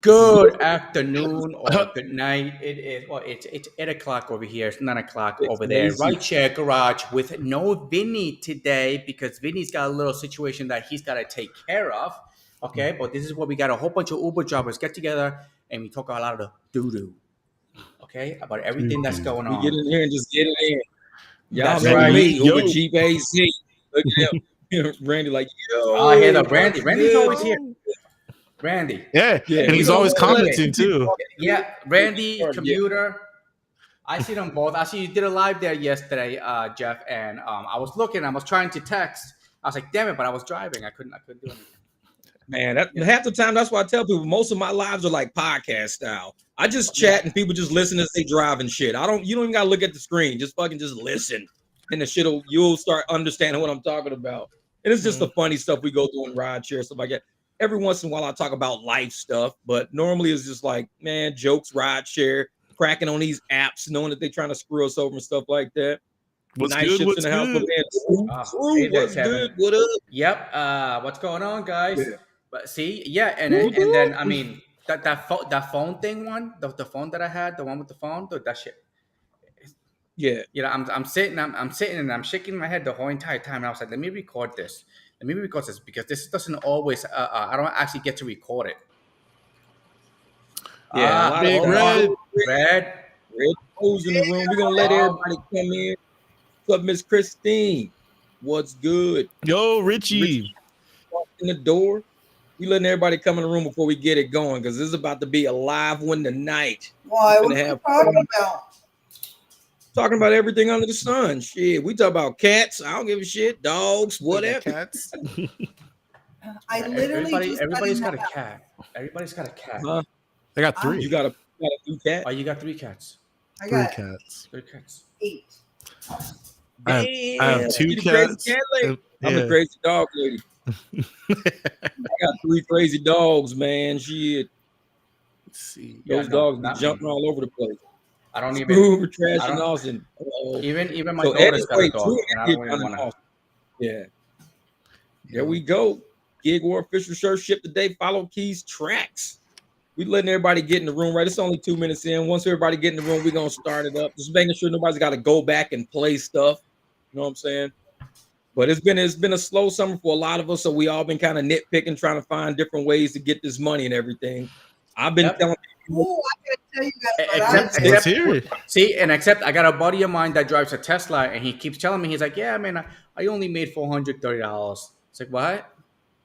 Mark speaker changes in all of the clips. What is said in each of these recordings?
Speaker 1: Good afternoon or good night. It is it's 8 o'clock over here. It's 9 o'clock
Speaker 2: It's
Speaker 1: over there.
Speaker 2: lazy.
Speaker 1: Rideshare Garage with no Vinny today because Vinny's got a little situation that he's got to take care of. Okay, but this is what we got. A whole bunch of Uber drivers get together and we talk a lot of the doo doo. Okay, about everything that's going
Speaker 2: We get
Speaker 1: on.
Speaker 2: in here and just get it in. Y'all
Speaker 1: That's
Speaker 2: know
Speaker 1: right.
Speaker 2: me, Uber
Speaker 3: Yo.
Speaker 2: Cheap AC. Look at him. Randy like, yo.
Speaker 1: Oh, I hear the Randy.
Speaker 2: what's
Speaker 1: Randy's
Speaker 2: good?
Speaker 1: always here. Randy.
Speaker 3: Yeah,
Speaker 2: Yeah,
Speaker 3: and
Speaker 2: we
Speaker 3: he's
Speaker 2: don't
Speaker 3: always
Speaker 2: wanna let
Speaker 3: commenting too.
Speaker 1: Yeah, Randy,
Speaker 2: Yeah.
Speaker 1: commuter. I see them both. I see you did a live there yesterday, Jeff, and I was looking. I was trying to text. I was like, "Damn it!" But I was driving. I couldn't do anything.
Speaker 2: Man, half the time that's why I tell people most of my lives are like podcast style. I just chat and people just listen as they drive and shit. You don't even gotta look at the screen. Just fucking just listen. And you'll start understanding what I'm talking about. And it's just the funny stuff we go through in rideshare, stuff like that. Every once in a while I talk about life stuff, but normally it's just like, man, jokes, rideshare, cracking on these apps, knowing that they're trying to screw us over and stuff like that.
Speaker 3: What's
Speaker 2: Nice
Speaker 3: good?
Speaker 2: ships
Speaker 3: What's
Speaker 2: in the house,
Speaker 3: good?
Speaker 2: man. True,
Speaker 1: Hey there,
Speaker 2: what's
Speaker 1: Kevin.
Speaker 2: good? What up?
Speaker 1: Yep. What's going on, guys?
Speaker 2: Yeah.
Speaker 1: But see, yeah, and then I mean that phone thing the phone that I had, the one with the phone, dude, that shit.
Speaker 2: Yeah.
Speaker 1: You know, I'm sitting and I'm shaking my head the whole entire time. And I was like, let me record this. Because this doesn't always. I don't actually get to record it.
Speaker 2: Yeah, a lot
Speaker 3: Big
Speaker 2: of
Speaker 1: Red.
Speaker 2: red hoes in the room. We're gonna let everybody come in. What's up, Miss Christine? What's good?
Speaker 3: Yo, Richie.
Speaker 2: Walk in the door. We letting everybody come in the room before we get it going because this is about to be a live one tonight.
Speaker 4: Why?
Speaker 2: We're
Speaker 4: What
Speaker 2: gonna
Speaker 4: are you
Speaker 2: have
Speaker 4: talking about?
Speaker 2: talking about everything under the sun. Shit, we talk about cats. I don't give a shit. Dogs, whatever.
Speaker 3: Cats.
Speaker 4: I literally
Speaker 1: Everybody's got a cat. Everybody's got a cat.
Speaker 2: Huh?
Speaker 3: I got three.
Speaker 2: You got a new cat?
Speaker 1: Oh, you got 3 cats.
Speaker 4: I
Speaker 3: Three
Speaker 4: got
Speaker 3: cats.
Speaker 1: 3 cats.
Speaker 4: 8.
Speaker 3: I have 2
Speaker 2: You the
Speaker 3: cats.
Speaker 2: crazy cat lady.
Speaker 3: and-
Speaker 2: I'm the crazy dog lady. I got 3 crazy dogs, man. Shit.
Speaker 3: Let's see.
Speaker 1: Yeah,
Speaker 2: Those
Speaker 1: no,
Speaker 2: dogs be
Speaker 1: not
Speaker 2: jumping
Speaker 1: me.
Speaker 2: all over the place.
Speaker 1: I don't even.
Speaker 2: Uber trash
Speaker 1: I
Speaker 2: and
Speaker 1: don't-
Speaker 2: Austin.
Speaker 1: Even my
Speaker 2: So
Speaker 1: daughter's got a
Speaker 2: anyway,
Speaker 1: dog,
Speaker 2: true
Speaker 1: and I don't
Speaker 2: Indian
Speaker 1: even want to.
Speaker 2: Austin. Yeah. There we go. Gig War official shirt ship today. Follow Keys tracks. We letting everybody get in the room, right? It's only 2 minutes in. Once everybody get in the room, we're gonna start it up. Just making sure nobody's got to go back and play stuff. You know what I'm saying? But it's been a slow summer for a lot of us, so we all been kind of nitpicking, trying to find different ways to get this money and everything. I've been
Speaker 1: Yep.
Speaker 2: telling
Speaker 4: Oh, I gotta tell you guys what
Speaker 1: Except-
Speaker 4: I did.
Speaker 3: Let's hear it.
Speaker 1: See, I got a buddy of mine that drives a Tesla, and he keeps telling me, he's like, "Yeah, man, I only made $430." It's like, what?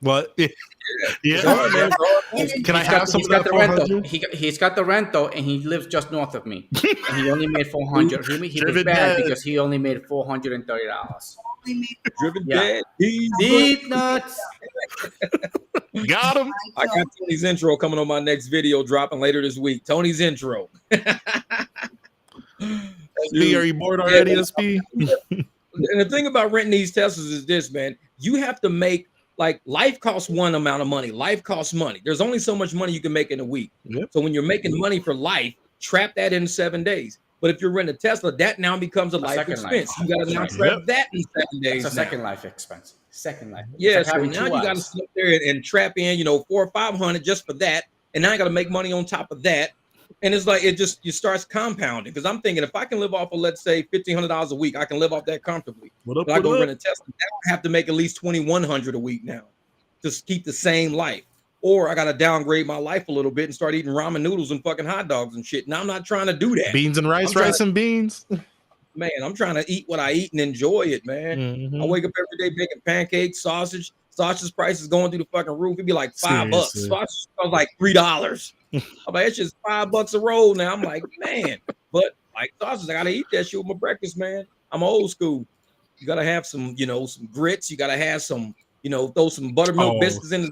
Speaker 3: What?
Speaker 2: it's
Speaker 3: Yeah.
Speaker 2: hard, man. It's hard.
Speaker 3: Can I have some
Speaker 1: He's
Speaker 3: of
Speaker 1: got
Speaker 3: that
Speaker 1: the rental.
Speaker 3: 400?
Speaker 1: He's got the rental, and he lives just north of me, and he only made 400. He was
Speaker 3: Driven
Speaker 1: bad
Speaker 3: dad.
Speaker 1: because he only made $430.
Speaker 2: Driven
Speaker 1: Yeah.
Speaker 2: dad.
Speaker 1: Deep nuts.
Speaker 3: Got him.
Speaker 2: I got Tony's intro coming on my next video dropping later this week. Tony's intro.
Speaker 3: SP, are you bored already, SP?
Speaker 2: And the thing about renting these Teslas is this, man. You have to make, like, life costs one amount of money. Life costs money. There's only so much money you can make in a week.
Speaker 3: Yep.
Speaker 2: So when you're making money for life, trap that in 7 days. But if you're renting a Tesla, that now becomes a life
Speaker 1: second
Speaker 2: expense.
Speaker 1: life.
Speaker 2: You got to now
Speaker 1: That's
Speaker 3: right.
Speaker 2: trap that in 7 days.
Speaker 1: It's a
Speaker 2: now.
Speaker 1: second life expense. Second life. It's
Speaker 2: Yeah,
Speaker 1: like
Speaker 2: so
Speaker 1: having
Speaker 2: now
Speaker 1: two
Speaker 2: you got to
Speaker 1: lives.
Speaker 2: sit there and trap in, $400 or $500 just for that, and now I got to make money on top of that, and it's like it starts compounding. Because I'm thinking if I can live off of, let's say, $1,500 a week, I can live off that comfortably.
Speaker 3: What up?
Speaker 2: But I
Speaker 3: What
Speaker 2: go
Speaker 3: up?
Speaker 2: rent a Tesla, now I have to make at least $2,100 a week now to keep the same life, or I got to downgrade my life a little bit and start eating ramen noodles and fucking hot dogs and shit. Now I'm not trying to do that,
Speaker 3: Beans and rice,
Speaker 2: I'm trying
Speaker 3: rice and beans.
Speaker 2: man. I'm trying to eat what I eat and enjoy it, man.
Speaker 3: Mhm.
Speaker 2: I wake up every day making pancakes, sausage. Sausage prices going through the fucking roof. It'd be like $5.
Speaker 3: Seriously.
Speaker 2: Sausage was like $3. I'm like, it's just $5 a roll now. I'm like, man, but like sausage, I gotta eat that shit with my breakfast, man. I'm old school. You gotta have some, some grits. You gotta have some, throw some buttermilk
Speaker 3: Oh,
Speaker 2: biscuits in the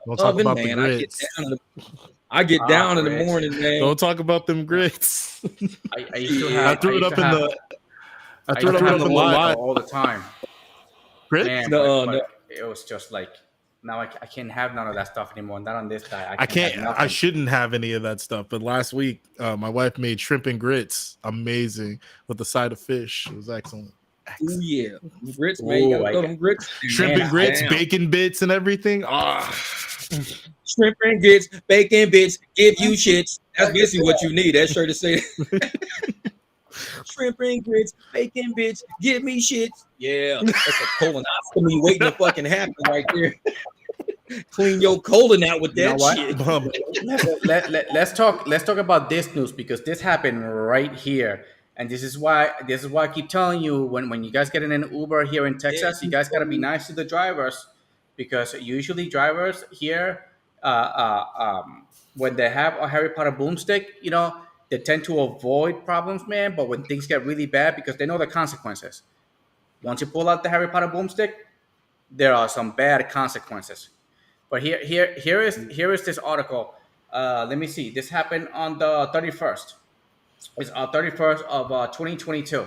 Speaker 3: Don't talk
Speaker 2: oven,
Speaker 3: about
Speaker 2: man.
Speaker 3: the grits.
Speaker 2: I get down in the
Speaker 1: grits.
Speaker 2: morning, man.
Speaker 3: Don't talk about them grits.
Speaker 1: I used to
Speaker 2: Yeah.
Speaker 1: have.
Speaker 3: I threw it up in the. I threw it up in the
Speaker 1: live
Speaker 3: live.
Speaker 1: all the time.
Speaker 3: Grits?
Speaker 1: Man,
Speaker 2: No,
Speaker 1: but
Speaker 2: no.
Speaker 1: it was just like now I can't have none of that stuff anymore. Not on this diet.
Speaker 3: I can't.
Speaker 1: have
Speaker 3: I
Speaker 1: nothing.
Speaker 3: shouldn't have any of that stuff. But last week, my wife made shrimp and grits, amazing, with a side of fish. It was excellent.
Speaker 2: Ooh, yeah. Grits, man. You
Speaker 1: Ooh,
Speaker 2: gotta throw them grits. in,
Speaker 3: Shrimp
Speaker 2: man.
Speaker 3: and grits,
Speaker 2: Damn.
Speaker 3: bacon bits, and everything. Ah,
Speaker 2: Shrimp and grits, bacon bits, give you shits. That's basically what you need. That shirt to say shrimp and grits, bacon bits, give me shits. Yeah, that's a colonoscopy waiting to fucking happen right there. Clean your colon out with
Speaker 1: You know
Speaker 2: that
Speaker 1: what?
Speaker 2: shit.
Speaker 1: Let's talk about this news because this happened right here. And this is why I keep telling you when you guys get in an Uber here in Texas, you guys gotta be nice to the drivers because usually drivers here, when they have a Harry Potter boomstick, they tend to avoid problems, man. But when things get really bad, because they know the consequences. Once you pull out the Harry Potter boomstick, there are some bad consequences. But here is this article. Let me see. This happened on the 31st. It's 31st of 2022.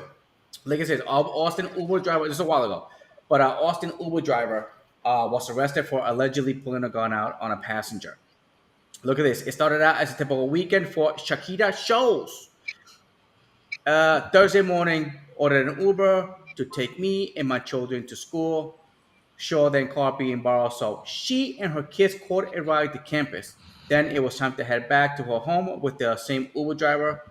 Speaker 1: Like I said, Austin Uber driver. This is a while ago, but Austin Uber driver was arrested for allegedly pulling a gun out on a passenger. Look at this. It started out as a typical weekend for Shakira Shows. Thursday morning, ordered an Uber to take me and my children to school. Sure, then car being borrowed, so she and her kids caught a ride to campus. Then it was time to head back to her home with the same Uber driver.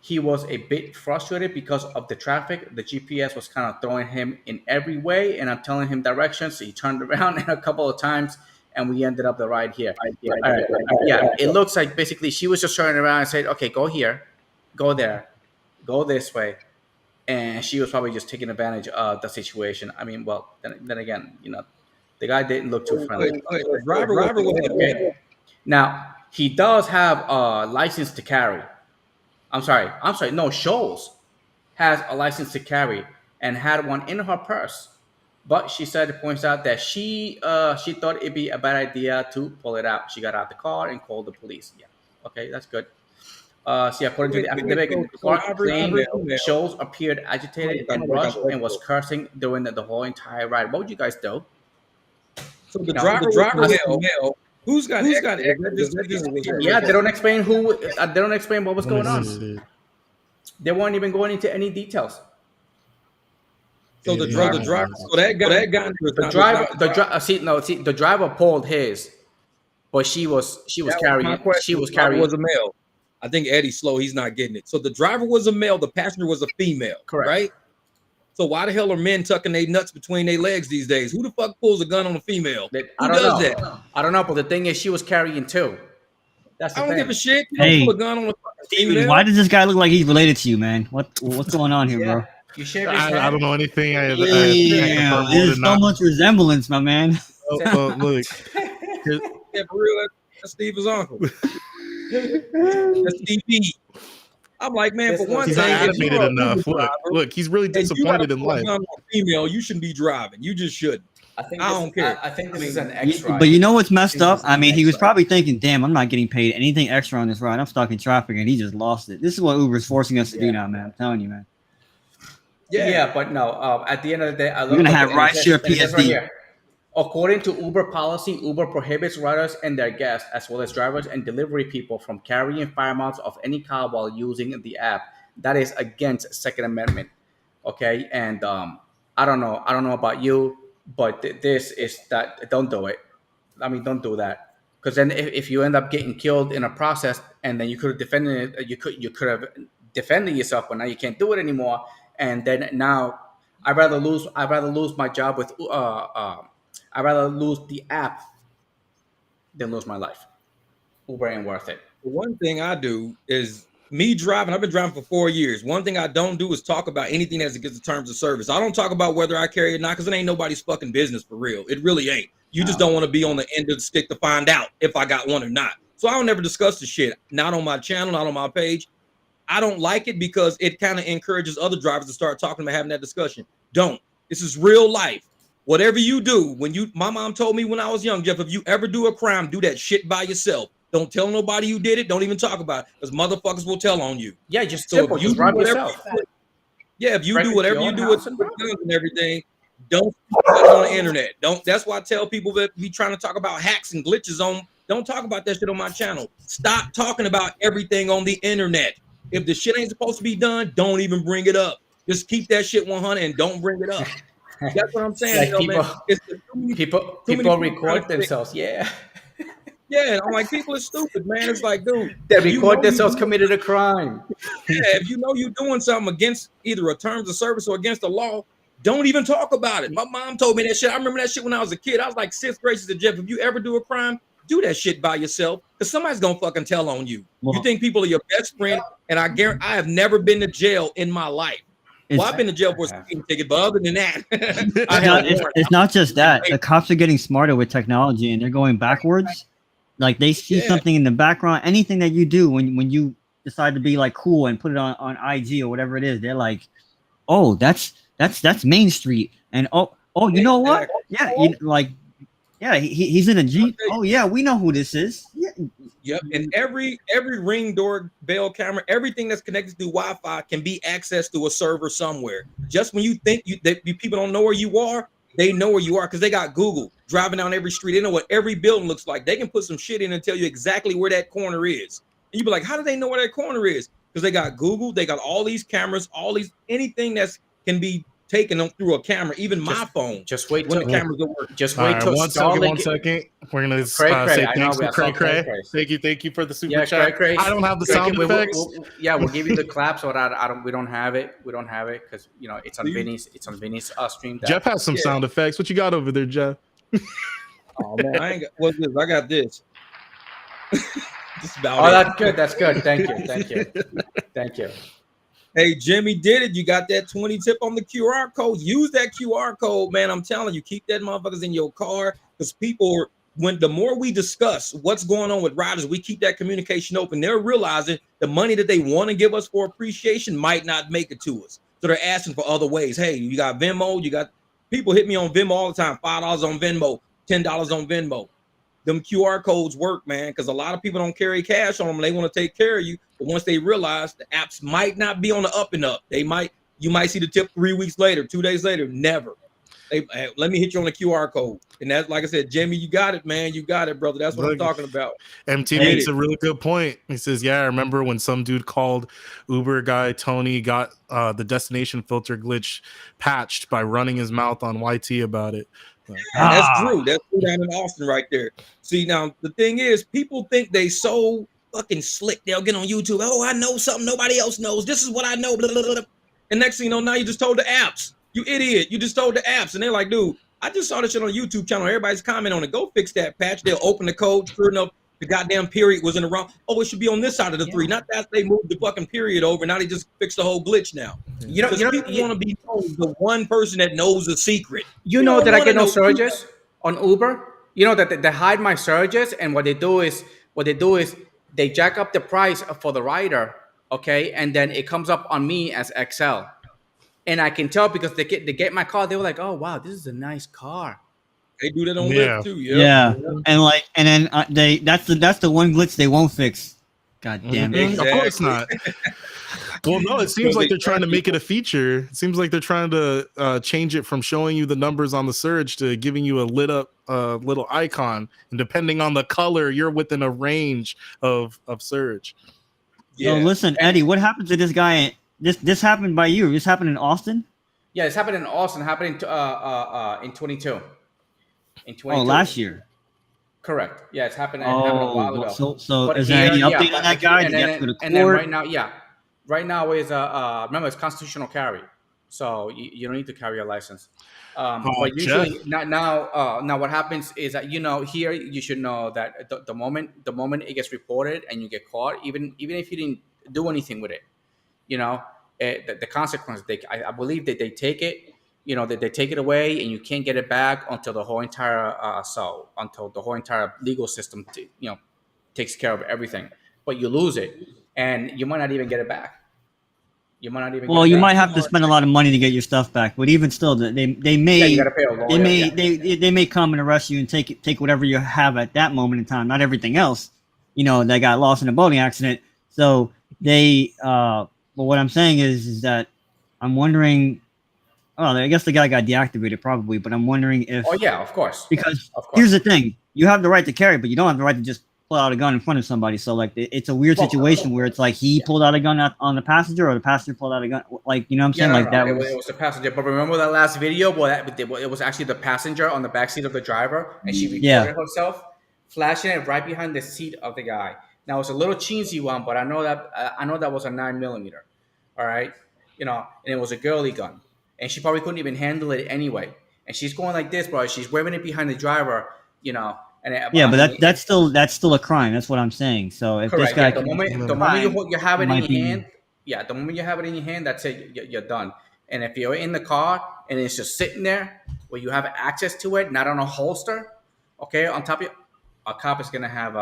Speaker 1: He was a bit frustrated because of the traffic. The GPS was kind of throwing him in every way, and I'm telling him directions. So he turned around a couple of times, and we ended up the ride here. Yeah, it looks like basically she was just turning around and said, "Okay, go here, go there, go this way." And she was probably just taking advantage of the situation. I mean, well, then again, the guy didn't look too friendly.
Speaker 2: Driver was okay.
Speaker 1: Now he does have a license to carry. I'm sorry. No, Shoals has a license to carry and had one in her purse. But she points out that she thought it'd be a bad idea to pull it out. She got out the car and called the police. Yeah, okay, that's good. See, according to the affidavit, Clark claimed Shoals appeared agitated and rushed and was cursing during the whole entire ride. What would you guys do?
Speaker 2: So the driver male. Who's got?
Speaker 1: Yeah, they don't explain who. They don't explain what was going on. They weren't even going into any details.
Speaker 2: So the driver. So that guy.
Speaker 1: The driver pulled his, but she was carrying. She was carrying.
Speaker 2: Was a male. I think Eddie's slow. He's not getting it. So the driver was a male. The passenger was a female.
Speaker 1: Correct.
Speaker 2: Right. So why the hell are men tucking their nuts between their legs these days? Who the fuck pulls a gun on a female? Who does that?
Speaker 1: I don't know, but the thing is, she was carrying too. That's the
Speaker 2: I don't
Speaker 1: thing.
Speaker 2: give a shit. You don't pull a gun on a female.
Speaker 5: Why does this guy look like he's related to you, man? What's going on here, bro?
Speaker 1: You shave his head.
Speaker 3: I don't know anything.
Speaker 5: There's so much resemblance, my man.
Speaker 3: Look.
Speaker 2: Yeah, for real, that's Steve's uncle. That's Steve. I'm like, man, for one
Speaker 3: he's
Speaker 2: thing,
Speaker 3: not animated enough. Look, he's really disappointed in life.
Speaker 2: Female, you shouldn't be driving. You just shouldn't. I don't care.
Speaker 1: I think this is an extra.
Speaker 5: But you know what's messed up? I mean, he was probably thinking, damn, I'm not getting paid anything extra on this ride. I'm stuck in traffic, and he just lost it. This is what Uber's forcing us to do now, man. I'm telling you, man.
Speaker 1: Yeah, but no. At the end of the day,
Speaker 5: we're gonna have rideshare PSD.
Speaker 1: Right, according to Uber policy, Uber prohibits riders and their guests, as well as drivers and delivery people, from carrying firearms of any kind while using the app. That is against Second Amendment. Okay, and I don't know about you, but this is that. Don't do it. I mean, don't do that, because then if you end up getting killed in a process, and then you could have defended it, you could have defended yourself, but now you can't do it anymore. And then now, I'd rather lose my job with I'd rather lose the app than lose my life. Uber ain't worth it.
Speaker 2: One thing I do is me driving. I've been driving for 4 years. One thing I don't do is talk about anything as it gets to terms of service. I don't talk about whether I carry it or not, because it ain't nobody's fucking business for real. It really ain't. You just don't want to be on the end of the stick to find out if I got one or not. So I don't ever discuss the shit. Not on my channel, not on my page. I don't like it because it kind of encourages other drivers to start talking about having that discussion. Don't. This is real life. Whatever you do, my mom told me when I was young, Jeff, if you ever do a crime, do that shit by yourself. Don't tell nobody you did it. Don't even talk about it, because motherfuckers will tell on you.
Speaker 1: Yeah, just simple. Just drive yourself.
Speaker 2: If you do whatever you do with guns and everything, don't put it on the internet. Don't. That's why I tell people that be trying to talk about hacks and glitches on. Don't talk about that shit on my channel. Stop talking about everything on the internet. If the shit ain't supposed to be done, don't even bring it up. Just keep that shit 100 and don't bring it up. That's what I'm saying.
Speaker 1: Like people record themselves. Yeah.
Speaker 2: Yeah, and I'm like, people are stupid, man. It's like, dude,
Speaker 1: They
Speaker 2: if you
Speaker 1: record
Speaker 2: know
Speaker 1: themselves committed a crime.
Speaker 2: if you know you're doing something against either a terms of service or against the law, don't even talk about it. My mom told me that shit. I remember that shit when I was a kid. I was like 6th grade. She said, Jeff, if you ever do a crime, do that shit by yourself because somebody's gonna fucking tell on you.
Speaker 5: Well,
Speaker 2: You think people are your best friend, and I guarantee I have never been to jail in my life. Well, I've been to jail for a speeding ticket, but other than that, I have
Speaker 5: it's not just that. The cops are getting smarter with technology and they're going backwards. Like they see something in the background, anything that you do when you decide to be like cool and put it on IG or whatever it is, they're like, oh, that's Main Street, and oh, you know what? Yeah, he's in a Jeep. Oh yeah, we know who this is. Yeah.
Speaker 2: Yep, and every Ring doorbell camera, everything that's connected to Wi-Fi can be accessed to a server somewhere. Just when you think that people don't know where you are, they know where you are because they got Google driving down every street. They know what every building looks like. They can put some shit in and tell you exactly where that corner is. And you be like, how do they know where that corner is? Because they got Google, they got all these cameras, anything that's can be taken through a camera, even my phone.
Speaker 1: Just wait
Speaker 2: when
Speaker 1: till
Speaker 2: the cameras don't work.
Speaker 1: Just wait till
Speaker 3: one second. We're gonna say thanks to Cray. Thank you for the super chat.
Speaker 1: Cray.
Speaker 3: I don't have the sound effects.
Speaker 1: We'll give you the clap, so that we don't have it. We don't have it because it's on Vinny's. It's on Vinny's stream.
Speaker 3: Jeff has some sound effects. What you got over there, Jeff?
Speaker 2: Oh man, I ain't got what's this? I got this.
Speaker 1: That's good. That's good. Thank you.
Speaker 2: Hey, Jimmy did it. You got that 20 tip on the QR code. Use that QR code, man. I'm telling you, keep that motherfuckers in your car because the more we discuss what's going on with riders, we keep that communication open. They're realizing the money that they want to give us for appreciation might not make it to us. So they're asking for other ways. Hey, you got Venmo. You got people hit me on Venmo all the time. $5 on Venmo, $10 on Venmo. Them QR codes work, man, because a lot of people don't carry cash on them. They want to take care of you. But once they realize the apps might not be on the up and up, you might see the tip 3 weeks later, 2 days later, never. Let me hit you on the QR code. And that's, like I said, Jimmy, you got it, man. You got it, brother. That's what I'm talking about.
Speaker 3: MT makes a really good point. He says, yeah, I remember when some dude called Uber guy Tony got the destination filter glitch patched by running his mouth on YT about it.
Speaker 2: That's Drew. That's Drew down in Austin right there. See, now, the thing is, people think they so fucking slick. They'll get on YouTube. Oh, I know something nobody else knows. This is what I know. Blah, blah, blah. And next thing you know, now you just told the apps. You idiot. You just told the apps. And they're like, dude, I just saw this shit on a YouTube channel. Everybody's commenting on it. Go fix that patch. They'll open the code. Sure enough, the goddamn period was in the wrong. Oh, it should be on this side of the three. Not that they moved the fucking period over. Now they just fixed the whole glitch now. People want to be the one person that knows the secret.
Speaker 1: You know that I get no surges on Uber. You know that they hide my surges, and what they do is they jack up the price for the rider, okay, and then it comes up on me as XL, and I can tell because they get my car. They were like, oh wow, this is a nice car.
Speaker 2: They do that on Lyft too.
Speaker 5: Yeah. And then that's the one glitch they won't fix. God damn it!
Speaker 3: Exactly. Of course not. Well, no, it seems like they're trying to make it a feature. It seems like they're trying to change it from showing you the numbers on the surge to giving you a lit up little icon, and depending on the color, you're within a range of surge.
Speaker 5: Yeah. So listen, Eddie, what happened to this guy? This happened by you. This happened in Austin.
Speaker 1: Yeah, this happened in Austin. Happened in 22. In 22.
Speaker 5: Oh, last year.
Speaker 1: Correct. Yeah, it's happened a while ago.
Speaker 5: So is there any update on that guy?
Speaker 1: And then right now is remember it's constitutional carry, so you don't need to carry a license. But usually now what happens is that here you should know that the moment it gets reported and you get caught, even if you didn't do anything with it, the consequence I believe that they take it. That they take it away and you can't get it back until the whole entire legal system takes care of everything. But you lose it and you might not even get it back. You
Speaker 5: might have to spend a lot of money to get your stuff back. But even still, they may
Speaker 1: you gotta pay a lawyer,
Speaker 5: they may come and arrest you and take whatever you have at that moment in time, not everything else. That got lost in a boating accident. So they but what I'm saying is that I'm wondering. Oh, I guess the guy got deactivated probably, but I'm wondering if.
Speaker 1: Oh yeah, of course.
Speaker 5: Because here's the thing: you have the right to carry, but you don't have the right to just pull out a gun in front of somebody. So like, it's a weird situation where it's like he pulled out a gun on the passenger, or the passenger pulled out a gun. Like, you know what I'm saying?
Speaker 1: It was the passenger. But remember that last video? Well, it was actually the passenger on the backseat of the driver, and she recorded herself flashing it right behind the seat of the guy. Now it's a little cheesy one, but I know that was a 9mm. All right, you know, and it was a girly gun, and she probably couldn't even handle it anyway. And she's going like this, bro. She's waving it behind the driver, you know. And
Speaker 5: Yeah,
Speaker 1: I
Speaker 5: but
Speaker 1: mean,
Speaker 5: that's still a crime. That's what I'm saying. So if this
Speaker 1: correct. Yeah,
Speaker 5: guy can
Speaker 1: the moment you have it in
Speaker 5: might
Speaker 1: your
Speaker 5: be
Speaker 1: hand, yeah, the moment you have it in your hand, that's it. You're done. And if you're in the car and it's just sitting there where you have access to it, not on a holster, okay, on top of you, a cop is gonna have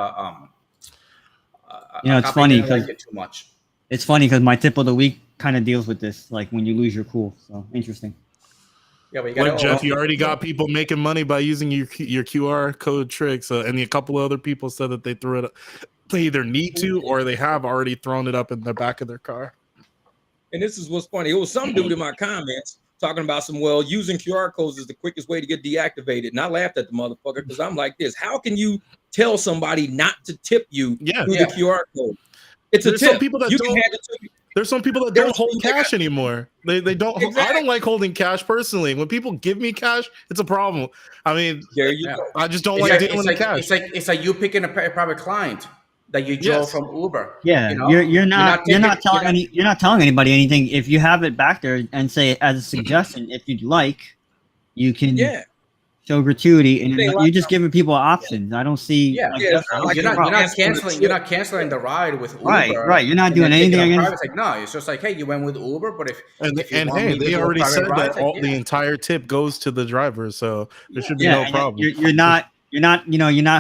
Speaker 5: you know,
Speaker 1: a
Speaker 5: it's
Speaker 1: cop ain't
Speaker 5: funny
Speaker 1: gonna like
Speaker 5: because
Speaker 1: it too much.
Speaker 5: my tip of the week kind of deals with this, like when you lose your cool. So interesting.
Speaker 1: Yeah, but you gotta.
Speaker 3: Look, Jeff, you already got people making money by using your QR code tricks, and a couple of other people said that they threw it. They either need to or they have already thrown it up in the back of their car.
Speaker 2: And this is what's funny. It was some dude in my comments talking about using QR codes is the quickest way to get deactivated. And I laughed at the motherfucker because I'm like this. How can you tell somebody not to tip you through the QR code? It's a tip.
Speaker 3: Some people that don't. There's some people that don't hold cash anymore. They don't. Exactly. I don't like holding cash personally. When people give me cash, it's a problem. I mean, I just don't like dealing with cash.
Speaker 1: It's like you picking a private client that you drove from Uber.
Speaker 5: Yeah,
Speaker 1: you know?
Speaker 5: you're not telling anybody anything. If you have it back there and say as a suggestion, if you'd like, you can show gratuity, and you're just giving people options. I don't see.
Speaker 1: You're not canceling the ride with Uber.
Speaker 5: Right. You're not doing anything.
Speaker 1: It's like no, it's just like hey, you went with Uber, but if you want me
Speaker 3: they already said that
Speaker 1: the
Speaker 3: entire tip goes to the driver, so there should be no problem.
Speaker 5: You're not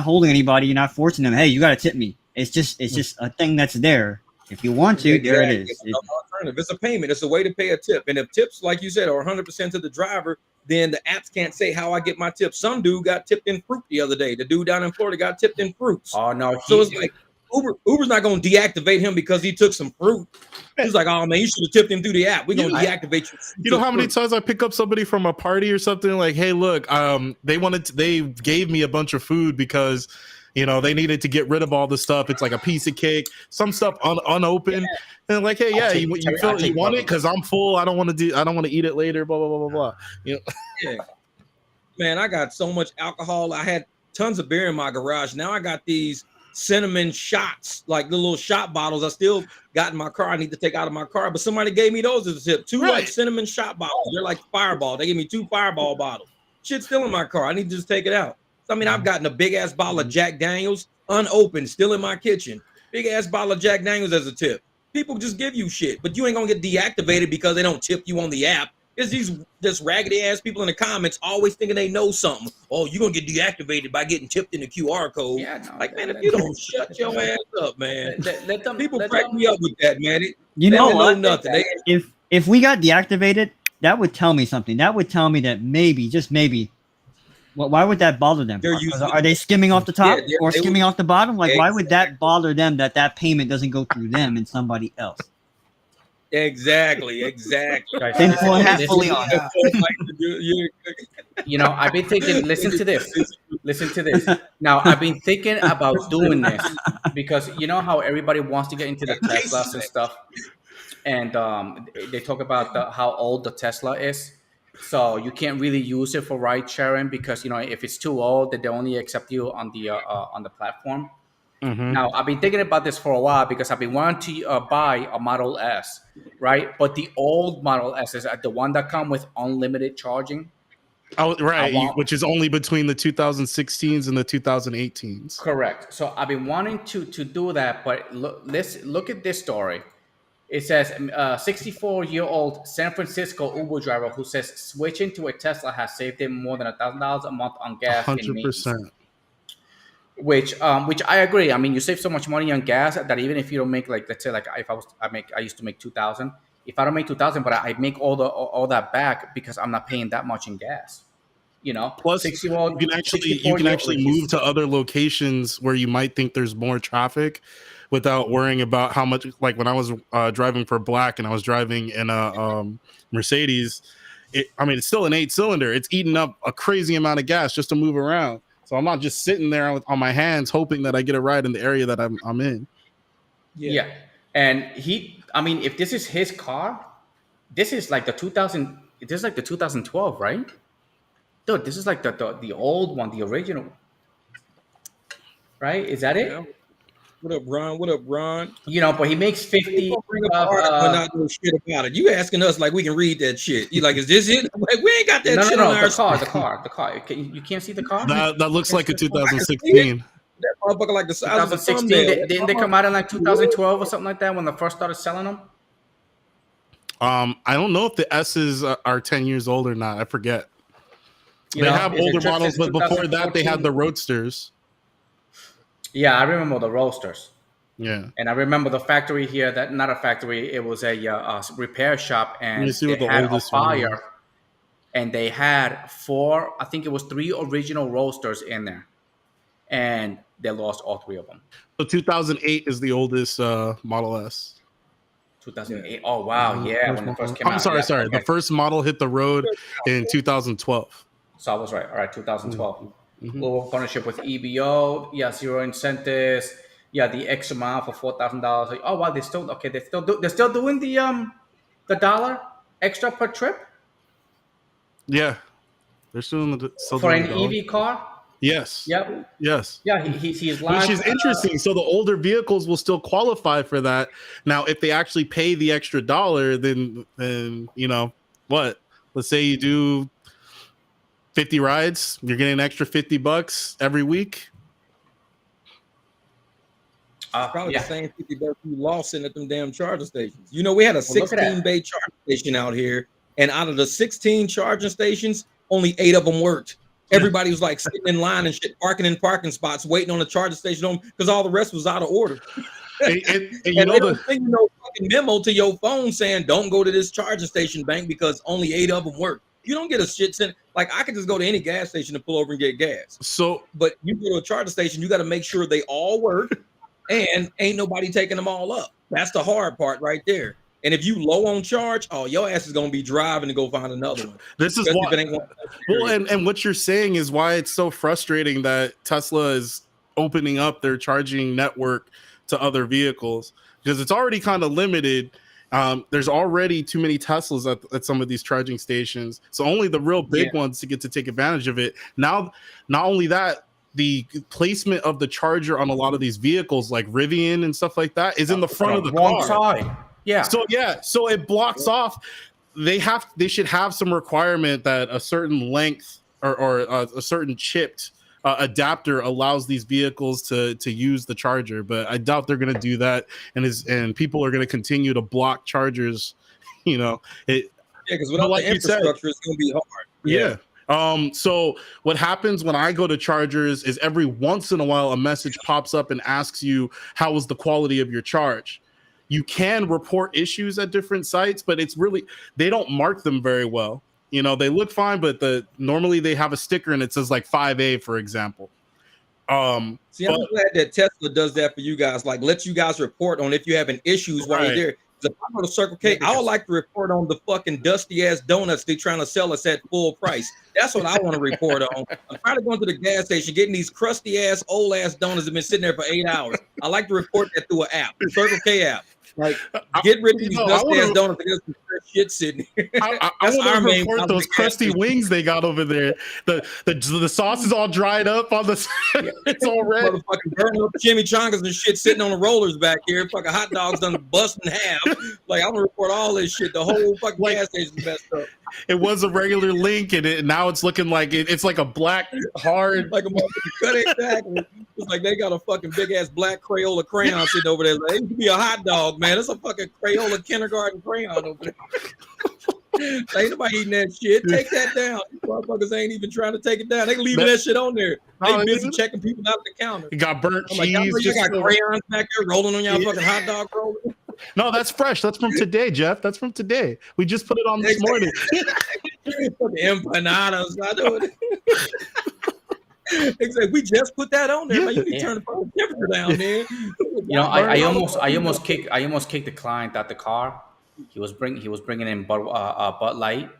Speaker 5: holding anybody. You're not forcing them. Hey, you got to tip me. It's just a thing that's there. If you want to, there it is.
Speaker 2: It's an alternative. It's a payment. It's a way to pay a tip. And if tips, like you said, are 100% to the driver, then the apps can't say how I get my tip. Some dude got tipped in fruit the other day. The dude down in Florida got tipped in fruits.
Speaker 1: Oh no!
Speaker 2: So it's like Uber's not going to deactivate him because he took some fruit. He's like, oh man, you should have tipped him through the app. We're going to deactivate you.
Speaker 3: You know how many times I pick up somebody from a party or something like, hey, look, they gave me a bunch of food because they needed to get rid of all the stuff. It's like a piece of cake, some stuff unopened, and like, hey, you want it because I'm full. I don't want to eat it later. Blah blah blah blah blah.
Speaker 2: Man, I got so much alcohol. I had tons of beer in my garage. Now I got these cinnamon shots, like the little shot bottles. I still got in my car. I need to take out of my car, but somebody gave me those as a tip. Two like cinnamon shot bottles. They're like Fireball. They gave me 2 Fireball bottles. Shit's still in my car. I need to just take it out. I mean, I've gotten a big ass bottle of Jack Daniels unopened, still in my kitchen. Big ass bottle of Jack Daniels as a tip. People just give you shit, but you ain't gonna get deactivated because they don't tip you on the app. It's these just raggedy ass people in the comments always thinking they know something. Oh, you're gonna get deactivated by getting tipped in the QR code.
Speaker 1: Yeah, no,
Speaker 2: like, man, if you don't shut your ass up, man.
Speaker 1: Let them,
Speaker 2: people crack me up with that, man.
Speaker 5: They know
Speaker 2: nothing.
Speaker 5: If we got deactivated, that would tell me something. That would tell me that maybe, just maybe. Why would that bother them? Are they skimming off the top or skimming off the bottom? Like, why would that bother them that payment doesn't go through them and somebody else?
Speaker 2: Exactly.
Speaker 1: I've been thinking, listen to this. Now, I've been thinking about doing this because you know how everybody wants to get into the Teslas and stuff. And they talk about how old the Tesla is. So you can't really use it for ride sharing because if it's too old, then they only accept you on the platform. Mm-hmm. Now I've been thinking about this for a while because I've been wanting to buy a Model S, right? But the old Model S is the one that come with unlimited charging.
Speaker 3: Oh, right, which is only between the 2016s and the 2018s.
Speaker 1: Correct. So I've been wanting to do that, but look at this story. It says 64-year-old San Francisco Uber driver who says switching to a Tesla has saved him more than $1,000 a month on gas.
Speaker 3: 100%.
Speaker 1: Which I agree. I mean, you save so much money on gas that even if you don't make, like, let's say, like I used to make 2,000. If I don't make 2,000, but I make all that back because I'm not paying that much in gas.
Speaker 3: Plus you can actually move to other locations where you might think there's more traffic without worrying about how much. Like when I was driving for Black and I was driving in a Mercedes, it's still an 8-cylinder. It's eating up a crazy amount of gas just to move around. So I'm not just sitting there on my hands hoping that I get a ride in the area that I'm in.
Speaker 1: Yeah. And if this is his car, this is like the 2012, right? Dude, this is like the old one, the original. right? Is that it?
Speaker 2: Yeah. What up, Ron? What up, Ron?
Speaker 1: You know, but he makes 50.
Speaker 2: Bring up the article and not know shit about it. You asking us like we can read that shit. You like, is this it? Like, we ain't got that shit on our
Speaker 1: the car. You can't see the car?
Speaker 3: That looks like a 2016.
Speaker 2: That motherfucker like the size of a
Speaker 1: 2016.
Speaker 2: thumbnail.
Speaker 1: Didn't they come out in like 2012 or something like that when they first started selling them?
Speaker 3: I don't know if the S's are 10 years old or not. I forget.
Speaker 1: You
Speaker 3: They
Speaker 1: know,
Speaker 3: have
Speaker 1: is it
Speaker 3: older
Speaker 1: just
Speaker 3: models,
Speaker 1: since
Speaker 3: but before that, they had
Speaker 1: 2014?
Speaker 3: the Roadsters.
Speaker 1: Yeah, I remember the Roadsters.
Speaker 3: Yeah.
Speaker 1: And I remember the factory here, that not a factory, it was a repair shop,
Speaker 3: Let
Speaker 1: and
Speaker 3: me see
Speaker 1: they
Speaker 3: what the
Speaker 1: had a
Speaker 3: oldest one
Speaker 1: fire,
Speaker 3: was.
Speaker 1: and they had 4, I think it was 3 original Roadsters in there, and they lost all 3 of them.
Speaker 3: So 2008 is the oldest Model S.
Speaker 1: 2008. Oh wow, yeah, when it first came out.
Speaker 3: I'm sorry,
Speaker 1: Yeah,
Speaker 3: sorry.
Speaker 1: okay.
Speaker 3: The first model hit the road in 2012.
Speaker 1: So I was right. All right, 2012.
Speaker 3: Mhm.
Speaker 1: Little partnership with EBO. Yeah, 0 incentives. Yeah, the extra mile for $4,000. Oh wow, they're still okay. They're still doing the dollar extra per trip
Speaker 3: Yeah, they're still
Speaker 1: for
Speaker 3: doing
Speaker 1: an
Speaker 3: the dollar.
Speaker 1: EV car.
Speaker 3: Yes.
Speaker 1: Yep.
Speaker 3: Yes.
Speaker 1: Yeah, he's live.
Speaker 3: Which is interesting. So the older vehicles will still qualify for that. Now, if they actually pay the extra dollar, then you know what? Let's say you do 50 rides, you're getting an extra $50 every week.
Speaker 2: Probably
Speaker 1: Yeah.
Speaker 2: the same 50 bucks you lost in at them damn charging stations. You know, we had a
Speaker 1: look at that.
Speaker 2: 16-bay charging station out here, and out of the 16 charging stations, only 8 of them worked. Everybody was like sitting in line and shit, parking in parking spots, waiting on the charging station because all the rest was out of order.
Speaker 3: And you
Speaker 2: And
Speaker 3: know
Speaker 2: they
Speaker 3: the
Speaker 2: don't send you no fucking memo to your phone saying don't go to this charging station, bank, because only 8 of them work. You don't get a shit sent. Like, I could just go to any gas station and pull over and get gas.
Speaker 3: so
Speaker 2: But you go to a charging station, you got to make sure they all work and ain't nobody taking them all up. That's the hard part right there. And if you low on charge, oh, your ass is gonna be driving to go find another one.
Speaker 3: this is
Speaker 2: Especially
Speaker 3: what
Speaker 2: if it ain't one-
Speaker 3: well, and what you're saying is why it's so frustrating that Tesla is opening up their charging network to other vehicles, because it's already kind of limited. There's already too many Teslas at some of these charging stations, so only the real big ones to get to take advantage of it. Now, not only that, the placement of the charger on a lot of these vehicles, like Rivian and stuff like that, is in the front of the
Speaker 1: wrong
Speaker 3: car.
Speaker 1: side. Yeah.
Speaker 3: So it blocks off. They should have some requirement that a certain length or a certain chipped adapter allows these vehicles to use the charger. But I doubt they're going to do that, and people are going to continue to block chargers. You know,
Speaker 2: because without the infrastructure, it's going to be hard.
Speaker 3: Yeah. So what happens when I go to chargers is every once in a while a message pops up and asks you, how was the quality of your charge? You can report issues at different sites, but it's really, they don't mark them very well. You know, they look fine, but normally they have a sticker and it says like 5A, for example.
Speaker 2: See, I'm glad that Tesla does that for you guys. Like, let you guys report on if you're having issues while you're there. If I go to Circle K, I would like to report on the fucking dusty ass donuts they're trying to sell us at full price. That's what I want to report on. I'm trying to go into the gas station, getting these crusty ass, old ass donuts that have been sitting there for 8 hours. I like to report that through an app, the Circle K app. Like, get rid of these dusty ass donuts. There's some shit sitting here.
Speaker 3: I want to report those crusty wings they got over there. The sauce is all dried up on the. It's all red.
Speaker 2: Motherfucking burning up chimichangas and shit sitting on the rollers back here. Fucking hot dogs done bust in half. Like, I'm gonna report all this shit. The whole fucking gas station's messed up.
Speaker 3: It was a regular link, and now it's looking like it's like a black hard,
Speaker 2: like a motherfucking cut. Exactly. It's like they got a fucking big ass black Crayola crayon sitting over there. Like, it could be a hot dog, man. It's a fucking Crayola kindergarten crayon over there. Ain't nobody eating that shit. Take that down. These motherfuckers ain't even trying to take it down. They leaving that shit on there. They busy checking people out at the counter.
Speaker 3: It got burnt cheese.
Speaker 2: Like, you got crayons back there rolling on y'all fucking hot dog roller.
Speaker 3: No, that's fresh. That's from today, Jeff. That's from today. We just put it on this morning.
Speaker 2: Empanadas. I know it. Exactly. We just put that on there. Man, you can turn the fucking temperature down, man.
Speaker 1: You know, I almost kicked the client out the car. He was bringing in Bud Light,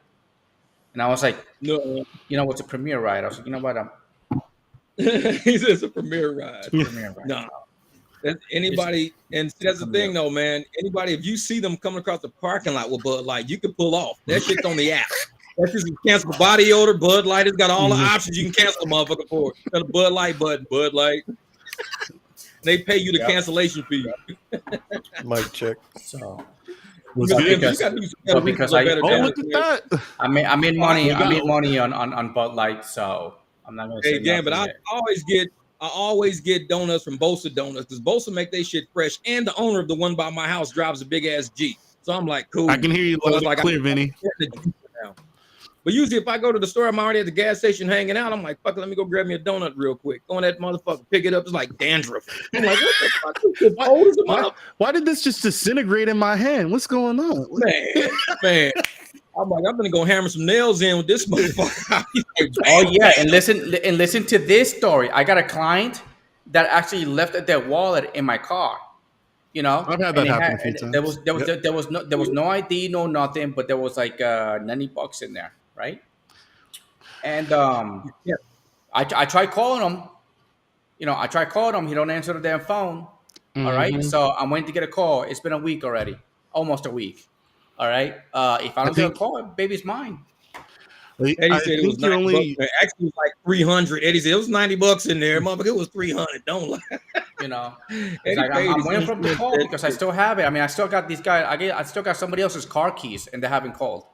Speaker 1: and I was like,
Speaker 2: no,
Speaker 1: you know what's a Premier ride? I was like, you know what?
Speaker 2: He says it's a Premier ride.
Speaker 1: Premier ride.
Speaker 2: No. Anybody, and that's the thing though, man. Anybody, if you see them coming across the parking lot with Bud Light, you can pull off. That shit's on the app. That's just cancel body odor. Bud Light has got all the options you can cancel a motherfucker for. Got a Bud Light button. Bud Light. They pay you the cancellation fee.
Speaker 6: Mic check.
Speaker 1: So
Speaker 3: Was
Speaker 2: Because-
Speaker 3: good.
Speaker 2: you gotta do some
Speaker 1: so because I-
Speaker 2: better
Speaker 3: Oh,
Speaker 2: damage.
Speaker 3: look at that.
Speaker 1: I made money.
Speaker 3: Oh,
Speaker 1: I made money on Bud Light, so I'm not gonna say
Speaker 2: Hey, Dan, but
Speaker 1: nothing
Speaker 2: I
Speaker 1: yet.
Speaker 2: always get donuts from Bosa Donuts because Bosa make their shit fresh, and the owner of the one by my house drives a big ass Jeep. So I'm like, cool.
Speaker 3: I can hear you
Speaker 2: So
Speaker 3: loud
Speaker 2: it's
Speaker 3: and clear, Vinny.
Speaker 2: now. But usually, if I go to the store, I'm already at the gas station hanging out. I'm like, fuck it, let me go grab me a donut real quick. Go in that motherfucker, pick it up. It's like dandruff. I'm like, what the fuck? It's old as a mother-
Speaker 3: Why did this just disintegrate in my hand? What's going on?
Speaker 2: man. I'm like, I'm gonna go hammer some nails in with this motherfucker.
Speaker 1: Oh yeah, and listen to this story. I got a client that actually left their wallet in my car. You know,
Speaker 3: I've had that
Speaker 1: and it
Speaker 3: happen a few times.
Speaker 1: There was no ID, no nothing, but there was like $90 in there, right? And
Speaker 2: Yeah.
Speaker 1: I tried calling him. You know, I tried calling him. He don't answer the damn phone. All right, so I'm waiting to get a call. It's been a week already, almost a week. All right, if I don't get a call, baby's mine.
Speaker 2: Eddie said it was 90 bucks. Actually, it was like 300. Eddie said it was $90 in there. Motherfucker, it was 300. Don't lie.
Speaker 1: You know,
Speaker 2: Eddie
Speaker 1: it's like,
Speaker 2: paid
Speaker 1: I'm
Speaker 2: his
Speaker 1: waiting for him to call
Speaker 2: insurance.
Speaker 1: because I still have it. I mean, I still got these guys. I still got somebody else's car keys, and they haven't called.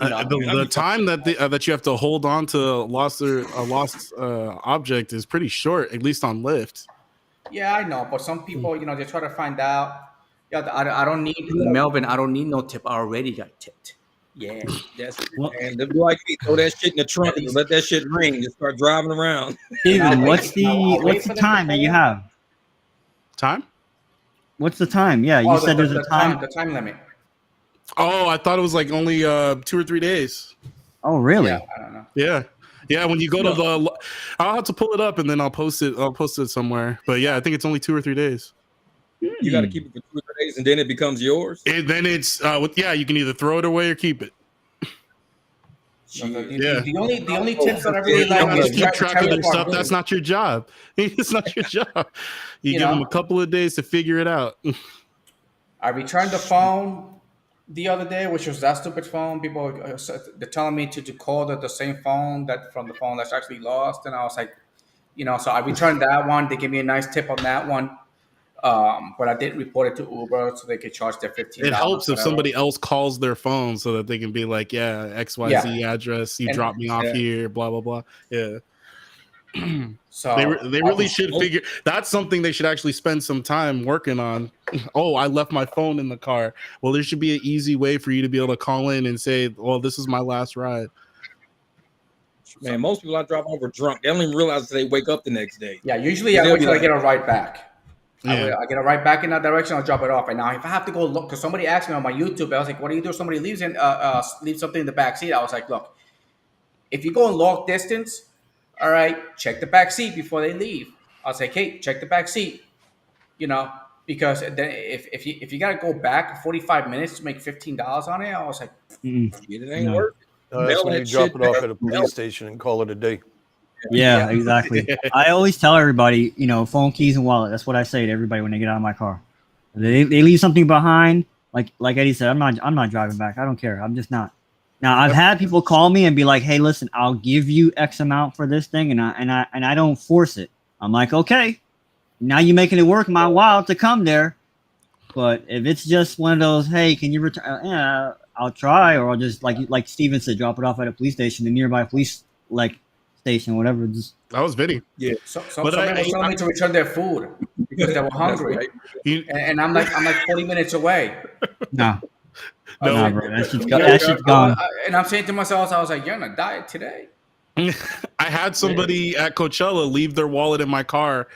Speaker 1: You know,
Speaker 3: The time that that you have to hold on to a lost object is pretty short, at least on Lyft.
Speaker 1: yeah, I know, but some people, you know, they try to find out. Yeah, I don't need Melvin. I don't need no tip. I already got tipped. Yeah,
Speaker 2: That's it.
Speaker 5: Well-
Speaker 2: And they like me, throw that shit in the trunk and let that shit ring. Just start driving around.
Speaker 5: Steven,
Speaker 1: I'll
Speaker 5: what's
Speaker 1: wait- I'll wait
Speaker 5: what's
Speaker 1: for
Speaker 5: the
Speaker 1: them to
Speaker 5: time that you
Speaker 1: call.
Speaker 5: have?
Speaker 3: Time?
Speaker 5: What's the time? Yeah, you
Speaker 1: Oh,
Speaker 5: said there's a time.
Speaker 1: The time limit.
Speaker 3: Oh, I thought it was like only 2 or 3 days.
Speaker 5: Oh, really?
Speaker 1: Yeah, I don't know.
Speaker 3: Yeah. When you go to the, I'll have to pull it up and then I'll post it. I'll post it somewhere. But yeah, I think it's only 2 or 3 days.
Speaker 2: You got to keep it for 2 or 3 days, and then it becomes yours.
Speaker 3: And then it's you can either throw it away or keep it.
Speaker 1: So the
Speaker 3: Yeah.
Speaker 1: the only tips that I really
Speaker 3: You don't
Speaker 1: like
Speaker 3: have
Speaker 1: is
Speaker 3: to keep track of their
Speaker 1: Terry
Speaker 3: stuff.
Speaker 1: Park
Speaker 3: That's
Speaker 1: Road.
Speaker 3: not your job. It's not your job. You give
Speaker 1: know?
Speaker 3: them a couple of days to figure it out.
Speaker 1: I returned the phone the other day, which was that stupid phone. People they're telling me to call the same phone from the phone that's actually lost, and I was like, you know, so I returned that one. They gave me a nice tip on that one, but I didn't report it to Uber so they could charge their $15.
Speaker 3: It helps if
Speaker 1: whatever.
Speaker 3: somebody else calls their phone so that they can be like, yeah, XYZ address, you
Speaker 1: And-
Speaker 3: dropped me off
Speaker 2: Yeah.
Speaker 3: here, blah, blah, blah. Yeah.
Speaker 1: So
Speaker 3: They really should figure that's something they should actually spend some time working on. Oh, I left my phone in the car. Well, there should be an easy way for you to be able to call in and say, well, this is my last ride.
Speaker 2: Man, most people I drop off are drunk. They don't even realize that they wake up the next day.
Speaker 1: Yeah, usually I
Speaker 2: They'll
Speaker 1: wait
Speaker 2: be
Speaker 1: till I
Speaker 2: like-
Speaker 1: get a ride back.
Speaker 3: Yeah.
Speaker 1: I get a ride back in that direction. I'll drop it off. And now, if I have to go look, because somebody asked me on my YouTube, I was like, "What do you do if somebody leaves something in the back seat?" I was like, "Look, if you go in long distance, all right, check the back seat before they leave." I was like, "Hey, check the back seat," you know, because then if you gotta go back 45 minutes to make $15 on it, I was like,
Speaker 5: Mm-mm.
Speaker 2: It ain't
Speaker 5: No.
Speaker 2: worth it.
Speaker 6: That's
Speaker 2: Mail
Speaker 6: when you
Speaker 2: that
Speaker 6: drop
Speaker 2: shit
Speaker 6: it off
Speaker 2: back.
Speaker 6: at a police station and call it a day.
Speaker 5: Yeah, exactly. I always tell everybody, you know, phone, keys, and wallet. That's what I say to everybody when they get out of my car. They leave something behind, like Eddie said. I'm not driving back. I don't care. I'm just not. Now I've had people call me and be like, "Hey, listen, I'll give you X amount for this thing," and I don't force it. I'm like, okay, now you're making it worth my while to come there. But if it's just one of those, hey, can you return? Yeah, I'll try, or I'll just like Steven said, drop it off at a police station, the nearby police station, whatever. Just
Speaker 3: That was Vinny.
Speaker 1: so
Speaker 3: But
Speaker 1: somebody was telling me to return their food because they were hungry,
Speaker 2: right.
Speaker 1: and I'm like 40 minutes away.
Speaker 5: nah.
Speaker 3: No.
Speaker 5: Nah, bro, that shit's gone.
Speaker 1: And I'm saying to myself, I was like, "You're on a diet today."
Speaker 3: I had somebody at Coachella leave their wallet in my car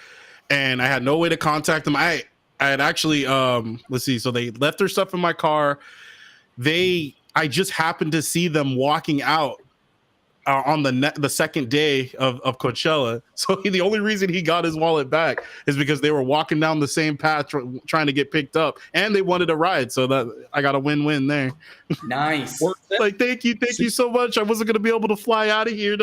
Speaker 3: and I had no way to contact them. I had actually let's see, so they left their stuff in my car. I just happened to see them walking out on the second day of Coachella. So the only reason he got his wallet back is because they were walking down the same path trying to get picked up and they wanted a ride. So that I got a win-win there.
Speaker 1: Nice.
Speaker 3: Like, thank you so much. I wasn't going to be able to fly out of here.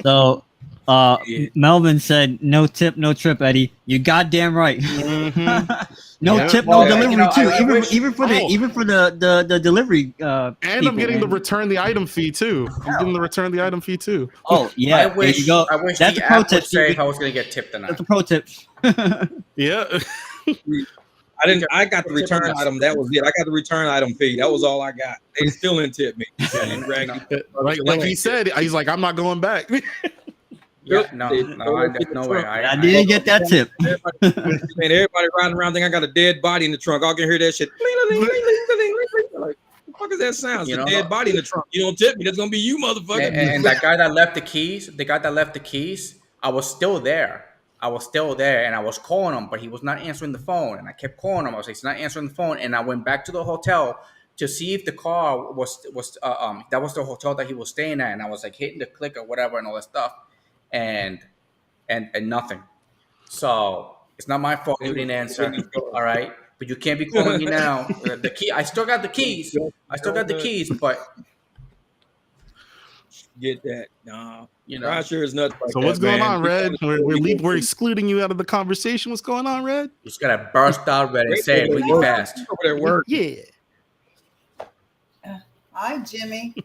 Speaker 5: So Melvin said, "No tip, no trip, Eddie." You goddamn right.
Speaker 3: Mhm.
Speaker 5: No
Speaker 3: Yeah.
Speaker 5: tip,
Speaker 1: Well,
Speaker 5: no delivery
Speaker 1: you know,
Speaker 5: too.
Speaker 1: I wish-
Speaker 5: Even for the delivery.
Speaker 3: And I'm getting the return the item fee too. I'm getting the return the item fee too.
Speaker 5: Oh yeah,
Speaker 1: I wish,
Speaker 5: there you go.
Speaker 1: I wish
Speaker 5: That's
Speaker 1: the
Speaker 5: a pro
Speaker 1: app would
Speaker 5: tip.
Speaker 1: say if
Speaker 5: Stevie.
Speaker 1: I was going to get tipped or
Speaker 5: That's
Speaker 1: not.
Speaker 5: a pro tip.
Speaker 3: Yeah.
Speaker 2: I got the return item. That was it. I got the return item fee. That was all I got. They still didn't tip me. And
Speaker 3: like he said, he's like, I'm not going back.
Speaker 1: Yeah, there's no way.
Speaker 5: I didn't get that tip.
Speaker 2: Man, everybody riding around think I got a dead body in the trunk. I can hear that shit. Like, the fuck is that sound? It's a dead body in the trunk. You don't tip me, that's gonna be you, motherfucker.
Speaker 1: And that guy that left the keys, I was still there. And I was calling him, but he was not answering the phone. And I kept calling him. I was like, he's not answering the phone. And I went back to the hotel to see if the car was that was the hotel that he was staying at. And I was like hitting the click or whatever and all that stuff, and nothing. So it's not my fault you didn't answer. All right, but you can't be calling me now. The key, I still got the keys. But
Speaker 2: Get that? Nah,
Speaker 1: you know,
Speaker 2: Rideshare is nuts. Like
Speaker 3: So what's
Speaker 2: that,
Speaker 3: going
Speaker 2: man.
Speaker 3: on, Red? We're excluding you out of the conversation. What's going on, Red?
Speaker 1: you just gotta burst out Red and say it really fast.
Speaker 2: Over there work.
Speaker 3: Yeah.
Speaker 4: Hi, Jimmy.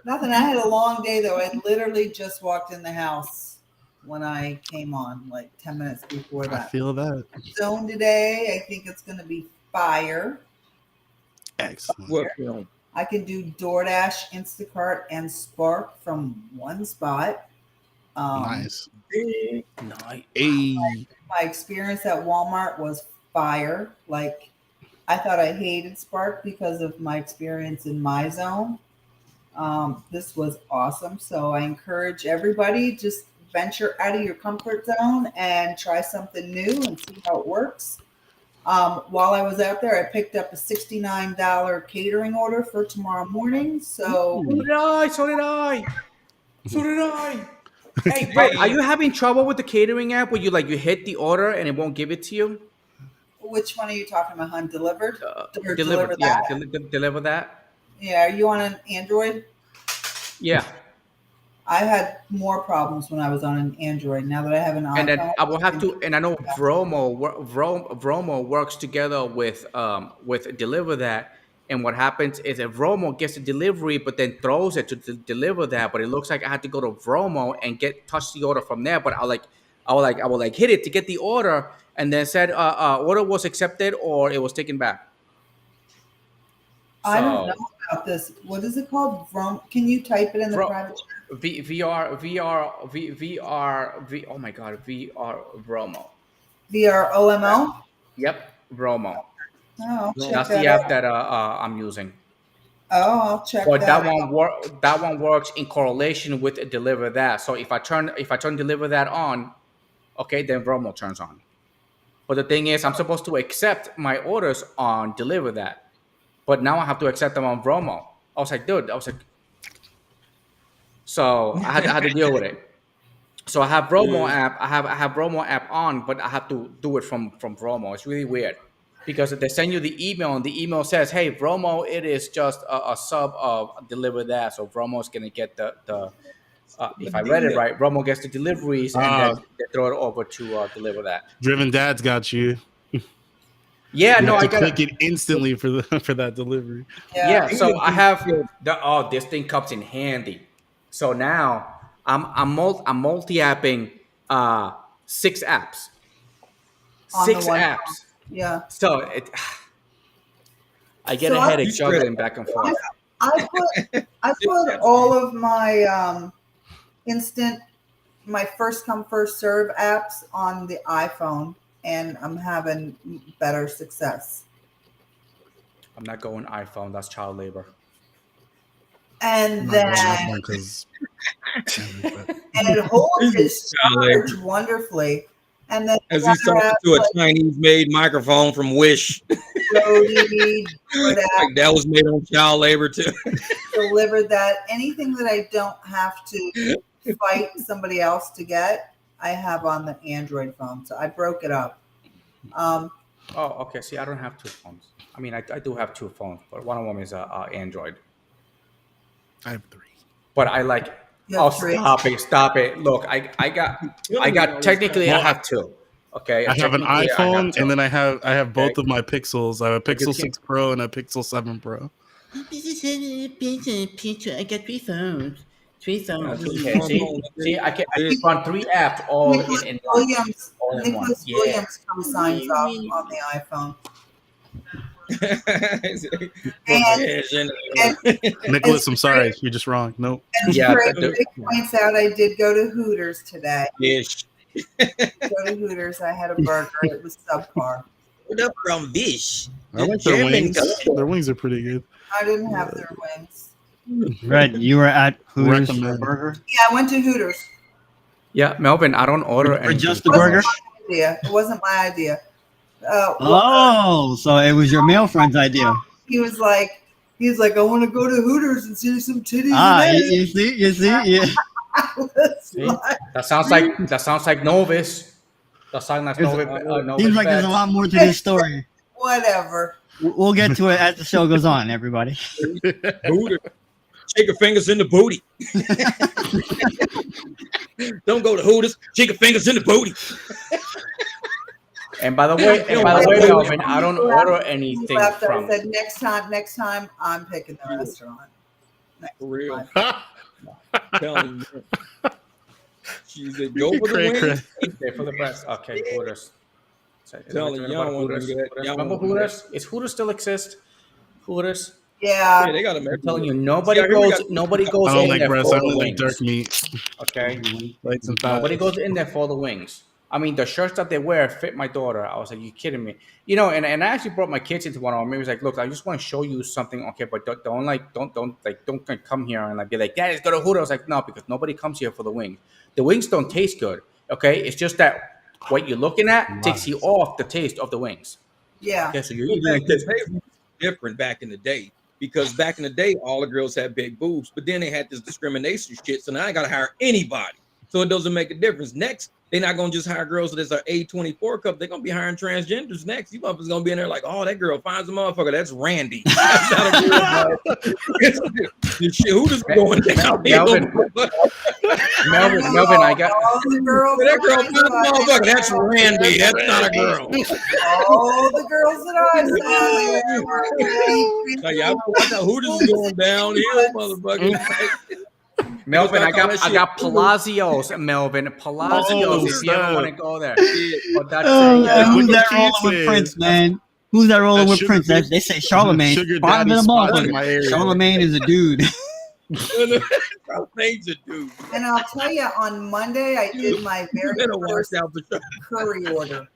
Speaker 4: Nothing. I had a long day though. I literally just walked in the house when I came on, like 10 minutes before
Speaker 3: I
Speaker 4: that.
Speaker 3: feel that.
Speaker 4: Zone today, I think it's going to be fire.
Speaker 3: Excellent.
Speaker 2: What film?
Speaker 4: I can do DoorDash, Instacart, and Spark from one spot.
Speaker 3: Nice.
Speaker 1: Nice.
Speaker 3: Hey.
Speaker 4: My experience at Walmart was fire. Like, I thought I hated Spark because of my experience in my zone. This was awesome. So I encourage everybody, just venture out of your comfort zone and try something new and see how it works. While I was out there, I picked up a $69 catering order for tomorrow morning. So
Speaker 1: So did I. Hey, Red, are you having trouble with the catering app where you hit the order and it won't give it to you?
Speaker 4: which one are you talking about, hon? Delivered? Or
Speaker 1: Deliver
Speaker 4: that?
Speaker 1: deliver that.
Speaker 4: Yeah, are you on an Android?
Speaker 1: Yeah.
Speaker 4: I had more problems when I was on an Android. Now that I have an iPhone,
Speaker 1: And then I will have to, and I know Vromo works together with Deliver That. And what happens is if Vromo gets the delivery, but then throws it to deliver that, but it looks like I had to go to Vromo and touch the order from there. But I will hit it to get the order, and then said order was accepted or it was taken back.
Speaker 4: I don't know about this. What is it called? Can you type it in the private chat?
Speaker 1: Oh my God, VR Vromo.
Speaker 4: VROMO?
Speaker 1: Yep, Vromo.
Speaker 4: Oh, I'll check
Speaker 1: That's
Speaker 4: that
Speaker 1: the app
Speaker 4: out.
Speaker 1: that I'm using.
Speaker 4: Oh, I'll check
Speaker 1: But
Speaker 4: that
Speaker 1: that one works in correlation with Deliver That. So if I turn Deliver That on, okay, then Vromo turns on. But the thing is, I'm supposed to accept my orders on Deliver That, but now I have to accept them on Vromo. I was like, dude, so I had to deal with it. So I have Vromo app. I have Vromo app on, but I have to do it from Vromo. It's really weird because they send you the email, and the email says, "Hey, Vromo, it is just a sub of Deliver That." So Vromo's gonna get the if I read it right, Vromo gets the deliveries, and then they throw it over to Deliver That.
Speaker 3: Driven Dad's got you.
Speaker 1: Yeah,
Speaker 3: You
Speaker 1: no,
Speaker 3: have
Speaker 1: I
Speaker 3: to
Speaker 1: got
Speaker 3: click it instantly for that delivery.
Speaker 1: Yeah, so I have this thing comes in handy. So now I'm multi-apping 6 apps.
Speaker 4: On
Speaker 1: 6
Speaker 4: the one
Speaker 1: apps.
Speaker 4: phone. Yeah.
Speaker 1: So I get
Speaker 4: So
Speaker 1: a
Speaker 4: I-
Speaker 1: headache juggling back and forth.
Speaker 4: I put all of my my first come first serve apps on the iPhone, and I'm having better success.
Speaker 1: I'm not going iPhone. That's child labor.
Speaker 4: And then
Speaker 3: Because
Speaker 4: and it holds its charge wonderfully. And then
Speaker 2: As he's talking to a Chinese-made microphone from Wish,
Speaker 4: Jody,
Speaker 2: like that was made on child labor too.
Speaker 4: Deliver That. Anything that I don't have to fight somebody else to get, I have on the Android phone. So I broke it up.
Speaker 1: Oh, okay. See, I don't have 2 phones. I mean, I do have 2 phones, but one of them is Android.
Speaker 3: I have 3.
Speaker 1: But I like it.
Speaker 4: You have
Speaker 1: Oh,
Speaker 4: 3?
Speaker 1: stop it! Look, I got technically I have 2. Okay,
Speaker 3: I have an
Speaker 1: technically, I
Speaker 3: iPhone,
Speaker 1: two.
Speaker 3: and then I have both
Speaker 1: Okay.
Speaker 3: of my Pixels. I have a Pixel
Speaker 1: you
Speaker 3: 6 Pro and a Pixel 7 Pro.
Speaker 1: I got 3 phones. 3 phones.
Speaker 2: This is
Speaker 1: Okay,
Speaker 2: one
Speaker 1: see,
Speaker 2: phone.
Speaker 1: I can
Speaker 2: This-
Speaker 1: run 3 apps all
Speaker 4: Nicholas
Speaker 1: in one.
Speaker 4: Williams.
Speaker 1: All in one.
Speaker 4: Nicholas
Speaker 1: Yeah.
Speaker 4: Williams co-signs off on the iPhone.
Speaker 3: Nicholas, I'm sorry, you're just wrong. Nope.
Speaker 4: And
Speaker 1: Yeah,
Speaker 4: Craig
Speaker 1: the-
Speaker 4: points out I did go to Hooters today.
Speaker 2: Bish.
Speaker 4: Go to Hooters. I had a burger. It was subpar.
Speaker 2: What up from Bish?
Speaker 3: I like their wings. Their wings are pretty good.
Speaker 4: I didn't have their wings.
Speaker 5: Red, you were at Hooters for a
Speaker 3: Recommend.
Speaker 5: burger?
Speaker 4: Yeah, I went to Hooters.
Speaker 1: yeah, Melvin, I don't order
Speaker 5: For
Speaker 1: anything.
Speaker 5: just the
Speaker 4: It wasn't
Speaker 5: burger?
Speaker 4: my idea. It wasn't my idea.
Speaker 5: Oh, so it was your male friend's idea.
Speaker 4: He was like, I want to go to Hooters and see some titties.
Speaker 5: Ah,
Speaker 4: and
Speaker 5: you see, yeah.
Speaker 4: I was
Speaker 1: See?
Speaker 4: like,
Speaker 1: That sounds like novice. That sounds like novice.
Speaker 5: Seems like there's a lot more to this story.
Speaker 4: whatever.
Speaker 5: We'll get to it as the show goes on, everybody.
Speaker 2: Booty. Shake your fingers in the booty. Don't go to Hooters. Shake your fingers in the booty.
Speaker 1: And by the way, Melvin, I don't order anything
Speaker 4: Left,
Speaker 1: from.
Speaker 4: I said next time I'm picking the restaurant. Next
Speaker 2: For real.
Speaker 4: time.
Speaker 2: Telling you. She said, go for the
Speaker 3: Cray,
Speaker 2: wings.
Speaker 1: Okay, for the best. Okay, Hooters.
Speaker 2: Telling you, y'all want to
Speaker 1: Hooters.
Speaker 2: do that. Y'all
Speaker 1: Remember
Speaker 2: wanna do that.
Speaker 1: Hooters? Is Hooters still exist? Hooters.
Speaker 4: Yeah.
Speaker 2: Yeah, they got
Speaker 1: I'm
Speaker 2: American.
Speaker 1: telling you,
Speaker 2: See,
Speaker 1: nobody
Speaker 2: I hear we
Speaker 1: goes.
Speaker 2: got-
Speaker 1: Nobody goes
Speaker 3: I don't
Speaker 1: in
Speaker 3: like
Speaker 1: there
Speaker 3: breast.
Speaker 1: for
Speaker 3: I
Speaker 1: the
Speaker 3: only like
Speaker 1: wings.
Speaker 3: dark meat.
Speaker 1: Okay.
Speaker 3: Lights and thighs.
Speaker 1: Nobody goes in there for the wings. I mean, the shirts that they wear fit my daughter. I was like, you kidding me? You know, and I actually brought my kids into one of them. Maybe was like, look, I just want to show you something. Okay, but don't come here and like be like, yeah, let's go to Hooters. I was like, no, because nobody comes here for the wings. The wings don't taste good. Okay, it's just that what you're looking at takes you off the taste of the wings.
Speaker 4: Yeah.
Speaker 1: Okay, so you're eating like this.
Speaker 2: Different back in the day, because back in the day all the girls had big boobs, but then they had this discrimination shit, so now I gotta hire anybody, so it doesn't make a difference. Next, they're not gonna just hire girls that's our A24 cup, they're gonna be hiring transgenders next. You motherfuckers gonna be in there like, oh, that girl finds a motherfucker, that's Randy. That's not a girl. Shit, who just going down?
Speaker 1: Melvin, I got.
Speaker 4: all the girls.
Speaker 2: That girl finds a motherfucker, that's Randy, that's not a girl.
Speaker 4: All the girls that I saw.
Speaker 2: Like, y'all watch out, who just going downhill, motherfucker.
Speaker 1: Melvin, I
Speaker 2: Stop calling
Speaker 1: got
Speaker 2: that
Speaker 1: Palacios, Melvin. Palacios, if you ever
Speaker 3: snap.
Speaker 1: want to go there. But that's
Speaker 5: Oh,
Speaker 1: it.
Speaker 5: man, who's
Speaker 3: Look
Speaker 5: that
Speaker 3: what
Speaker 5: rolling
Speaker 3: she
Speaker 5: with
Speaker 3: said.
Speaker 5: Prince, man? Who's that rolling
Speaker 3: That
Speaker 5: with
Speaker 3: sugar
Speaker 5: Prince?
Speaker 3: daddy-
Speaker 5: They say Charlemagne.
Speaker 3: Sugar
Speaker 5: Spotted
Speaker 3: daddy
Speaker 5: them all.
Speaker 3: spots in my area.
Speaker 5: Charlemagne is a dude.
Speaker 2: Major dude.
Speaker 4: And I'll tell you, on Monday, I did my
Speaker 2: You
Speaker 4: very
Speaker 2: better watch
Speaker 4: first
Speaker 2: out for sure.
Speaker 4: curry order.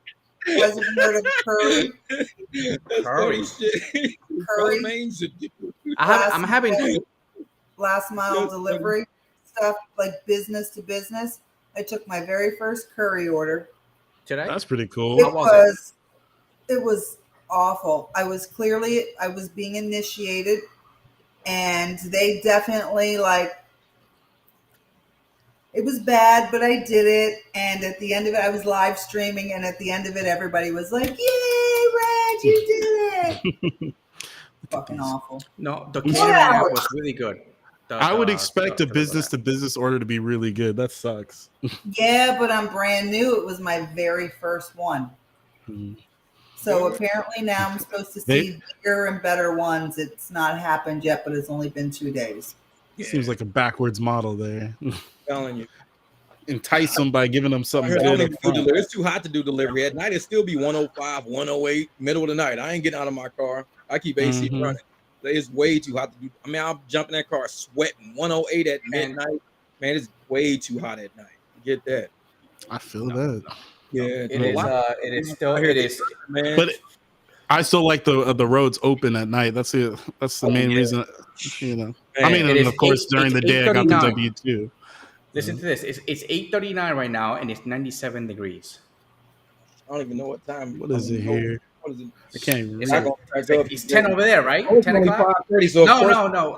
Speaker 4: You guys have heard of curry?
Speaker 2: That's
Speaker 1: Curry.
Speaker 2: funny shit.
Speaker 4: Curry.
Speaker 2: Charlemagne's a dude.
Speaker 1: I'm having.
Speaker 4: Last mile
Speaker 2: Yes,
Speaker 4: delivery stuff, like business to business. I took my very first curry order.
Speaker 1: Today?
Speaker 3: That's pretty
Speaker 4: It
Speaker 3: cool.
Speaker 4: was awful. I was being initiated, and they definitely it was bad, but I did it. And at the end of it, I was live streaming, and at the end of it, everybody was like, "Yay, Reg, you did it!" Fucking awful.
Speaker 1: No, the
Speaker 3: Yeah.
Speaker 1: catering app was really good.
Speaker 3: I would expect a business to business order to be really good. That sucks.
Speaker 4: Yeah, but I'm brand new. It was my very first one. So apparently now I'm supposed to see bigger and better ones. It's not happened yet, but it's only been 2 days.
Speaker 3: Seems like a backwards model there.
Speaker 2: Telling you.
Speaker 3: Entice them by giving them something
Speaker 2: I don't
Speaker 3: good
Speaker 2: even
Speaker 3: up
Speaker 2: do
Speaker 3: front.
Speaker 2: delivery. It's too hot to do delivery at night. It still be 105, 108, middle of the night. I ain't getting out of my car. I keep AC
Speaker 3: Mhm.
Speaker 2: running. It's way too hot to do. I mean, I'll jump in that car sweating. 108 at midnight. Man, it's way too hot at night. Get that.
Speaker 3: I feel that.
Speaker 2: Yeah.
Speaker 1: It is still. It is.
Speaker 2: Man.
Speaker 3: But I still like the roads open at night. That's it. That's the main reason. You know. I mean,
Speaker 1: it
Speaker 3: and
Speaker 1: is
Speaker 3: of course, during the day, I got the
Speaker 1: 8:39.
Speaker 3: W too.
Speaker 1: Listen to this. It's 8:39 right now, and it's 97 degrees.
Speaker 2: I don't even know what time.
Speaker 3: What is it here?
Speaker 2: What is it?
Speaker 3: I can't even
Speaker 1: It's,
Speaker 3: read.
Speaker 1: it's 10 over there, right?
Speaker 2: Oh,
Speaker 1: 10
Speaker 2: it's only
Speaker 1: o'clock.
Speaker 2: 5:30, so of course
Speaker 1: No.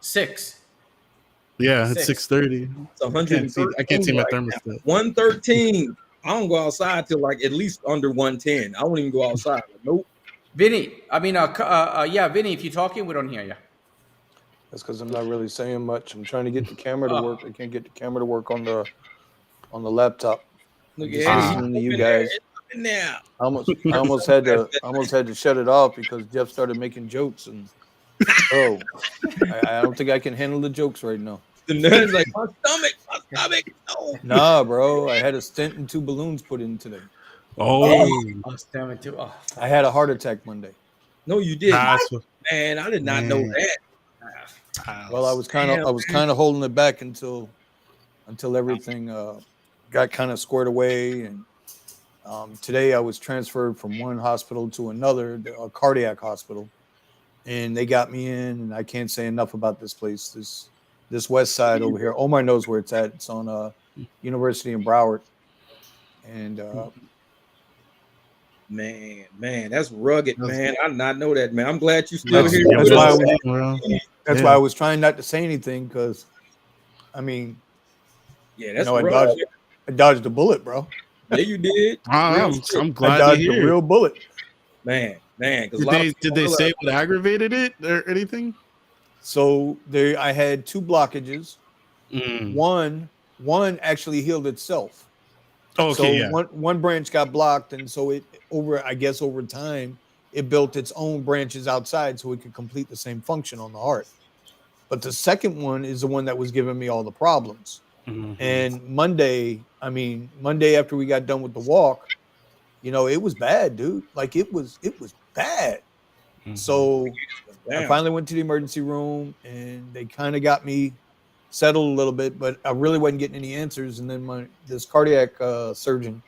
Speaker 1: 6.
Speaker 3: Yeah, it's
Speaker 1: 6.
Speaker 3: 6:30.
Speaker 2: it's 113
Speaker 3: I can't see my
Speaker 2: right now.
Speaker 3: thermostat.
Speaker 2: 113. I don't go outside till like at least under 110. I won't even go outside. Nope.
Speaker 1: Vinny, Vinny, if you're talking, we don't hear you.
Speaker 6: That's because I'm not really saying much. I'm trying to get the camera to work. I can't get the camera to work on the laptop.
Speaker 2: Look
Speaker 6: Just
Speaker 2: at
Speaker 6: listening to you guys.
Speaker 2: Now.
Speaker 6: I almost had to shut it off because Jeff started making jokes, and I don't think I can handle the jokes right now.
Speaker 2: The nerd's like, my stomach. No.
Speaker 6: Nah, bro, I had a stent and 2 balloons put in today.
Speaker 3: Oh,
Speaker 1: Damn it, too. Oh,
Speaker 6: I had a heart attack Monday.
Speaker 2: No, you didn't.
Speaker 3: that's what-
Speaker 2: Man, I did not know
Speaker 5: Man.
Speaker 2: that.
Speaker 6: Well, I was kind of holding it back until everything got kind of squared away, and today I was transferred from one hospital to another, a cardiac hospital, and they got me in. And I can't say enough about this place. This west side over here. Omar knows where it's at. It's on University in Broward, and
Speaker 2: man, that's rugged, man. I did not know that, man. I'm glad you still here.
Speaker 6: That's why I was trying not to say anything, because I mean,
Speaker 2: Yeah, that's
Speaker 6: I
Speaker 2: rugged.
Speaker 6: dodged a bullet, bro.
Speaker 2: Yeah, you did.
Speaker 3: I'm
Speaker 6: I
Speaker 3: glad to
Speaker 6: dodged a
Speaker 3: hear.
Speaker 6: real bullet.
Speaker 2: Man.
Speaker 3: Did they say what aggravated it or anything?
Speaker 6: So I had 2 blockages.
Speaker 3: Mm.
Speaker 6: One actually healed itself.
Speaker 3: Okay,
Speaker 6: So
Speaker 3: yeah.
Speaker 6: one branch got blocked, and so over time it built its own branches outside so it could complete the same function on the heart. But the second one is the one that was giving me all the problems.
Speaker 3: Mhm.
Speaker 6: And Monday after we got done with the walk, it was bad, dude. Like it was bad.
Speaker 3: Mhm.
Speaker 6: So I
Speaker 2: Damn.
Speaker 6: finally went to the emergency room, and they kind of got me settled a little bit, but I really wasn't getting any answers. And then this cardiac surgeon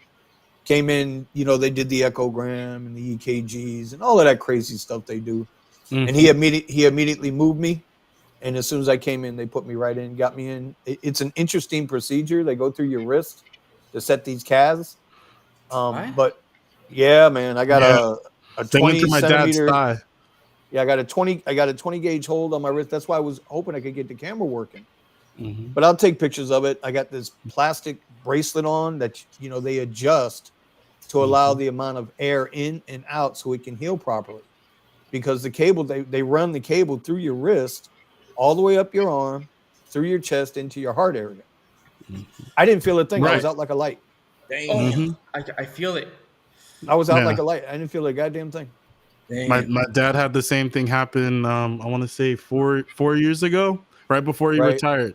Speaker 6: came in. They did the echogram and the EKGs and all of that crazy stuff they do.
Speaker 3: Mhm.
Speaker 6: And he immediately moved me. And as soon as I came in, they put me right in, got me in. It's an interesting procedure. They go through your wrist to set these calves.
Speaker 1: What?
Speaker 6: But yeah, man, I got a
Speaker 3: They went
Speaker 6: 20
Speaker 3: through my dad's
Speaker 6: centimeter.
Speaker 3: thigh.
Speaker 6: Yeah, I got a 20 gauge hold on my wrist. That's why I was hoping I could get the camera working.
Speaker 3: Mhm.
Speaker 6: But I'll take pictures of it. I got this plastic bracelet on that they adjust to allow the amount of air in and out so it can heal properly. Because the cable, they run the cable through your wrist, all the way up your arm, through your chest into your heart area. I didn't feel a thing. I was
Speaker 3: Right.
Speaker 6: out like a light.
Speaker 2: Damn.
Speaker 3: Mhm.
Speaker 1: I feel it.
Speaker 6: I was out
Speaker 3: Yeah.
Speaker 6: like a light. I didn't feel a goddamn thing.
Speaker 2: Damn.
Speaker 3: My dad had the same thing happen. I want to say four years ago, right before he
Speaker 6: Right.
Speaker 3: retired.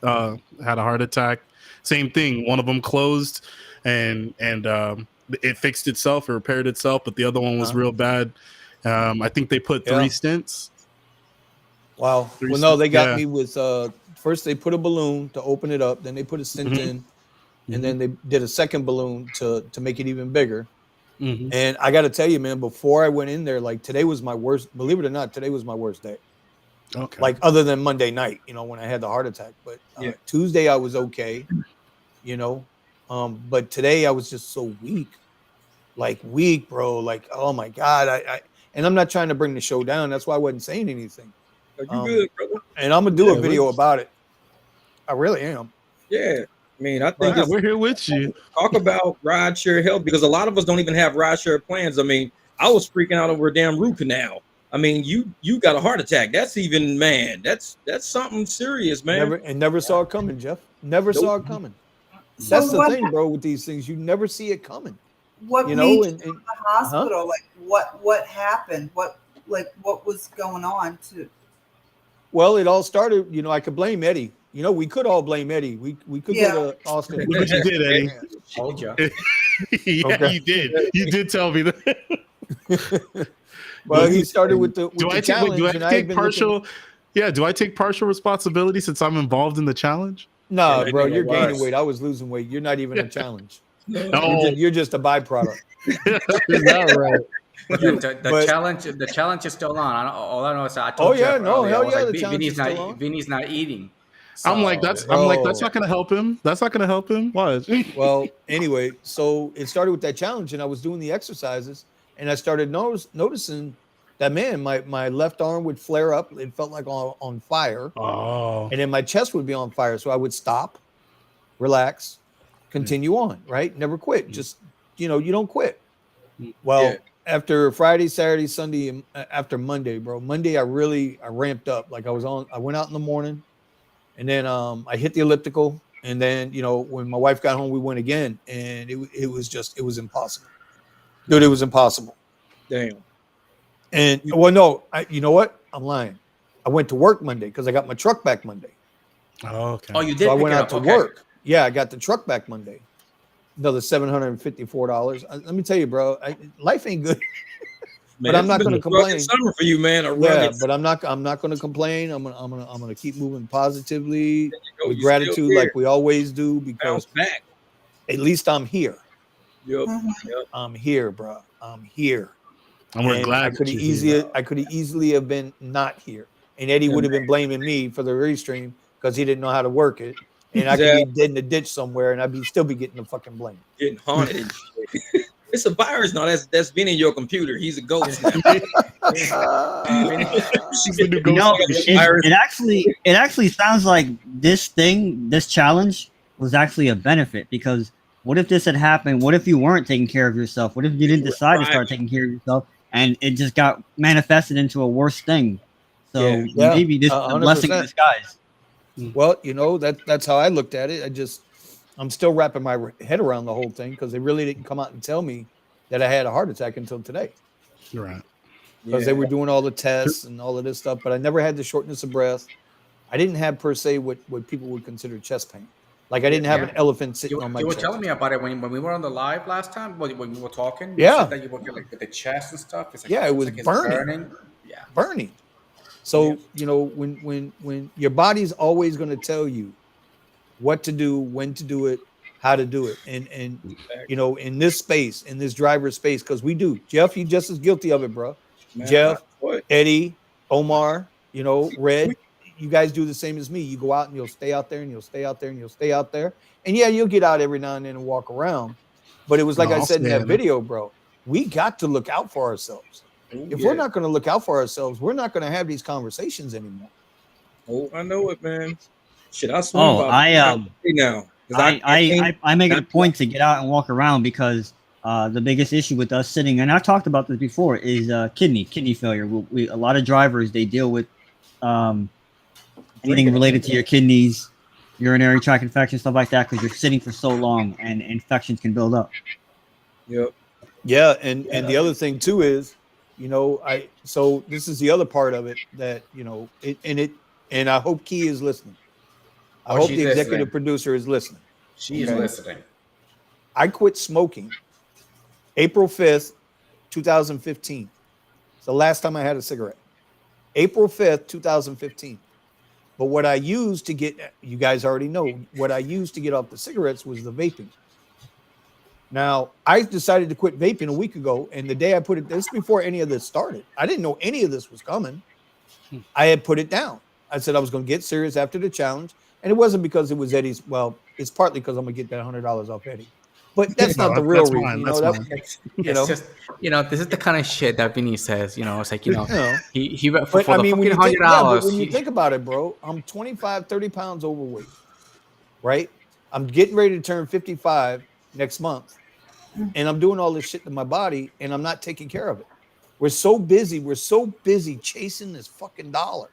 Speaker 3: Had a heart attack. Same thing. One of them closed, and it fixed itself or repaired itself, but the other one was real bad. I think they put 3 stents.
Speaker 6: Wow.
Speaker 3: Three
Speaker 6: Well, no, they got
Speaker 3: yeah.
Speaker 6: me with first they put a balloon to open it up, then they put a stent in, and then they did a second balloon to make it even bigger.
Speaker 3: Mhm.
Speaker 6: And I got to tell you, man, before I went in there, like today was my worst. Believe it or not, today was my worst day.
Speaker 3: Okay.
Speaker 6: Like other than Monday night, when I had the heart attack. But Tuesday I was okay, but today I was just so weak, bro. Like, oh my God, and I'm not trying to bring the show down. That's why I wasn't saying anything.
Speaker 2: You good, brother?
Speaker 6: And I'm gonna do a video about it. I really am.
Speaker 2: Yeah. I mean, I think
Speaker 3: Yeah, we're here with you.
Speaker 2: talk about rideshare health, because a lot of us don't even have rideshare plans. I mean, I was freaking out over a damn root canal. I mean, you got a heart attack. That's even, man, that's something serious, man.
Speaker 6: Never saw it coming, Jeff. Never saw it coming.
Speaker 4: So
Speaker 6: That's the
Speaker 4: what
Speaker 6: thing, bro, with these things. You never see it coming.
Speaker 4: What
Speaker 6: You
Speaker 4: made
Speaker 6: know,
Speaker 4: you
Speaker 6: and-
Speaker 4: go to the hospital? Like what happened? What was going on to?
Speaker 6: Well, it all started, I could blame Eddie. We could all blame Eddie. We could go to Austin.
Speaker 3: Look what you did, Eddie.
Speaker 1: Told you.
Speaker 3: Yeah,
Speaker 6: Okay.
Speaker 3: you did. You did tell me that.
Speaker 6: Well, he started with the
Speaker 3: Do I
Speaker 6: challenge.
Speaker 3: take
Speaker 6: and I had been
Speaker 3: partial? Yeah, do I take partial responsibility since I'm involved in the challenge?
Speaker 6: No,
Speaker 2: Yeah,
Speaker 6: bro,
Speaker 2: they
Speaker 6: you're
Speaker 2: know
Speaker 6: gaining
Speaker 2: worse.
Speaker 6: weight. I was losing weight. You're not even a challenge.
Speaker 3: No,
Speaker 6: You're just a byproduct.
Speaker 3: is that right?
Speaker 1: The challenge is still on. All I know is I told
Speaker 6: Oh, yeah,
Speaker 1: Jeff
Speaker 6: no,
Speaker 1: earlier, I
Speaker 6: hell
Speaker 1: was
Speaker 6: yeah,
Speaker 1: like,
Speaker 6: the challenge is still on.
Speaker 1: Vinny's not eating.
Speaker 3: I'm like, that's not gonna help him. That's not gonna help him. Why?
Speaker 6: Well, anyway, so it started with that challenge, and I was doing the exercises, and I started noticing that, man, my left arm would flare up. It felt like on fire.
Speaker 3: Oh,
Speaker 6: And then my chest would be on fire. So I would stop, relax, continue on, right? Never quit. Just, you don't quit. Well, after Friday, Saturday, Sunday, and after Monday, bro, Monday, I ramped up. Like I went out in the morning, and then I hit the elliptical. And then, you know, when my wife got home, we went again, and it was impossible. Dude, it was impossible.
Speaker 2: Damn.
Speaker 6: And well, no, you know what? I'm lying. I went to work Monday because I got my truck back Monday.
Speaker 3: Oh, okay.
Speaker 1: Oh, you did.
Speaker 6: So I
Speaker 1: pick
Speaker 6: went
Speaker 1: it
Speaker 6: out
Speaker 1: up.
Speaker 6: to
Speaker 1: Okay.
Speaker 6: work. Yeah, I got the truck back Monday. Another $754. Let me tell you, bro, life ain't good.
Speaker 2: Man,
Speaker 6: But I'm not
Speaker 2: going
Speaker 6: to complain.
Speaker 2: Summer for you, man.
Speaker 6: Yeah, but I'm not going to complain. I'm gonna keep moving positively with gratitude, like we always do, because
Speaker 2: back.
Speaker 6: At least I'm here.
Speaker 2: Yep.
Speaker 6: I'm here, bro. I'm here.
Speaker 3: And we're glad
Speaker 6: I could have easily have been not here, and Eddie would have been blaming me for the restream because he didn't know how to work it, and I could be dead in the ditch somewhere, and I'd still be getting the fucking blame.
Speaker 2: Getting haunted and shit. It's a virus now. That's been in your computer. He's a ghost.
Speaker 5: It actually sounds like this challenge was actually a benefit, because what if this had happened? What if you weren't taking care of yourself? What if you didn't decide to start taking care of yourself and it just got manifested into a worse thing? So maybe this is a blessing in disguise.
Speaker 6: Well, you know, that's how I looked at it. I'm still wrapping my head around the whole thing because they really didn't come out and tell me that I had a heart attack until today.
Speaker 3: You're right.
Speaker 6: Because they were doing all the tests and all of this stuff, but I never had the shortness of breath. I didn't have per se what people would consider chest pain. Like I didn't have an elephant sitting on my chest.
Speaker 1: You were telling me about it when we were on the live last time, when we were talking.
Speaker 6: Yeah.
Speaker 1: You said that you were like with the chest and stuff. It's like,
Speaker 6: it was
Speaker 1: like
Speaker 6: burning.
Speaker 1: Yeah.
Speaker 6: Burning. So, you know, when your body's always going to tell you what to do, when to do it, how to do it. And you know, in this space, in this driver space, because we do. Jeff, you just as guilty of it, bro. Man, Jeff, Eddie, Omar, you know, Red, you guys do the same as me. You go out and you'll stay out there and you'll stay out there and you'll stay out there. And yeah, you'll get out every now and then and walk around. But it was like I said in that video, bro, we got to look out for ourselves. If we're not going to look out for ourselves, we're not going to have these conversations anymore.
Speaker 2: Oh, I know it, man. Shit, I
Speaker 5: swim now. I make it a point to get out and walk around because the biggest issue with us sitting, and I've talked about this before, is kidney failure. A lot of drivers, they deal with anything related to your kidneys, urinary tract infection, stuff like that, because you're sitting for so long and infections can build up.
Speaker 6: Yep. Yeah, and the other thing too is, you know, so this is the other part of it that, you know, and I hope Key is listening. I hope the executive producer is listening.
Speaker 1: She is listening.
Speaker 6: I quit smoking April 5th, 2015. It's the last time I had a cigarette. April 5th, 2015. But what I used to get, you guys already know, what I used to get off the cigarettes was the vaping. Now, I decided to quit vaping a week ago, and the day I put it, this before any of this started. I didn't know any of this was coming. I had put it down. I said I was going to get serious after the challenge, and it wasn't because it was Eddie's. Well, it's partly because I'm going to get that $100 off Eddie, but that's not the real reason.
Speaker 1: You know, this is the kind of shit that Vinny says. You know, it's like, you know, he for
Speaker 6: but,
Speaker 1: the
Speaker 6: I mean,
Speaker 1: fucking
Speaker 6: $100. When you think about it, bro, I'm 25, 30 pounds overweight, right? I'm getting ready to turn 55 next month. And I'm doing all this shit to my body, and I'm not taking care of it. We're so busy chasing this fucking dollar,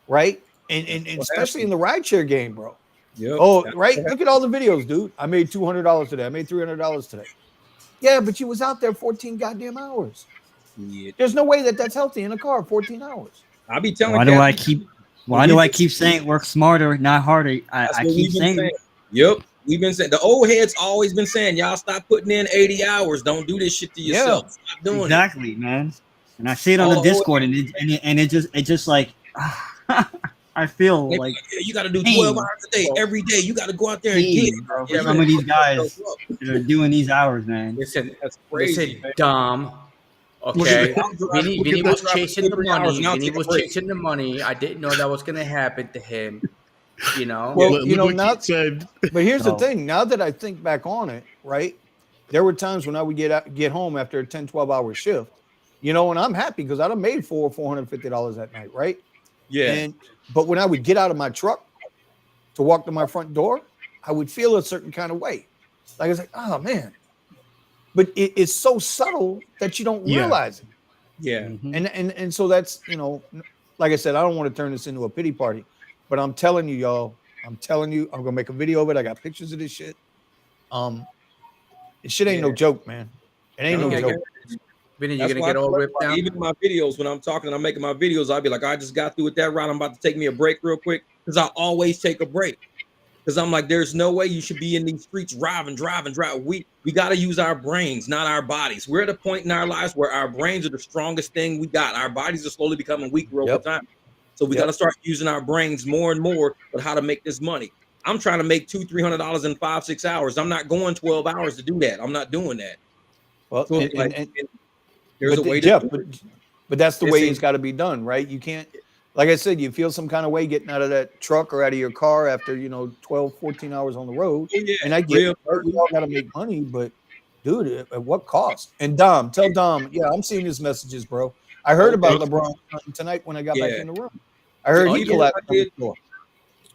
Speaker 6: right? And especially in the rideshare game, bro. Yep. Oh, right. Look at all the videos, dude. I made $200 today. I made $300 today. Yeah, but you was out there 14 goddamn hours. Yeah. There's no way that's healthy in a car. 14 hours.
Speaker 2: I'll be telling.
Speaker 5: Why do I keep saying work smarter, not harder? I keep saying.
Speaker 2: Yep. We've been saying, the old heads always been saying, y'all stop putting in 80 hours. Don't do this shit to yourself. Stop doing
Speaker 5: it. Man. And I see it on the Discord, and it just like I feel like
Speaker 2: you got to do 12 hours a day every day. You got to go out there and get it,
Speaker 5: bro. Some of these guys that are doing these hours, man.
Speaker 1: Listen, that's crazy. Listen, Dom. Okay, Vinny was chasing the money. Vinny was chasing the money. I didn't know that was gonna happen to him. You know,
Speaker 6: well, you know, but here's the thing. Now that I think back on it, right, there were times when I would get home after a 10, 12-hour shift, you know, and I'm happy because I'd have made $450 that night, right?
Speaker 2: Yeah.
Speaker 6: But when I would get out of my truck to walk to my front door, I would feel a certain kind of way. Like, it's like, oh, man. But it's so subtle that you don't realize it.
Speaker 2: Yeah.
Speaker 6: And so that's, you know, like I said, I don't want to turn this into a pity party. But I'm telling you, y'all, I'm telling you, I'm gonna make a video of it. I got pictures of this shit. This shit ain't no joke, man. It ain't no joke.
Speaker 1: Vinny, you're gonna get all ripped down.
Speaker 2: Even my videos, when I'm talking and I'm making my videos, I'll be like, I just got through with that route. I'm about to take me a break real quick because I always take a break. Because I'm like, there's no way you should be in these streets driving. We got to use our brains, not our bodies. We're at a point in our lives where our brains are the strongest thing we got. Our bodies are slowly becoming weaker over time. So we got to start using our brains more and more on how to make this money. I'm trying to make $200-300 in 5-6 hours. I'm not going 12 hours to do that. I'm not doing that.
Speaker 6: Well,
Speaker 2: so
Speaker 6: there's a way to do it. But that's the way it's got to be done, right? You can't, like I said, you feel some kind of way getting out of that truck or out of your car after, 12, 14 hours on the road. And I get it. We all got to make money, but dude, at what cost? And Dom, tell Dom, I'm seeing his messages, bro. I heard about LeBron tonight when I got back in the room. I heard he collapsed on the floor.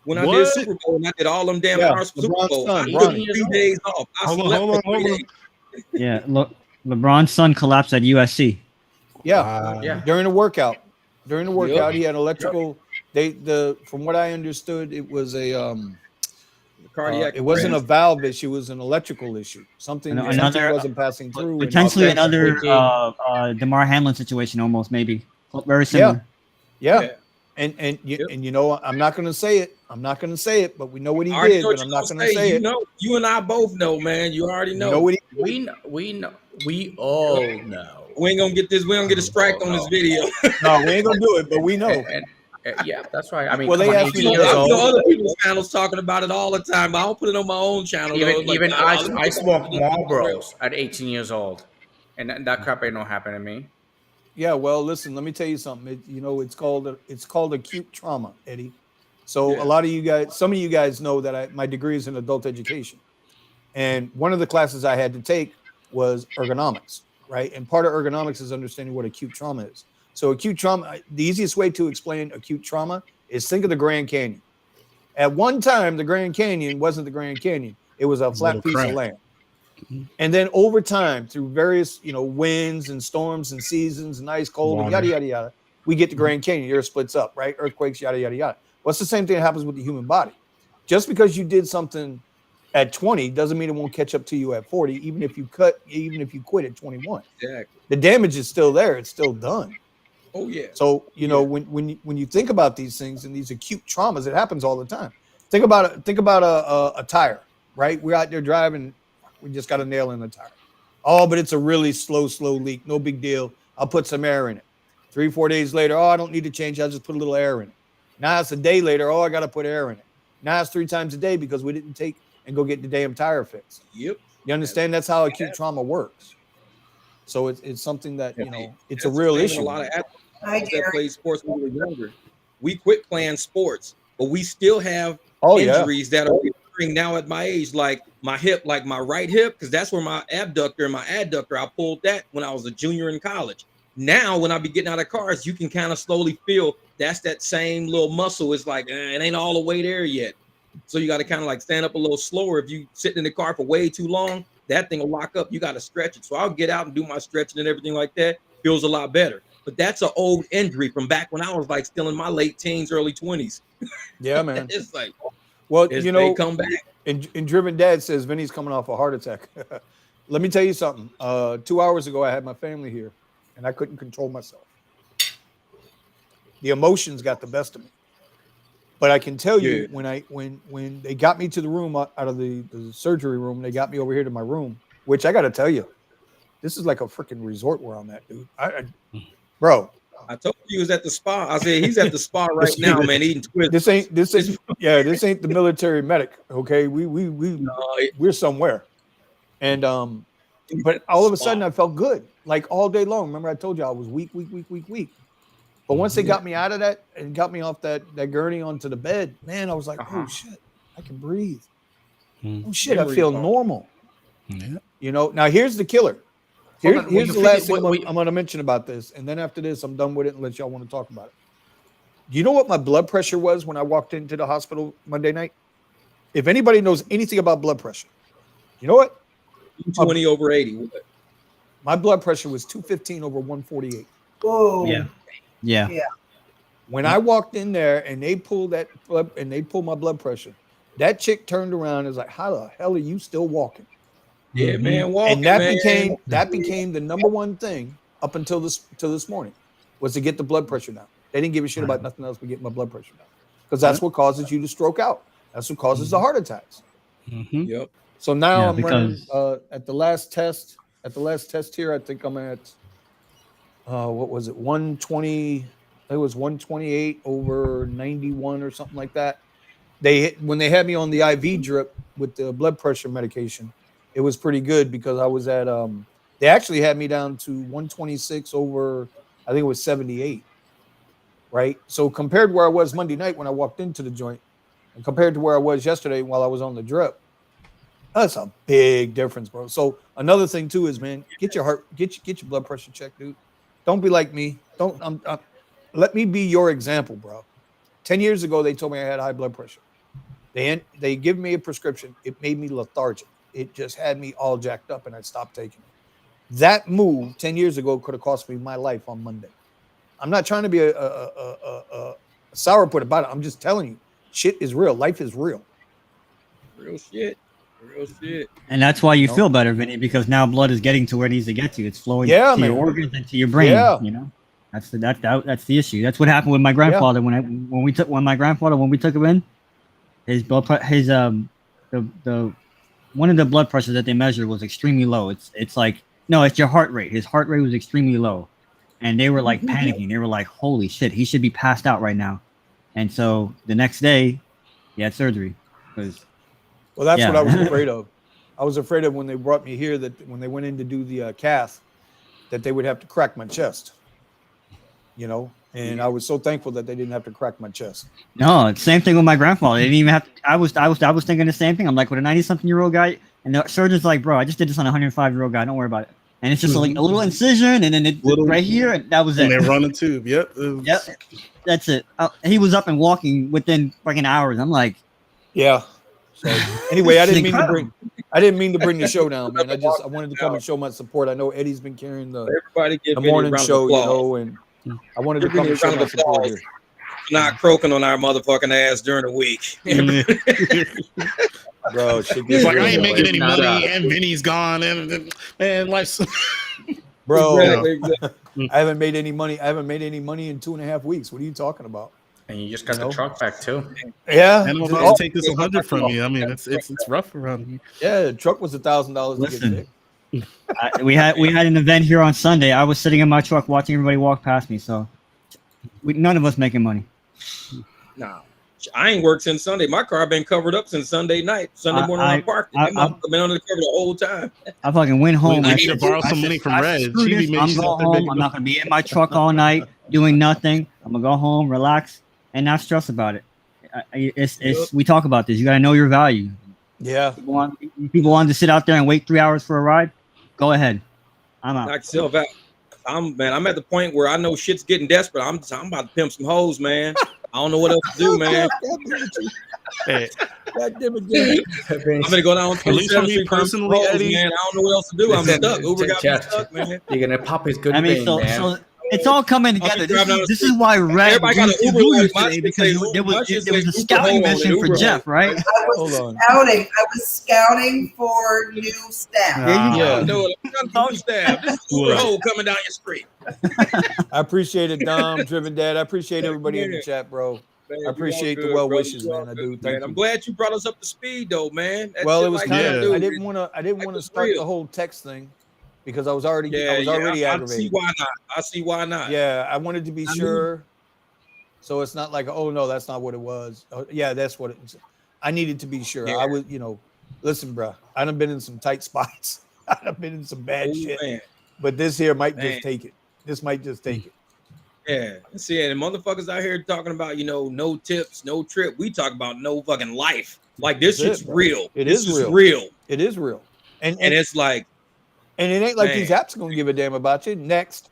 Speaker 2: When I did Super Bowl and I did all them damn hours for Super Bowl, I took 3 days off.
Speaker 3: Hold on.
Speaker 5: Yeah, look, LeBron's son collapsed at USC.
Speaker 6: Yeah. During the workout. He had electrical. From what I understood, it was a
Speaker 2: cardiac.
Speaker 6: It wasn't a valve issue; it was an electrical issue. Something wasn't passing through.
Speaker 5: Potentially another DeMar Hamlin situation, almost maybe very similar.
Speaker 6: Yeah. And I'm not going to say it. But we know what he did. But I'm not going to say it.
Speaker 2: You and I both know, man. You already know.
Speaker 1: We know. We all know.
Speaker 2: We ain't gonna get this. We don't get a strike on this video.
Speaker 6: No, we ain't gonna do it. But we know.
Speaker 1: Yeah, that's right. I mean,
Speaker 6: well, they asked me.
Speaker 2: Other people's channels talking about it all the time. But I don't put it on my own channel.
Speaker 1: Even I smoked Marlboros at 18 years old, and that crap ain't no happen to me.
Speaker 6: Yeah, well, listen. Let me tell you something. It's called acute trauma, Eddie. So a lot of you guys, some of you guys know that my degree is in adult education, and one of the classes I had to take was ergonomics, right? And part of ergonomics is understanding what acute trauma is. So acute trauma, the easiest way to explain acute trauma is think of the Grand Canyon. At one time, the Grand Canyon wasn't the Grand Canyon. It was a flat piece of land. And then over time, through various, winds and storms and seasons and ice cold and yada, yada, yada, we get the Grand Canyon. The earth splits up, right? Earthquakes, yada, yada, yada. What's the same thing that happens with the human body? Just because you did something at 20 doesn't mean it won't catch up to you at 40, even if you quit at 21.
Speaker 2: Exactly.
Speaker 6: The damage is still there. It's still done.
Speaker 2: Oh yeah.
Speaker 6: So when you think about these things and these acute traumas, it happens all the time. Think about a tire, right? We're out there driving, we just got a nail in the tire. Oh, but it's a really slow leak. No big deal. I'll put some air in it. 3-4 days later, I don't need to change. I'll just put a little air in it. Now it's a day later. I got to put air in it. Now it's 3 times a day because we didn't take and go get the damn tire fixed.
Speaker 2: Yep.
Speaker 6: You understand? That's how acute trauma works. So it's something that, it's a real issue.
Speaker 2: A lot of athletes that play sports when we were younger. We quit playing sports, but we still have injuries that are recurring now at my age, like my hip, like my right hip, because that's where my abductor and my adductor, I pulled that when I was a junior in college. Now, when I be getting out of cars, you can kind of slowly feel that's that same little muscle. It's like, it ain't all the way there yet. So you got to kind of like stand up a little slower. If you sit in the car for way too long, that thing will lock up. You got to stretch it. So I'll get out and do my stretching and everything like that. Feels a lot better. But that's an old injury from back when I was like still in my late teens, early 20
Speaker 6: Yeah, man.
Speaker 2: It's like,
Speaker 6: well,
Speaker 2: they come back.
Speaker 6: And Driven Dad says Vinny's coming off a heart attack. Let me tell you something. 2 hours ago, I had my family here, and I couldn't control myself. The emotions got the best of me. But I can tell you when they got me to the room out of the surgery room, they got me over here to my room, which I got to tell you, this is like a freaking resort where I'm at, dude. Bro,
Speaker 2: I told you he was at the spa. I said he's at the spa right now, man, eating Twizzlers.
Speaker 6: This ain't the military medic. Okay, we're somewhere, and but all of a sudden I felt good, like all day long. Remember I told you I was weak. But once they got me out of that and got me off that gurney onto the bed, man, I was like, oh shit, I can breathe. Oh shit, I feel normal. Yeah. Now here's the killer. Here's the last thing I'm going to mention about this. And then after this, I'm done with it unless y'all want to talk about it. Do you know what my blood pressure was when I walked into the hospital Monday night? If anybody knows anything about blood pressure, you know what?
Speaker 2: 20 over 80.
Speaker 6: My blood pressure was 215 over 148.
Speaker 4: Whoa.
Speaker 5: Yeah.
Speaker 6: When I walked in there and they pulled my blood pressure, that chick turned around and was like, "How the hell are you still walking?"
Speaker 2: Yeah, man, walking,
Speaker 6: And that
Speaker 2: man.
Speaker 6: became the number one thing up until this morning, was to get the blood pressure down. They didn't give a shit about nothing else but getting my blood pressure down, because that's what causes you to stroke out. That's what causes the heart attacks.
Speaker 2: Yep.
Speaker 6: So now
Speaker 5: Yeah,
Speaker 6: I'm running at the last test. At the last test here, I think I'm at what was it, 120? It was 128 over 91 or something like that. When they had me on the IV drip with the blood pressure medication, it was pretty good, because I was at they actually had me down to 126 over, I think it was 78. Right. So compared to where I was Monday night when I walked into the joint, and compared to where I was yesterday while I was on the drip, that's a big difference, bro. So another thing too is, man, get your blood pressure checked, dude. Don't be like me. Let me be your example, bro. 10 years ago, they told me I had high blood pressure. They give me a prescription. It made me lethargic. It just had me all jacked up, and I stopped taking it. That move 10 years ago could have cost me my life on Monday. I'm not trying to be a sourpuss about it. I'm just telling you, shit is real. Life is real.
Speaker 2: Real shit. Real shit.
Speaker 5: And that's why you feel better, Vinny, because now blood is getting to where it needs to get to. It's flowing to your organs and to your brain.
Speaker 6: Yeah.
Speaker 5: You know, that's the issue. That's what happened with my grandfather when we took him in. His the one of the blood pressures that they measured was extremely low. It's like, no, it's your heart rate. His heart rate was extremely low, and they were like panicking. They were like, "Holy shit, he should be passed out right now." And so the next day, he had surgery.
Speaker 6: Well, that's what I was afraid of. I was afraid of when they brought me here, that when they went in to do the cath, that they would have to crack my chest. You know, and I was so thankful that they didn't have to crack my chest.
Speaker 5: No, same thing with my grandfather. They didn't even have to, I was thinking the same thing. I'm like, with a 90-something-year-old guy, and the surgeon's like, "Bro, I just did this on a 105-year-old guy. Don't worry about it." And it's just like a little incision, and then right here, and that was it.
Speaker 3: And they run a tube. Yep.
Speaker 5: Yep. That's it. He was up and walking within fucking hours. I'm like,
Speaker 6: yeah. So anyway, I didn't mean to bring the show down, man. I wanted to come and show my support. I know Eddie's been carrying the morning show, you know, and I wanted to come and show my support here.
Speaker 2: Not croaking on our motherfucking ass during the week.
Speaker 6: Bro,
Speaker 3: it's like, I ain't making any money, and Vinny's gone, and man, life's
Speaker 6: bro. I haven't made any money. I haven't made any money in 2.5 weeks. What are you talking about?
Speaker 1: And you just got the truck back too.
Speaker 6: Yeah,
Speaker 3: and I'm about to take this 100 from you. I mean, it's rough around here.
Speaker 6: Yeah, the truck was $1,000 to get fixed.
Speaker 5: We had an event here on Sunday. I was sitting in my truck watching everybody walk past me. So none of us making money.
Speaker 2: No, I ain't worked since Sunday. My car been covered up since Sunday night. Sunday morning I parked it. I've been under the cover the whole time.
Speaker 5: I fucking went home.
Speaker 3: I need to borrow some money from Red.
Speaker 5: I'm going home. I'm not gonna be in my truck all night doing nothing. I'm gonna go home, relax, and not stress about it. We talk about this. You gotta know your value.
Speaker 6: Yeah.
Speaker 5: People want to sit out there and wait 3 hours for a ride. Go ahead. I'm out.
Speaker 2: Knock yourself out. I'm at the point where I know shit's getting desperate. I'm about to pimp some hoes, man. I don't know what else to do, man.
Speaker 3: Hey.
Speaker 2: I'm gonna go down to the personally, Eddie. Man, I don't know what else to do. I'm stuck. Uber got me stuck, man.
Speaker 1: You're gonna pop his good
Speaker 5: man. So it's all coming together. This is why Red got an Uber today, because there was a scouting mission for Jeff, right?
Speaker 4: I was scouting for new staff.
Speaker 2: Yeah, new staff. This is Uber hole coming down your street.
Speaker 6: I appreciate it, Dom, Driven Dad. I appreciate everybody in the chat, bro. I appreciate the well wishes, man. I do. Thank you.
Speaker 2: I'm glad you brought us up to speed, though, man.
Speaker 6: Well, it was kind of. I didn't want to start the whole text thing, because I was already aggravated.
Speaker 2: I see why not.
Speaker 6: Yeah, I wanted to be sure, so it's not like, oh no, that's not what it was. Oh, yeah, that's what it was. I needed to be sure. I was, listen, bro. I done been in some tight spots. I done been in some bad shit. Man. But this here might just take it. This might just take it.
Speaker 2: Yeah, see, and motherfuckers out here talking about, no tips, no trip. We talk about no fucking life. Like, this shit's real.
Speaker 6: It is real. It is real. And
Speaker 2: it's like,
Speaker 6: and it ain't like these apps gonna give a damn about you. Next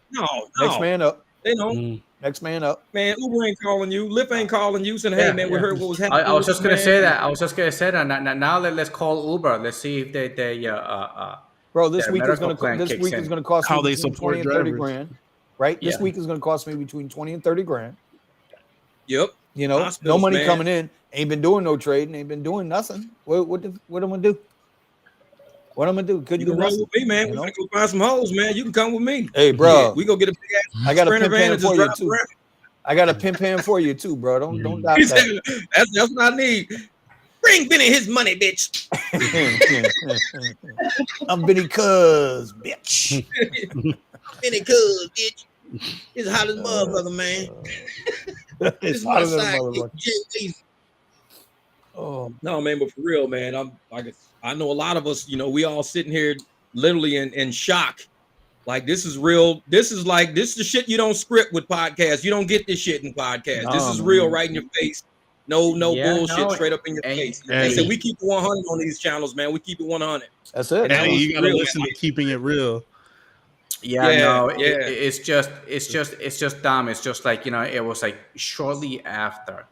Speaker 6: man up.
Speaker 2: They don't.
Speaker 6: Next man up.
Speaker 2: Man, Uber ain't calling you. Lyft ain't calling you. Saying, hey, man, we heard what was happening.
Speaker 1: I was just gonna say that. Now let's call Uber. Let's see if they
Speaker 6: bro, this week is gonna cost
Speaker 3: how
Speaker 6: me
Speaker 3: they support
Speaker 6: 20 and 30 grand. Right? This week is gonna cost me between 20 and 30 grand.
Speaker 2: Yep.
Speaker 6: You know,
Speaker 2: Hospitals,
Speaker 6: no money
Speaker 2: man.
Speaker 6: coming in. Ain't been doing no trading. Ain't been doing nothing. What am I gonna do? What I'm gonna do? Couldn't
Speaker 2: You
Speaker 6: do
Speaker 2: can roll
Speaker 6: nothing.
Speaker 2: with me, man. We gotta go find some hoes, man. You can come with me.
Speaker 6: Hey, bro.
Speaker 2: We go get a big ass
Speaker 6: I got a
Speaker 2: Sprinter
Speaker 6: pimp
Speaker 2: van
Speaker 6: hand
Speaker 2: and just
Speaker 6: for you
Speaker 2: drive
Speaker 6: too.
Speaker 2: around.
Speaker 6: I got a pimp hand for you too, bro. Don't doubt
Speaker 2: He
Speaker 6: that.
Speaker 2: said, that's what I need. Bring Benny his money, bitch.
Speaker 6: I'm Benny Cuz, bitch.
Speaker 2: Benny Cuz, bitch. It's hot as motherfucker, man. This
Speaker 6: It's
Speaker 2: is my
Speaker 6: hotter than a
Speaker 2: sidekick,
Speaker 6: motherfucker.
Speaker 2: Jay-Z.
Speaker 6: Oh,
Speaker 2: No, man, but for real, man, I know a lot of us, we all sitting here literally in shock. Like this is real. This is the shit you don't script with podcasts. You don't get this shit in podcasts.
Speaker 6: Nah,
Speaker 2: this is
Speaker 6: man.
Speaker 2: real, right in your face. No
Speaker 1: Yeah,
Speaker 2: bullshit,
Speaker 1: no,
Speaker 2: straight up in your
Speaker 1: and-
Speaker 2: face.
Speaker 1: and-
Speaker 2: Like I said, we keep it 100 on these channels, man. We keep it 100.
Speaker 6: That's it.
Speaker 2: And
Speaker 3: Eddie, you gotta
Speaker 2: real,
Speaker 3: listen to keeping it real.
Speaker 1: Yeah,
Speaker 2: Yeah,
Speaker 1: no,
Speaker 2: yeah.
Speaker 1: it's just dumb. It's just like, it was like shortly after,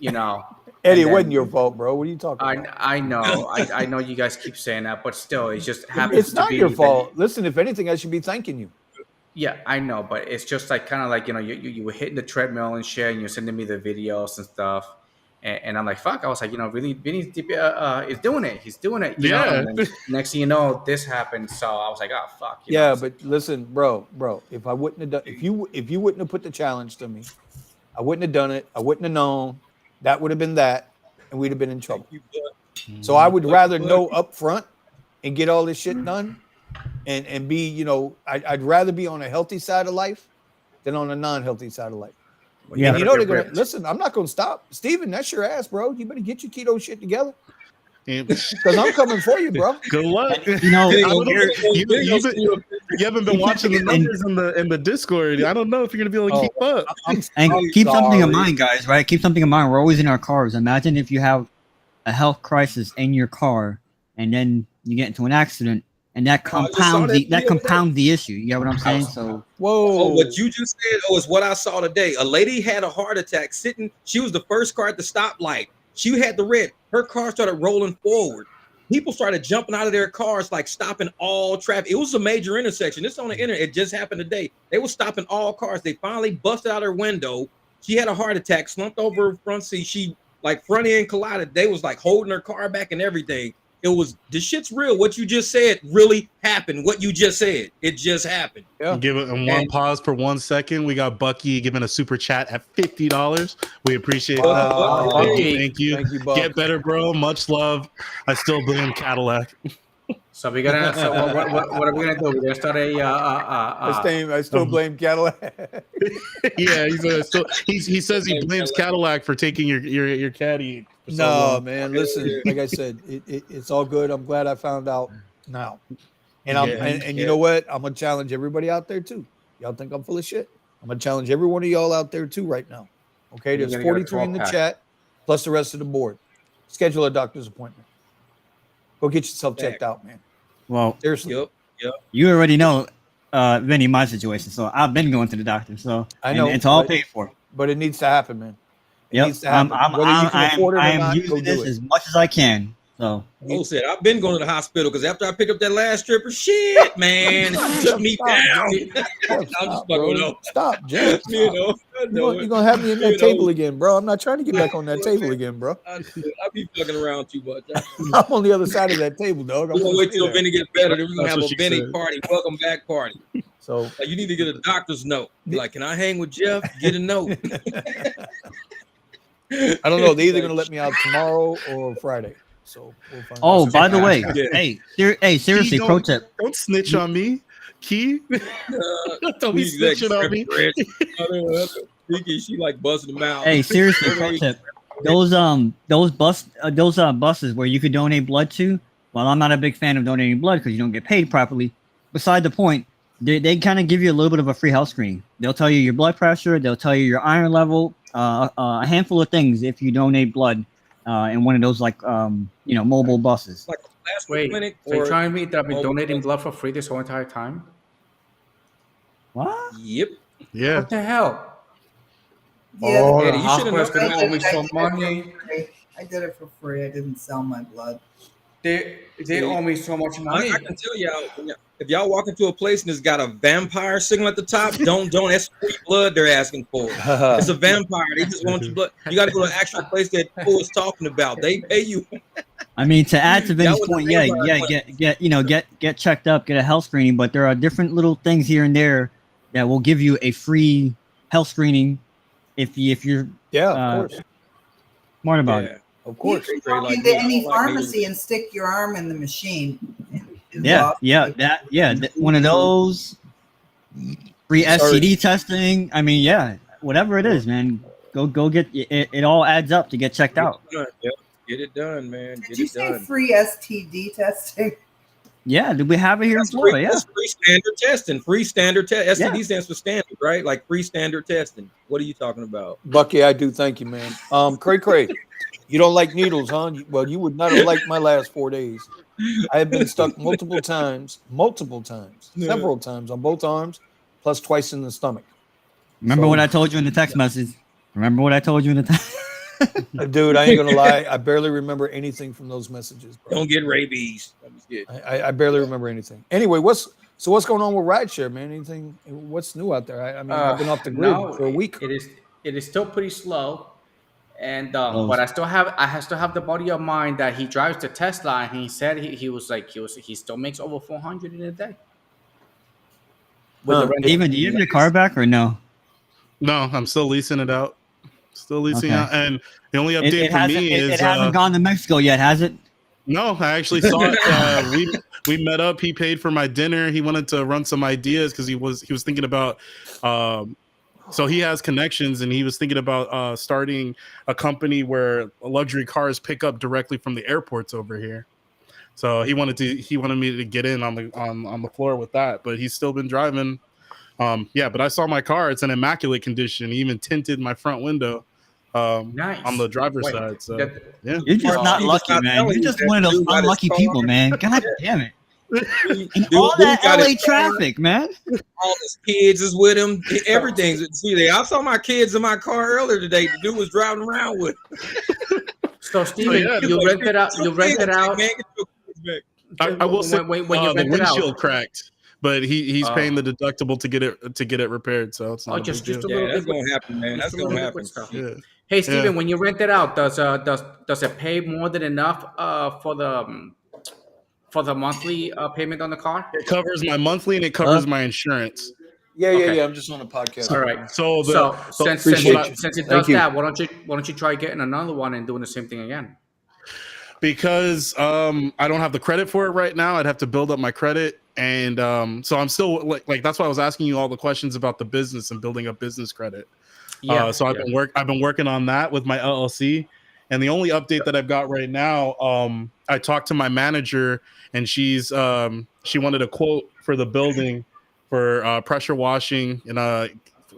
Speaker 6: Eddie,
Speaker 1: and
Speaker 6: it wasn't
Speaker 1: then-
Speaker 6: your fault, bro. What are you talking about?
Speaker 1: I know, I know you guys keep saying that, but still, it just happens
Speaker 6: It's
Speaker 1: to
Speaker 6: not
Speaker 1: be
Speaker 6: your
Speaker 1: that-
Speaker 6: fault. Listen, if anything, I should be thanking you.
Speaker 1: Yeah, I know, but it's just like kind of like you were hitting the treadmill and shit, and you're sending me the videos and stuff, and I'm like, fuck. I was like, really, Vinny is doing it. He's doing it. You know?
Speaker 3: Yeah.
Speaker 1: And then next thing you know, this happened. So I was like, oh fuck.
Speaker 6: But listen, bro, if I wouldn't have done, if you wouldn't have put the challenge to me, I wouldn't have done it. I wouldn't have known. That would have been that, and we'd have been in trouble. So I would rather know up front and get all this shit done, and be, I'd rather be on a healthy side of life than on a non-healthy side of life.
Speaker 5: Yeah.
Speaker 6: And they're gonna listen. I'm not gonna stop, Steven. That's your ass, bro. You better get your keto shit together, because I'm coming for you, bro.
Speaker 3: Good luck.
Speaker 5: You know,
Speaker 3: I don't know. You haven't been watching the numbers in the Discord. I don't know if you're gonna be able to keep up.
Speaker 5: and keep something in mind, guys. Right? Keep something in mind. We're always in our cars. Imagine if you have a health crisis in your car, and then you get into an accident, and that compounds the issue. You get what I'm saying? So,
Speaker 6: Whoa.
Speaker 2: What you just said, is what I saw today. A lady had a heart attack sitting. She was the first car at the stoplight. She had the red. Her car started rolling forward. People started jumping out of their cars, like stopping all traffic. It was a major intersection. This on the internet. It just happened today. They were stopping all cars. They finally busted out her window. She had a heart attack, slumped over her front seat. She front end collided. They was holding her car back and everything. It was, the shit's real. What you just said really happened. What you just said, it just happened.
Speaker 6: Yeah.
Speaker 3: Give it one pause for 1 second. We got Bucky giving a super chat at $50. We appreciate that. Thank you.
Speaker 6: Thank you, Buck.
Speaker 3: Get better, bro. Much love. I still blame Cadillac.
Speaker 1: So we're gonna. So what are we gonna do? We're gonna start a.
Speaker 6: I still blame Cadillac.
Speaker 3: Yeah, he says he blames Cadillac for taking your caddy. For so
Speaker 6: No,
Speaker 3: long.
Speaker 6: man. Listen, like I said, it's all good. I'm glad I found out now. And you know what? I'm gonna challenge everybody out there too. Y'all think I'm full of shit? I'm gonna challenge every one of y'all out there too right now. Okay, there's 43 in the chat, plus the rest of the board. Schedule a doctor's appointment. Go get yourself checked out, man.
Speaker 5: well,
Speaker 6: Seriously.
Speaker 2: Yep.
Speaker 5: you already know, Vinny, my situation. So I've been going to the doctor. So
Speaker 6: I know,
Speaker 5: it's all
Speaker 6: but-
Speaker 5: paid for.
Speaker 6: But it needs to happen, man. It
Speaker 5: Yep.
Speaker 6: needs to happen. Whether you can afford it or
Speaker 5: I'm
Speaker 6: not, go
Speaker 5: using
Speaker 6: do
Speaker 5: this
Speaker 6: it.
Speaker 5: as much as I can. So
Speaker 2: Said I've been going to the hospital because after I picked up that last stripper, shit, man, it took me
Speaker 6: Stop,
Speaker 2: down.
Speaker 6: Jeff.
Speaker 2: I'm just
Speaker 6: Stop,
Speaker 2: fucking
Speaker 6: bro.
Speaker 2: up.
Speaker 6: Stop, Jeff.
Speaker 2: You know, I know
Speaker 6: You're
Speaker 2: it.
Speaker 6: gonna have me in that
Speaker 2: You
Speaker 6: table
Speaker 2: know.
Speaker 6: again, bro. I'm not trying to get back on that table again, bro.
Speaker 2: I be fucking around too much.
Speaker 6: I'm on the other side of that table, dog. I'm
Speaker 2: We're gonna
Speaker 6: gonna
Speaker 2: wait
Speaker 6: stay
Speaker 2: till
Speaker 6: there.
Speaker 2: Vinny gets better. Then we're gonna
Speaker 3: That's
Speaker 2: have
Speaker 3: what
Speaker 2: a
Speaker 3: she
Speaker 2: Vinny
Speaker 3: said.
Speaker 2: party, welcome back party.
Speaker 6: So
Speaker 2: Like, you need to get a doctor's note. Be like, can I hang with Jeff? Get a note.
Speaker 6: I don't know. They're either gonna let me out tomorrow or Friday. So we'll find
Speaker 5: Oh,
Speaker 6: out.
Speaker 5: by the way,
Speaker 2: Yeah.
Speaker 5: hey, seriously,
Speaker 3: Don't-
Speaker 5: pro tip.
Speaker 3: Don't snitch on me, Key. Don't be
Speaker 2: He's like,
Speaker 3: snitching on me.
Speaker 2: Vicky, she like busting them out.
Speaker 5: Hey, seriously, pro tip. Those buses where you could donate blood to. Well, I'm not a big fan of donating blood because you don't get paid properly. Beside the point, they kind of give you a little bit of a free health screening. They'll tell you your blood pressure. They'll tell you your iron level. A handful of things if you donate blood in one of those mobile buses.
Speaker 2: Like a plastic
Speaker 1: Wait,
Speaker 2: clinic
Speaker 1: so you're
Speaker 2: or
Speaker 1: telling me that I've been
Speaker 2: mobile
Speaker 1: donating
Speaker 2: clinic.
Speaker 1: blood for free this whole entire time?
Speaker 5: What?
Speaker 2: Yep.
Speaker 3: Yeah.
Speaker 1: What the hell?
Speaker 4: Yeah,
Speaker 1: Oh,
Speaker 2: Eddie,
Speaker 1: the
Speaker 2: you should've
Speaker 1: hospital's
Speaker 2: known
Speaker 1: gonna owe me some
Speaker 4: I
Speaker 1: money.
Speaker 4: did it for free. I didn't sell my blood.
Speaker 1: They owe me so much money.
Speaker 2: I can tell y'all, if y'all walk into a place and it's got a vampire signal at the top, don't. That's free blood they're asking for. It's a vampire. They just want your blood. You got to go to an actual place that Paul is talking about. They pay you.
Speaker 5: I mean, to add to Vinny's point, get checked up, get a health screening, but there are different little things here and there that will give you a free health screening if you're
Speaker 6: of course.
Speaker 5: smart about it.
Speaker 6: Of course.
Speaker 4: You can walk into any pharmacy and stick your arm in the machine.
Speaker 5: One of those free STD testing. I mean, whatever it is, man. Go get it. It all adds up to get checked out.
Speaker 2: Get it done, man.
Speaker 4: Did you say free STD testing?
Speaker 5: Yeah, did we have it here in Florida?
Speaker 2: That's free standard testing. Free standard test. STD stands for standard, right? Like free standard testing. What are you talking about?
Speaker 6: Bucky, I do. Thank you, man. Cray. You don't like needles, huh? Well, you would not have liked my last 4 days. I have been stuck multiple times, several times on both arms, plus twice in the stomach.
Speaker 5: Remember what I told you in the text message?
Speaker 6: Dude, I ain't gonna lie. I barely remember anything from those messages, bro.
Speaker 2: Don't get rabies.
Speaker 6: I barely remember anything. Anyway, what's going on with Rideshare, man? Anything? What's new out there? I mean, I've been off the grid for a week.
Speaker 1: It is still pretty slow, and but I still have the buddy of mine that he drives the Tesla, and he said he still makes over 400 in a day.
Speaker 5: Even do you have your car back or no?
Speaker 3: No, I'm still leasing it out. Still leasing out, and the only update for me is
Speaker 5: it hasn't gone to Mexico yet, has it?
Speaker 3: No, I actually saw it. We met up. He paid for my dinner. He wanted to run some ideas because he was thinking about. So he has connections, and he was thinking about starting a company where luxury cars pick up directly from the airports over here. So he wanted me to get in on the floor with that, but he's still been driving. But I saw my car. It's in immaculate condition. He even tinted my front window
Speaker 1: nice.
Speaker 3: On the driver's side. So yeah,
Speaker 5: you're just not lucky, man. You're just one of those unlucky people, man. God damn it. And all that LA traffic, man.
Speaker 2: All his kids is with him. Everything's. See, I saw my kids in my car earlier today. The dude was driving around with.
Speaker 1: So Steven, you rented out.
Speaker 3: I will say
Speaker 1: when you
Speaker 3: the windshield cracked. But he's paying the deductible to get it repaired, so it's not
Speaker 2: just a little. That's gonna happen, man. That's gonna happen.
Speaker 3: Yeah.
Speaker 1: Hey, Steven, when you rent it out, does it pay more than enough for the monthly payment on the car?
Speaker 3: It covers my monthly and it covers my insurance.
Speaker 6: Yeah. I'm just on a podcast.
Speaker 1: All right.
Speaker 3: So
Speaker 1: since it does that, why don't you try getting another one and doing the same thing again?
Speaker 3: Because I don't have the credit for it right now. I'd have to build up my credit. And so I'm still like that's why I was asking you all the questions about the business and building up business credit. So I've been working on that with my LLC. And the only update that I've got right now, I talked to my manager, and she wanted a quote for the building for pressure washing, and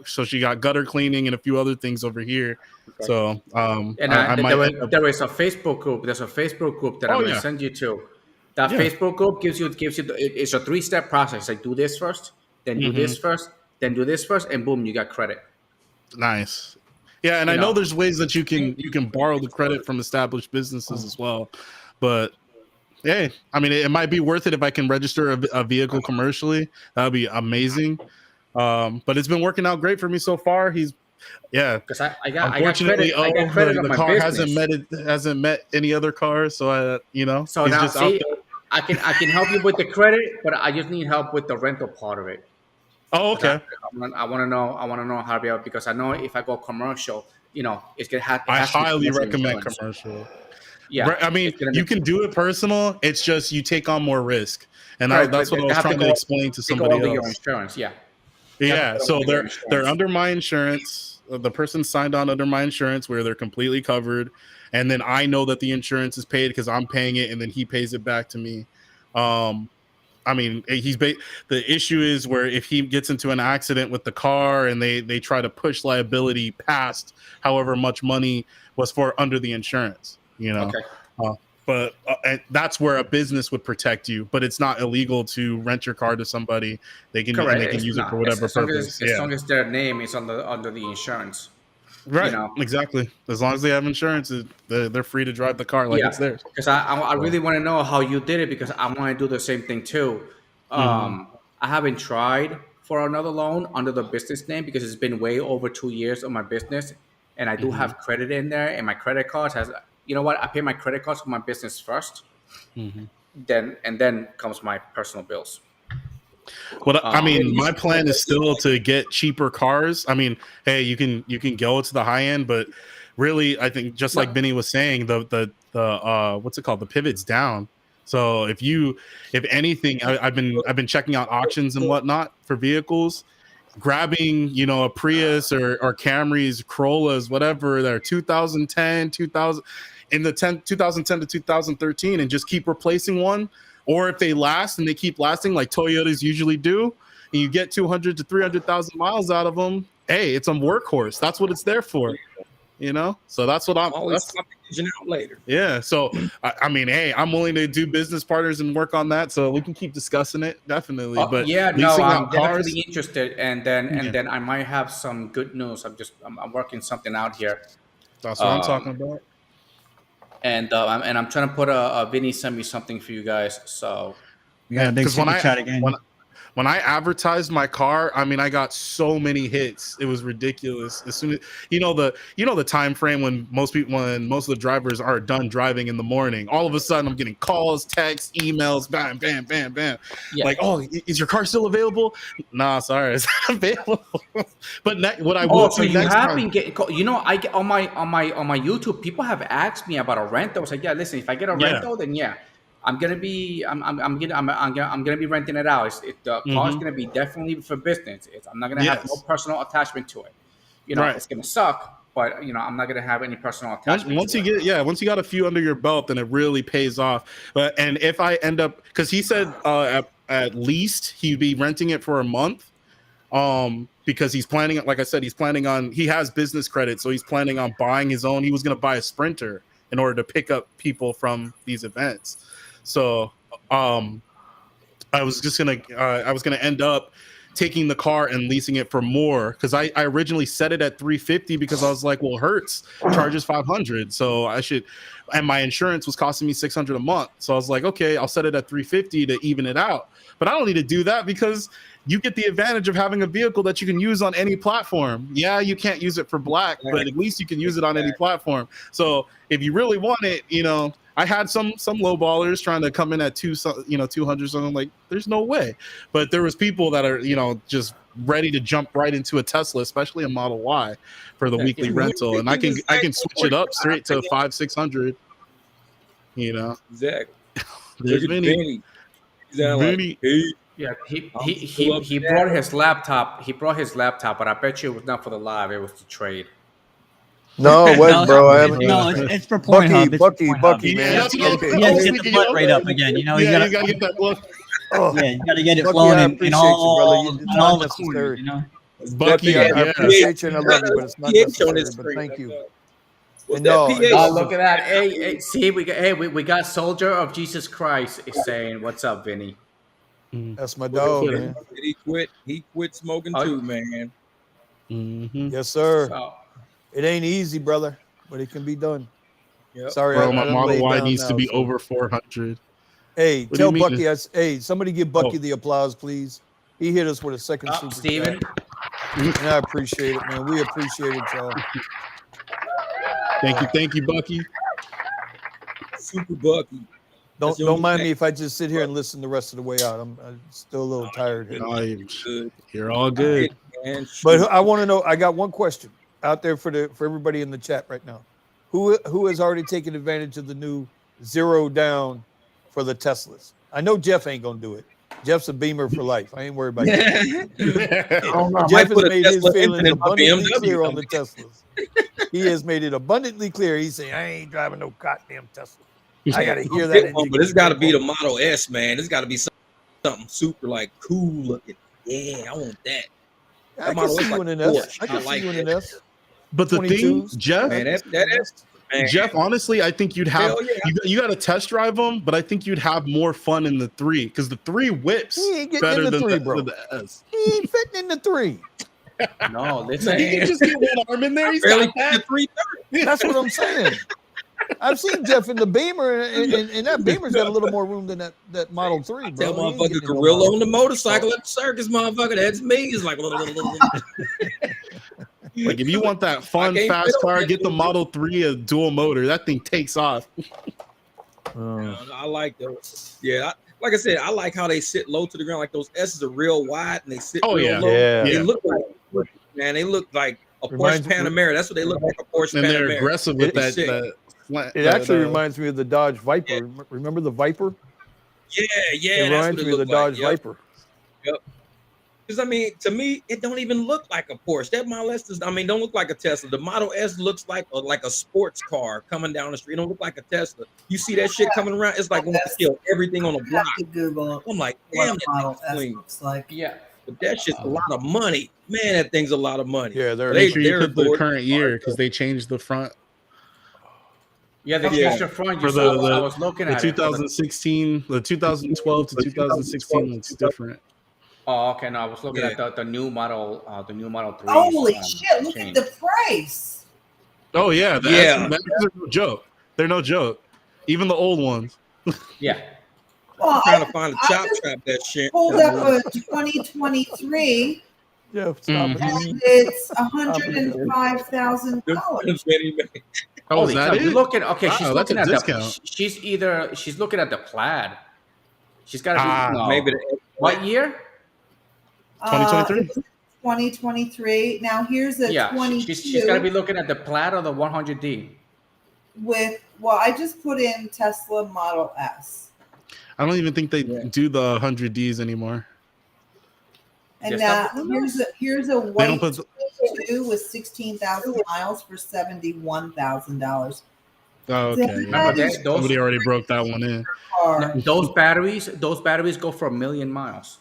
Speaker 3: so she got gutter cleaning and a few other things over here. Okay. So
Speaker 1: there is a Facebook group. There's a Facebook group that I'm going to send you to. That Facebook group gives you it's a 3-step process. Like do this first, then do this first, then do this first, and boom, you got credit.
Speaker 3: Nice. Yeah, and I know there's ways that you can borrow the credit from established businesses as well. But hey, I mean, it might be worth it if I can register a vehicle commercially. That would be amazing. But it's been working out great for me so far. Because I got credit. I got credit on my car hasn't met any other cars, so
Speaker 1: So now see, I can help you with the credit, but I just need help with the rental part of it.
Speaker 3: Oh, okay.
Speaker 1: I want to know how to be able, because I know if I go commercial, it's gonna have.
Speaker 3: I highly recommend commercial. Yeah, I mean, you can do it personal. It's just you take on more risk, and that's what I was trying to explain to somebody else.
Speaker 1: Your insurance, yeah.
Speaker 3: Yeah, so they're under my insurance. The person signed on under my insurance where they're completely covered, and then I know that the insurance is paid because I'm paying it, and then he pays it back to me. I mean, the issue is where if he gets into an accident with the car and they try to push liability past however much money was for under the insurance, Okay. But that's where a business would protect you, but it's not illegal to rent your car to somebody. They can use it for whatever purpose.
Speaker 1: As long as their name is under the insurance.
Speaker 3: Right.
Speaker 1: You know,
Speaker 3: Exactly. As long as they have insurance, they're free to drive the car like it's theirs.
Speaker 1: because I really want to know how you did it because I want to do the same thing too. I haven't tried for another loan under the business name because it's been way over 2 years of my business, and I do have credit in there, and my credit card has. You know what? I pay my credit cards for my business first, then comes my personal bills.
Speaker 3: Well, I mean, my plan is still to get cheaper cars. I mean, hey, you can go to the high end, but really, I think just like Benny was saying, the what's it called? The pivot's down. So if anything, I've been checking out auctions and whatnot for vehicles, grabbing a Prius or Camrys, Corollas, whatever. They're 2010, 2000 in the 2010 to 2013, and just keep replacing one. Or if they last and they keep lasting like Toyotas usually do, and you get 200 to 300,000 miles out of them, hey, it's a workhorse. That's what it's there for, So that's what I'm
Speaker 2: always out later.
Speaker 3: Yeah. So I mean, hey, I'm willing to do business partners and work on that, so we can keep discussing it definitely. But
Speaker 1: I'm definitely interested, and then I might have some good news. I'm working something out here.
Speaker 3: That's what I'm talking about.
Speaker 1: And I'm trying to put Vinny sent me something for you guys. So
Speaker 5: yeah, because
Speaker 3: when I advertised my car, I mean, I got so many hits. It was ridiculous. As soon as the time frame when most of the drivers are done driving in the morning, all of a sudden I'm getting calls, texts, emails, bam, bam, bam, bam. Yeah. Like, oh, is your car still available? Nah, sorry, it's not available. But what I will
Speaker 1: so you have been getting called. I get on my YouTube, people have asked me about a rental. I was like, yeah, listen, if I get a rental, then I'm gonna be renting it out. The car is gonna be definitely for business. I'm not gonna have no personal attachment to it. It's gonna suck, but I'm not gonna have any personal attachment.
Speaker 3: Once you got a few under your belt, then it really pays off. And if I end up, because he said at least he'd be renting it for a month, because he's planning, like I said, he has business credit, so he's planning on buying his own. He was gonna buy a Sprinter in order to pick up people from these events. So I was gonna end up taking the car and leasing it for more, because I originally set it at $350 because I was like, well, Hertz charges $500, so I should, and my insurance was costing me $600 a month, so I was like, okay, I'll set it at $350 to even it out. But I don't need to do that because you get the advantage of having a vehicle that you can use on any platform. Yeah, you can't use it for black, but at least you can use it on any platform. So if you really want it, I had some low ballers trying to come in at 200 something. Like, there's no way. But there was people that are just ready to jump right into a Tesla, especially a Model Y, for the weekly rental, and I can switch it up straight to 500-600.
Speaker 2: Exactly.
Speaker 3: There's Vinny.
Speaker 2: Vinny.
Speaker 1: Yeah, he brought his laptop. He brought his laptop, but I bet you it was not for the live. It was to trade.
Speaker 6: No, it wasn't, bro. I haven't.
Speaker 5: No, it's for Pornhub.
Speaker 6: Bucky, man.
Speaker 5: You have to get the blood rate up again. You gotta get that blood. Yeah, you gotta get it flowing in all the corners.
Speaker 6: Bucky, I appreciate you and I love you, but it's not necessary. But thank you.
Speaker 1: No, look at that. Hey, see, we got Soldier of Jesus Christ is saying, "What's up, Vinny?"
Speaker 6: That's my dog, man.
Speaker 2: He quit smoking too, man.
Speaker 6: Yes, sir. It ain't easy, brother, but it can be done.
Speaker 2: Yep.
Speaker 6: Sorry,
Speaker 3: bro, my Model Y needs to be over 400.
Speaker 6: Hey, tell Bucky. Hey, somebody give Bucky the applause, please. He hit us with a second super
Speaker 1: Steven.
Speaker 6: And I appreciate it, man. We appreciate it, y'all.
Speaker 3: Thank you, Bucky.
Speaker 2: Super Bucky.
Speaker 6: Don't mind me if I just sit here and listen the rest of the way out. I'm still a little tired.
Speaker 3: You're all good.
Speaker 6: But I want to know. I got one question out there for everybody in the chat right now. Who has already taken advantage of the new 0 down for the Teslas? I know Jeff ain't gonna do it. Jeff's a Beamer for life. I ain't worried about that. Jeff has made his feelings abundantly clear on the Teslas. He has made it abundantly clear. He's saying, I ain't driving no goddamn Tesla. I gotta hear that.
Speaker 2: But it's got to be the Model S, man. It's got to be something super like cool looking. Yeah, I want that.
Speaker 6: I can see you in an S. I can see you in an S.
Speaker 3: But the thing, Jeff,
Speaker 2: man,
Speaker 3: Jeff, honestly, I think you'd have you got to test drive them, but I think you'd have more fun in the 3 because the 3 whips
Speaker 6: he ain't getting
Speaker 3: better
Speaker 6: in the
Speaker 3: than
Speaker 6: 3, bro.
Speaker 3: the S.
Speaker 6: He ain't fitting in the 3.
Speaker 1: No, listen.
Speaker 3: He can just get one arm in there. He's
Speaker 2: Barely
Speaker 3: got that.
Speaker 2: 330.
Speaker 6: That's what I'm saying. I've seen Jeff in the Beamer, and that Beamer's got a little more room than that Model 3, bro.
Speaker 2: That
Speaker 6: He ain't
Speaker 2: motherfucker
Speaker 6: getting no
Speaker 2: gorilla
Speaker 6: Model
Speaker 2: on the
Speaker 6: 3.
Speaker 2: motorcycle at the circus, motherfucker. That's me. It's like,
Speaker 3: Like if you want that fun,
Speaker 2: can't
Speaker 3: fast
Speaker 2: fit on
Speaker 3: car,
Speaker 2: that
Speaker 3: get the
Speaker 2: dude.
Speaker 3: Model 3 a dual motor. That thing takes off.
Speaker 2: I like those. Yeah, like I said, I like how they sit low to the ground. Like those S's are real wide and they sit
Speaker 3: Oh,
Speaker 2: real
Speaker 3: yeah.
Speaker 2: low.
Speaker 6: Yeah.
Speaker 2: They
Speaker 3: Yeah.
Speaker 2: look like, man, they look like a
Speaker 6: Reminds
Speaker 2: Porsche
Speaker 6: me-
Speaker 2: Panamera. That's what they look like, a Porsche
Speaker 3: And they're
Speaker 2: Panamera.
Speaker 3: aggressive with
Speaker 6: It's
Speaker 3: that.
Speaker 2: sick.
Speaker 6: It actually reminds me of the Dodge Viper. Remember the Viper?
Speaker 2: Yeah,
Speaker 6: It
Speaker 2: that's
Speaker 6: reminds
Speaker 2: what
Speaker 6: me
Speaker 2: it
Speaker 6: of the
Speaker 2: looked like.
Speaker 6: Dodge Viper.
Speaker 2: Because I mean, to me, it don't even look like a Porsche. That Model S does, don't look like a Tesla. The Model S looks like a sports car coming down the street. It don't look like a Tesla. You see that shit coming around, it's like going to kill everything on the
Speaker 4: I have
Speaker 2: block.
Speaker 4: to Google
Speaker 2: I'm like,
Speaker 4: what
Speaker 2: damn,
Speaker 4: a
Speaker 2: that
Speaker 4: Model
Speaker 2: thing's
Speaker 4: S
Speaker 2: clean.
Speaker 4: looks like.
Speaker 1: Yeah.
Speaker 2: But that shit's a lot of money. Man, that thing's a lot of money.
Speaker 6: Yeah, they're
Speaker 3: Make sure you
Speaker 2: they're
Speaker 3: put the
Speaker 2: bored.
Speaker 3: current year because they changed the front.
Speaker 1: Yeah, they
Speaker 2: Yeah.
Speaker 1: changed the front.
Speaker 3: For
Speaker 1: You
Speaker 3: the-
Speaker 1: saw,
Speaker 3: the-
Speaker 1: I was looking
Speaker 3: The
Speaker 1: at it.
Speaker 3: 2016, the 2012 to 2016 looks different.
Speaker 1: Oh, okay. No, I was looking
Speaker 2: Yeah.
Speaker 1: at the new model, the new Model 3.
Speaker 4: Holy shit! Look at the price.
Speaker 3: Oh yeah,
Speaker 2: Yeah.
Speaker 3: that's no joke. They're no joke. Even the old ones.
Speaker 1: Yeah.
Speaker 4: Well,
Speaker 2: I'm trying to
Speaker 4: I
Speaker 2: find a
Speaker 4: I
Speaker 2: chop
Speaker 4: just
Speaker 2: trap that shit.
Speaker 4: pulled up a 2023,
Speaker 6: Yeah, stop it.
Speaker 4: and it's $105,000.
Speaker 3: Oh, is
Speaker 1: Holy
Speaker 3: that
Speaker 1: cow,
Speaker 3: it?
Speaker 1: you're looking. Okay,
Speaker 3: Wow,
Speaker 1: she's
Speaker 3: that's
Speaker 1: looking
Speaker 3: a
Speaker 1: at
Speaker 3: discount.
Speaker 1: she's looking at the Plaid. She's got to be no.
Speaker 2: Maybe
Speaker 1: What year?
Speaker 3: 2023?
Speaker 4: 2023. Now here's a
Speaker 1: Yeah,
Speaker 4: 22
Speaker 1: she's got to be looking at the Plaid or the 100D.
Speaker 4: with. Well, I just put in Tesla Model S,
Speaker 3: I don't even think they do the 100Ds anymore.
Speaker 4: and
Speaker 1: Yes,
Speaker 4: now
Speaker 1: that's-
Speaker 4: here's a
Speaker 3: They
Speaker 4: white
Speaker 3: don't put the,
Speaker 4: 22 with 16,000 miles for $71,000.
Speaker 3: oh, okay.
Speaker 4: Remember
Speaker 3: Yeah.
Speaker 1: that-
Speaker 3: Somebody already broke that one in.
Speaker 4: Car.
Speaker 1: Those batteries go for 1,000,000 miles.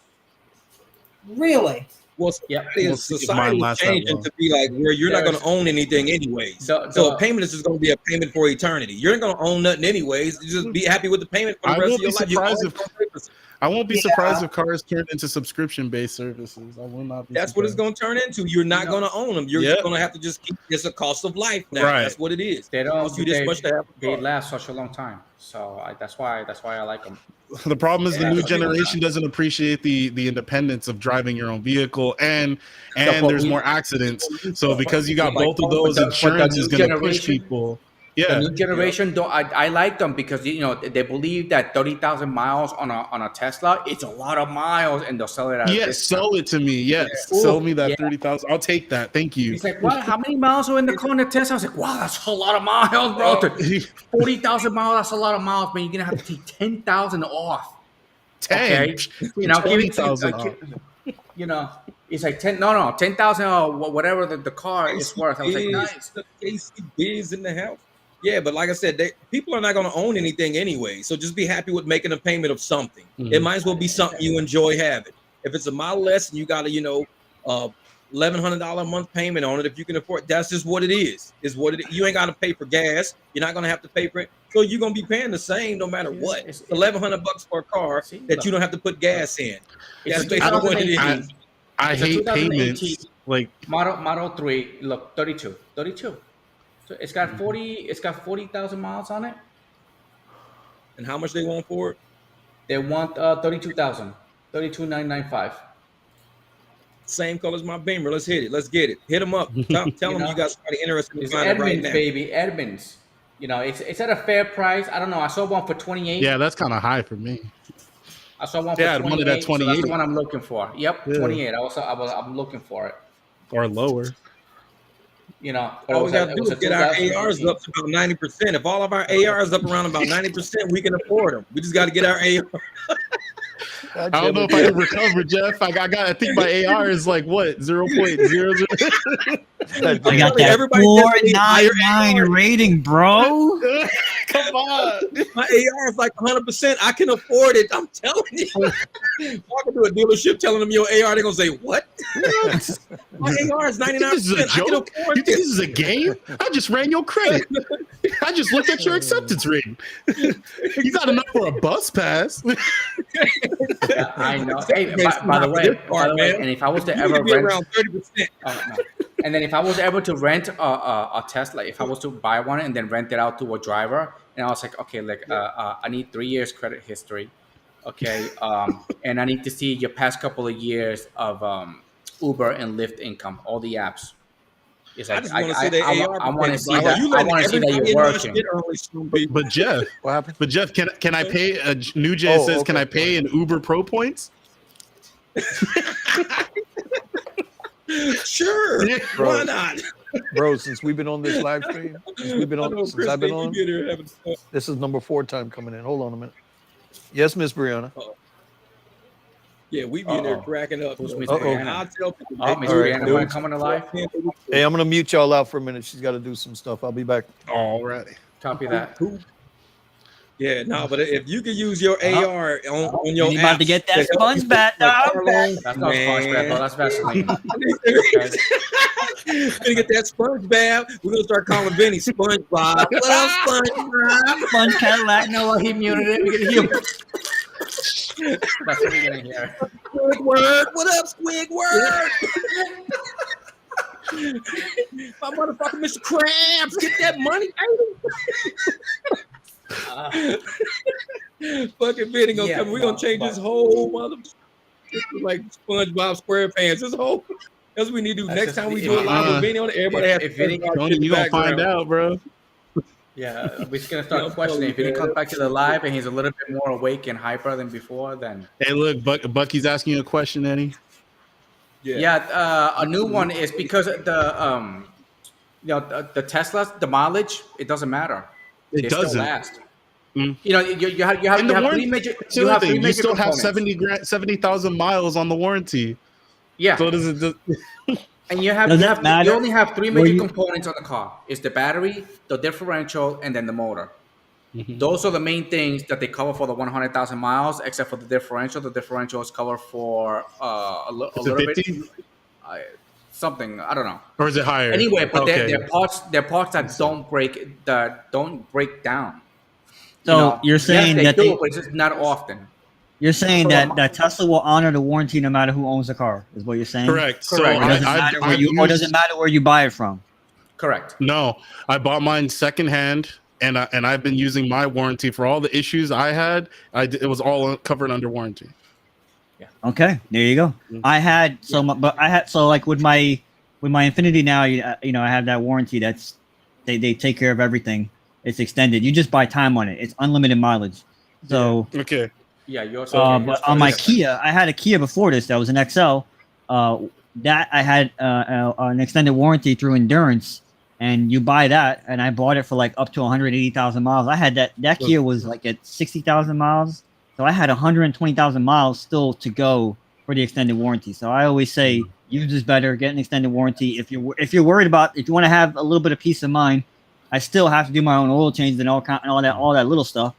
Speaker 4: Really?
Speaker 2: Well,
Speaker 1: Yep.
Speaker 3: We'll see if
Speaker 2: society
Speaker 3: mine
Speaker 2: is
Speaker 3: lasts that
Speaker 2: changing
Speaker 3: long.
Speaker 2: to be like where you're not going to own anything anyways. So a payment is just going to be a payment for eternity. You're not going to own nothing anyways. You just be happy with the payment for the
Speaker 3: I
Speaker 2: rest
Speaker 3: won't
Speaker 2: of your
Speaker 3: be
Speaker 2: life. You
Speaker 3: surprised
Speaker 2: always
Speaker 3: if-
Speaker 2: gonna pay for something.
Speaker 3: I won't be
Speaker 4: Yeah.
Speaker 3: surprised if cars turn into subscription-based services. I will not be.
Speaker 2: That's what it's going to turn into. You're not going to own them. You're
Speaker 3: Yeah.
Speaker 2: just going to have to just keep. It's a cost of life now.
Speaker 3: Right.
Speaker 2: That's what it is.
Speaker 1: They
Speaker 2: It
Speaker 1: don't.
Speaker 2: costs you this much to have a
Speaker 1: They
Speaker 2: car.
Speaker 1: last such a long time. So that's why I like them.
Speaker 3: The problem is the
Speaker 1: Yeah,
Speaker 3: new
Speaker 1: that's what
Speaker 3: generation doesn't appreciate the independence of driving your own vehicle, and
Speaker 1: but
Speaker 3: there's
Speaker 1: we-
Speaker 3: more accidents. So because you got
Speaker 2: Like,
Speaker 3: both of those,
Speaker 1: but the
Speaker 3: insurance
Speaker 1: new
Speaker 3: is going to push
Speaker 1: generation-
Speaker 3: people.
Speaker 1: The
Speaker 3: Yeah,
Speaker 1: new generation, though, I like them because they believe that 30,000 miles on a Tesla, it's a lot of miles, and they'll sell it at a
Speaker 3: yes,
Speaker 1: discount.
Speaker 3: sell it to me. Yes,
Speaker 1: Yeah.
Speaker 3: sell me that
Speaker 1: Yeah.
Speaker 3: 30,000. I'll take that. Thank you.
Speaker 1: He's like, "What? How many miles are in the car in the Tesla?" I was like, "Wow, that's a lot of miles, bro. 40,000 miles, that's a lot of miles, man. You're gonna have to take 10,000 off."
Speaker 3: 10.
Speaker 1: Okay, give it
Speaker 3: 20,000
Speaker 1: to
Speaker 3: off.
Speaker 1: it's like 10,000 or whatever the car is worth. I was like, nice.
Speaker 2: KCBs in the house. Yeah, but like I said, people are not going to own anything anyway. So just be happy with making a payment of something.
Speaker 3: Mhm.
Speaker 2: It might as well be something you enjoy having. If it's a Model S and you got a $1,100 a month payment on it, if you can afford, that's just what it is. Is what it is. You ain't got to pay for gas. You're not going to have to pay for it. So you're going to be paying the same no matter what.
Speaker 1: It's-
Speaker 2: It's $1,100 for a car
Speaker 1: See,
Speaker 2: that
Speaker 1: look.
Speaker 2: you don't have to put gas in.
Speaker 1: It's
Speaker 2: That's
Speaker 1: a
Speaker 2: basically what it
Speaker 1: 2018
Speaker 2: is.
Speaker 3: I
Speaker 1: It's a
Speaker 3: hate
Speaker 1: 2018
Speaker 3: payments. Like
Speaker 1: Model 3. Look, 32. So it's got 40. It's got 40,000 miles on it.
Speaker 2: And how much they want for it?
Speaker 1: They want 32,000. 32,995.
Speaker 2: Same color as my Beamer. Let's hit it. Let's get it. Hit them up. Tell them
Speaker 1: know?
Speaker 2: you got somebody interested in
Speaker 1: It's
Speaker 2: buying it right
Speaker 1: Edmonds,
Speaker 2: now.
Speaker 1: baby. Edmonds. It's at a fair price. I don't know. I saw one for 28.
Speaker 3: yeah, that's kind of high for me.
Speaker 1: I saw one
Speaker 3: Yeah,
Speaker 1: for
Speaker 3: I wanted
Speaker 1: 28.
Speaker 3: that
Speaker 1: So that's
Speaker 3: 28.
Speaker 1: the one I'm looking for. Yep,
Speaker 3: Yeah.
Speaker 1: 28. I'm looking for it.
Speaker 3: Or lower.
Speaker 2: All we got to do is get our ARs up to about 90%. If all of our ARs up around about 90%, we can afford them. We just got to get our AR.
Speaker 3: I don't know if I can recover, Jeff. I think my AR is like what 0.00.
Speaker 5: I got that
Speaker 2: Everybody definitely higher
Speaker 5: 499 rating, bro.
Speaker 3: Come on.
Speaker 2: My AR is like 100%. I can afford it. I'm telling you. Walking to a dealership telling them your AR, they're going to say, what? My AR is 99%.
Speaker 3: This is a
Speaker 2: I can
Speaker 3: joke.
Speaker 2: afford
Speaker 3: You think this is a game? I just ran your credit. I just looked at your acceptance rating. You got enough for a bus pass.
Speaker 1: Yeah, I know. Hey, by the way, and if I was to ever rent
Speaker 2: around 30%.
Speaker 1: no. And then if I was able to rent a Tesla, if I was to buy one and then rent it out to a driver, and I was like, okay, like I need 3 years credit history, okay, and I need to see your past couple of years of Uber and Lyft income, all the apps. It's like
Speaker 2: I just want to see the AR.
Speaker 1: I want to see
Speaker 2: like,
Speaker 1: that. I want to see that you're working.
Speaker 3: But Jeff,
Speaker 6: What happened?
Speaker 3: But Jeff, can I pay? New Jay says, can I pay in Uber Pro points?
Speaker 2: Sure,
Speaker 6: Bro.
Speaker 2: why not?
Speaker 6: Bro, since we've been on this live stream, since I've been on, this is number 4 time coming in. Hold on a minute. Yes, Miss Brianna.
Speaker 2: Yeah, we be in there cracking up.
Speaker 1: Who's
Speaker 2: So,
Speaker 1: Miss
Speaker 2: and
Speaker 1: Brianna?
Speaker 2: I'll tell people.
Speaker 1: Miss
Speaker 6: All right,
Speaker 1: Brianna,
Speaker 6: dude.
Speaker 1: want to come on the live?
Speaker 6: Hey, I'm gonna mute y'all out for a minute. She's got to do some stuff. I'll be back.
Speaker 3: Alrighty.
Speaker 1: Copy that.
Speaker 2: Yeah, no, but if you can use your AR on your
Speaker 5: You about to
Speaker 2: apps
Speaker 5: get that
Speaker 2: help
Speaker 5: sponge
Speaker 2: you
Speaker 5: back,
Speaker 2: like
Speaker 5: dog.
Speaker 2: car loans,
Speaker 1: That's not sponge bath, though. That's Vaseline.
Speaker 2: We're gonna get that sponge bath. We're gonna start calling Vinny SpongeBob. What up, SpongeBob?
Speaker 5: Sponge Cadillac.
Speaker 1: You know what? He muted it. We're gonna hear. That's what we're gonna hear.
Speaker 2: Squidward, what up, Squidward? My motherfucking Mr. Krabs, get that money. Fucking Vinny gonna come. We're gonna change this whole mother. Like SpongeBob SquarePants. This whole. That's what we need to do next time we do a live with Vinny on it. Everybody has
Speaker 1: If Vinny,
Speaker 3: Tony, you gonna find out, bro.
Speaker 1: yeah, we're just gonna start questioning. If he comes back to the live and he's a little bit more awake and hyper than before, then
Speaker 3: Hey, look, Bucky's asking you a question, Eddie.
Speaker 1: a new one is because the the Teslas, the mileage, it doesn't matter.
Speaker 3: It
Speaker 1: They
Speaker 3: doesn't.
Speaker 1: still last.
Speaker 3: Mm.
Speaker 1: You know, you have
Speaker 3: And the
Speaker 1: three
Speaker 3: warranty-
Speaker 1: major.
Speaker 3: So
Speaker 1: You have
Speaker 3: the
Speaker 1: three
Speaker 3: thing,
Speaker 1: major
Speaker 3: you still have
Speaker 1: components.
Speaker 3: 70,000 miles on the warranty.
Speaker 1: Yeah,
Speaker 3: So does it?
Speaker 1: and you have
Speaker 5: Does
Speaker 1: you
Speaker 5: it
Speaker 1: have
Speaker 5: matter?
Speaker 1: you only have three
Speaker 5: Were
Speaker 1: major
Speaker 5: you-
Speaker 1: components on the car. It's the battery, the differential, and then the motor.
Speaker 3: Mhm.
Speaker 1: Those are the main things that they cover for the 100,000 miles, except for the differential. The differential is covered for a
Speaker 3: Is it
Speaker 1: little
Speaker 3: 50?
Speaker 1: bit, something I don't know.
Speaker 3: Or is it higher?
Speaker 1: Anyway, but
Speaker 3: Okay.
Speaker 1: they're parts that don't break down.
Speaker 5: So you're saying
Speaker 1: yes,
Speaker 5: that
Speaker 1: they do,
Speaker 5: they,
Speaker 1: but it's just not often.
Speaker 5: you're saying
Speaker 1: So,
Speaker 5: that Tesla will honor the warranty no matter who owns the car, is what you're saying?
Speaker 3: Correct. So
Speaker 1: Correct.
Speaker 5: Or does it
Speaker 3: I've
Speaker 5: matter where you, or does it matter where you buy it from?
Speaker 1: Correct.
Speaker 3: No, I bought mine secondhand, and I've been using my warranty for all the issues I had. It was all covered under warranty.
Speaker 5: Okay, there you go.
Speaker 3: Mhm.
Speaker 5: I had like with my Infinity now, you know, I have that warranty that's they take care of everything. It's extended. You just buy time on it. It's unlimited mileage. So,
Speaker 3: Okay.
Speaker 1: Yeah, yours.
Speaker 5: but on my Kia, I had a Kia before this. That was an XL. That I had an extended warranty through Endurance, and you buy that, and I bought it for like up to 180,000 miles. I had that Kia was like at 60,000 miles, so I had 120,000 miles still to go for the extended warranty. So I always say, use this better, get an extended warranty. If you're worried about, if you want to have a little bit of peace of mind, I still have to do my own oil change and all that little stuff.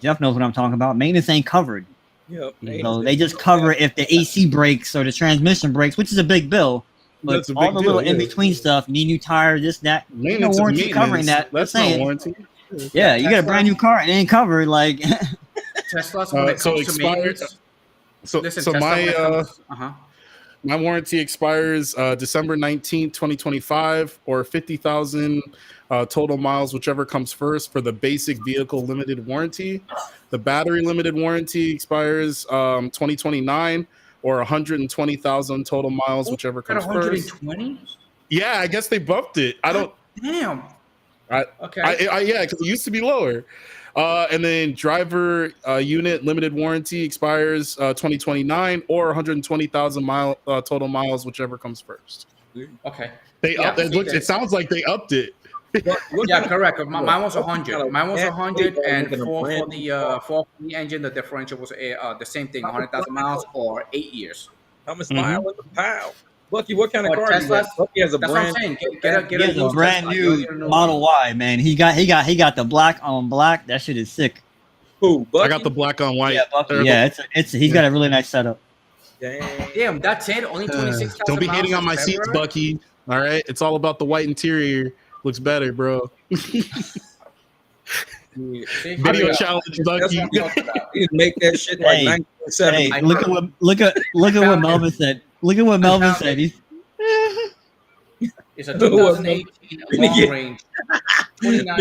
Speaker 5: Jeff knows what I'm talking about. Maintenance ain't covered.
Speaker 2: Yep.
Speaker 5: So they just cover if the AC breaks or the transmission breaks, which is a big bill. But
Speaker 3: That's a
Speaker 5: all
Speaker 3: big
Speaker 5: the little
Speaker 3: deal,
Speaker 5: in
Speaker 3: yeah.
Speaker 5: between stuff, need new tire, this, that, ain't no
Speaker 3: Maintenance is
Speaker 5: warranty covering
Speaker 3: maintenance.
Speaker 5: that.
Speaker 3: That's
Speaker 5: Just saying.
Speaker 3: not warranty.
Speaker 5: Yeah, you get a brand new car, it ain't covered. Like,
Speaker 1: Teslas when it
Speaker 3: So
Speaker 1: comes to
Speaker 3: expired.
Speaker 1: maintenance.
Speaker 3: So
Speaker 1: Listen,
Speaker 3: so
Speaker 1: Tesla when it
Speaker 3: my
Speaker 1: comes,
Speaker 3: my warranty expires December 19th, 2025, or 50,000 total miles, whichever comes first for the basic vehicle limited warranty. The battery limited warranty expires 2029, or 120,000 total miles, whichever
Speaker 1: got
Speaker 3: comes first.
Speaker 1: 120.
Speaker 3: Yeah, I guess they bumped it. I don't.
Speaker 1: Damn.
Speaker 3: I-
Speaker 1: Okay.
Speaker 3: Yeah, because it used to be lower. And then driver unit limited warranty expires 2029, or 120,000 total miles, whichever comes first.
Speaker 1: Okay.
Speaker 3: They
Speaker 1: Yeah,
Speaker 3: upped it.
Speaker 1: see
Speaker 3: Looks,
Speaker 1: that.
Speaker 3: it sounds like they upped it.
Speaker 1: Yeah, correct. Mine was 100. Mine was 100, and
Speaker 2: Looking
Speaker 1: for
Speaker 2: brand
Speaker 1: the engine, the differential was the same thing, 100,000 miles or 8 years.
Speaker 2: How much
Speaker 3: Mhm.
Speaker 2: mile in the pound? Bucky, what kind of
Speaker 1: Oh,
Speaker 2: car do you got?
Speaker 1: Teslas?
Speaker 2: Bucky has a
Speaker 1: That's what I'm
Speaker 2: brand.
Speaker 1: saying. Get
Speaker 5: he has a
Speaker 1: used
Speaker 5: brand
Speaker 1: Tesla.
Speaker 5: new
Speaker 1: Get a
Speaker 5: Model Y, man. He got the black on black. That shit is sick.
Speaker 2: Who? Bucky?
Speaker 3: I got the black on white.
Speaker 5: Yeah, he's got a really nice setup.
Speaker 1: Damn, that's it. Only 26,000
Speaker 3: Don't be
Speaker 1: miles
Speaker 3: hating on
Speaker 1: in
Speaker 3: my seats,
Speaker 1: February?
Speaker 3: Bucky. All right, it's all about the white interior. Looks better, bro.
Speaker 2: Yeah.
Speaker 1: See?
Speaker 3: Video
Speaker 1: Hurry up.
Speaker 3: challenge,
Speaker 2: That's
Speaker 3: Ducky.
Speaker 2: what you make that shit like
Speaker 5: Hey,
Speaker 2: 1970.
Speaker 5: Hey, look at what
Speaker 1: found
Speaker 5: Melvin said. Look at what Melvin said. He's
Speaker 1: It's a 2018 long range, 29.